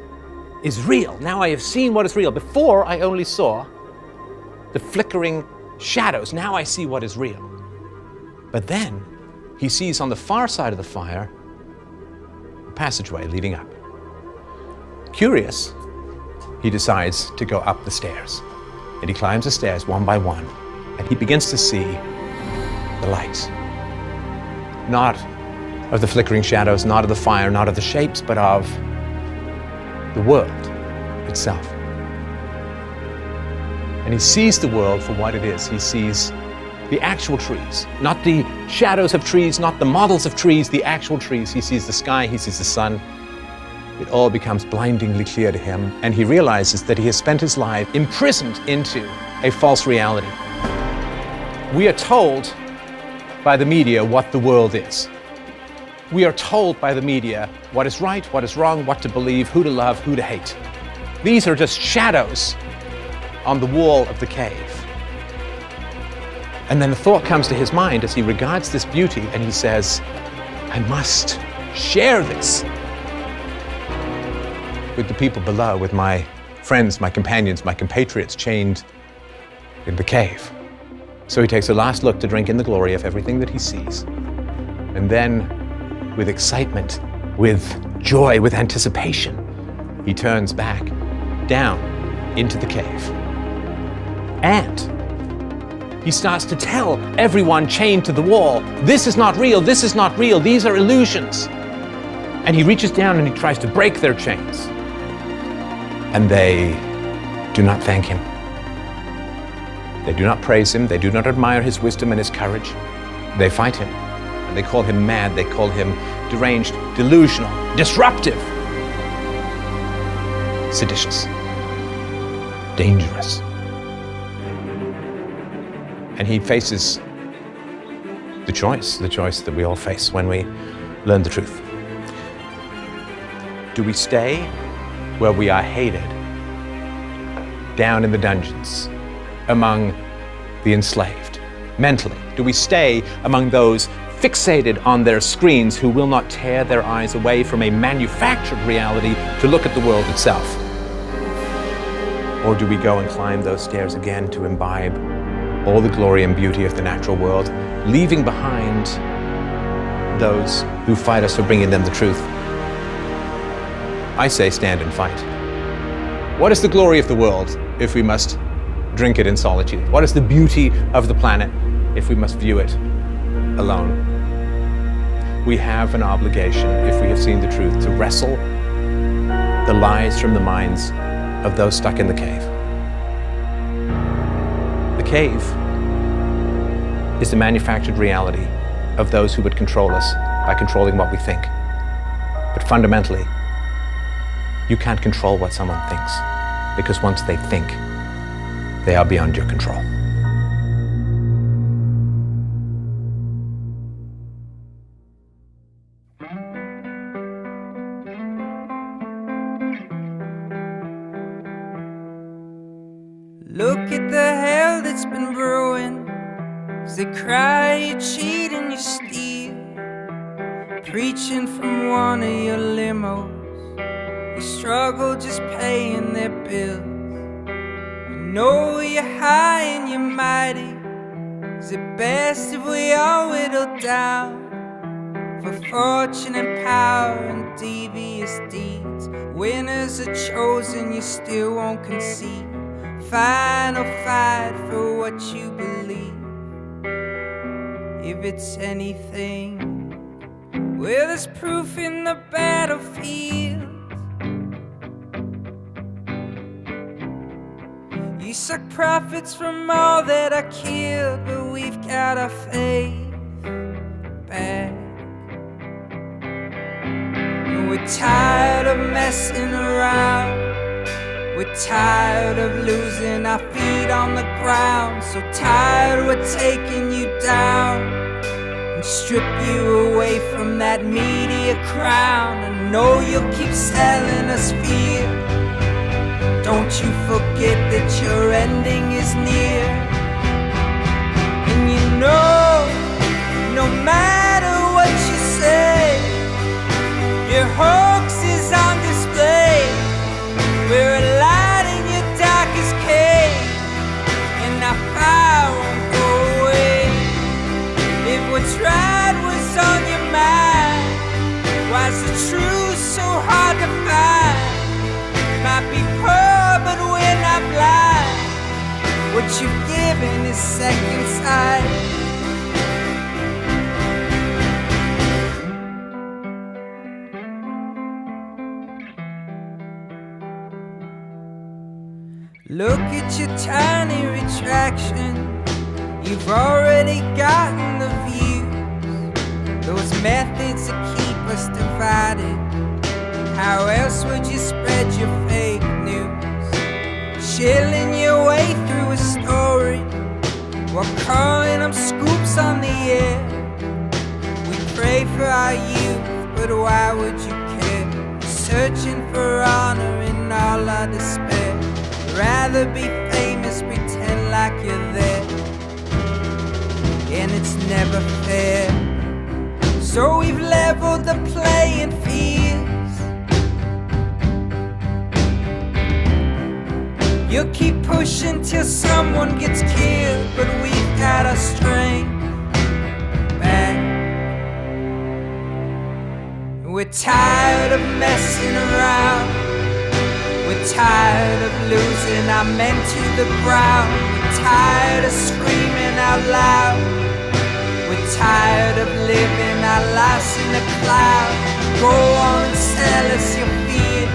is real. Now I have seen what is real. Before, I only saw the flickering shadows. Now I see what is real. But then, he sees on the far side of the fire a passageway leading up. Curious, he decides to go up the stairs. And he climbs the stairs one by one, and he begins to see the lights. Not of the flickering shadows, not of the fire, not of the shapes, but of the world itself. And he sees the world for what it is. He sees the actual trees, not the shadows of trees, not the models of trees, the actual trees. He sees the sky, he sees the sun. It all becomes blindingly clear to him, and he realizes that he has spent his life imprisoned into a false reality. We are told by the media what the world is. We are told by the media what is right, what is wrong, what to believe, who to love, who to hate. These are just shadows on the wall of the cave. And then a thought comes to his mind as he regards this beauty, and he says, I must share this with the people below, with my friends, my companions, my compatriots chained in the cave. So he takes a last look to drink in the glory of everything that he sees. And then, with excitement, with joy, with anticipation, he turns back down into the cave. And he starts to tell everyone chained to the wall, this is not real, this is not real, these are illusions. And he reaches down and he tries to break their chains. And they do not thank him. They do not praise him. They do not admire his wisdom and his courage. They fight him, and they call him mad. They call him deranged, delusional, disruptive, seditious, dangerous. And he faces the choice that we all face when we learn the truth. Do we stay where we are hated, down in the dungeons, among the enslaved, mentally? Do we stay among those fixated on their screens who will not tear their eyes away from a manufactured reality to look at the world itself? Or do we go and climb those stairs again to imbibe all the glory and beauty of the natural world, leaving behind those who fight us for bringing them the truth? I say stand and fight. What is the glory of the world if we must drink it in solitude? What is the beauty of the planet if we must view it alone? We have an obligation, if we have seen the truth, to wrestle the lies from the minds of those stuck in the cave. The cave is the manufactured reality of those who would control us by controlling what we think. But fundamentally, you can't control what someone thinks, because once they think, they are beyond your control. Look at the hell that's been brewing, as they cry you cheat and you steal, preaching from one of your limos. You struggle just paying their bills. You know you're high and you're mighty. Is it best if we all whittle down for fortune and power and devious deeds. Winners are chosen, you still won't concede. Final fight for what you believe. If it's anything, well, there's proof in the battlefield. You suck profits from all that are killed, but we've got our faith back. And we're tired of messing around. We're tired of losing our feet on the ground. So tired we're taking you down and strip you away from that media crown. I know you'll keep selling us fear. Don't you forget that your ending is near. And you know, no matter what you say, your hoax is on display. We're a light in your darkest cave, and our fire won't go away. If what's right was on your mind, why's the truth so hard to find? Might be poor, but we're not blind. What you've given is second sight. Look at your tiny retraction. You've already gotten the views. Those methods that keep us divided. How else would you spread your fake news? Shilling your way through a story while calling them scoops on the air. We pray for our youth, but why would you care? Searching for honor in all our despair. Rather be famous, pretend like you're there. And it's never fair. So we've leveled the playing fields. You'll keep pushing till someone gets killed, but we've got our strength back. We're tired of messing around. We're tired of losing our men to the ground. We're tired of screaming out loud. We're tired of living our lives in the cloud. Go on and sell us your fears,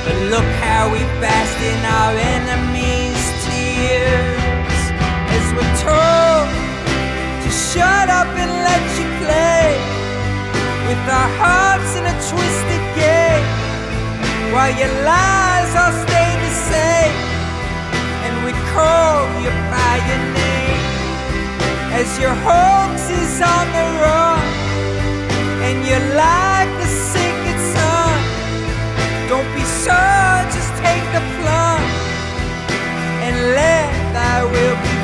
but look how we bask in our enemies' tears. As we're told to shut up and let you play with our hearts in a twisted game, while your lies all stay the same, and we call you by your name. As your hoax is on the run, and you're like the sinking sun. Don't be sure, just take the plunge, and let thy will be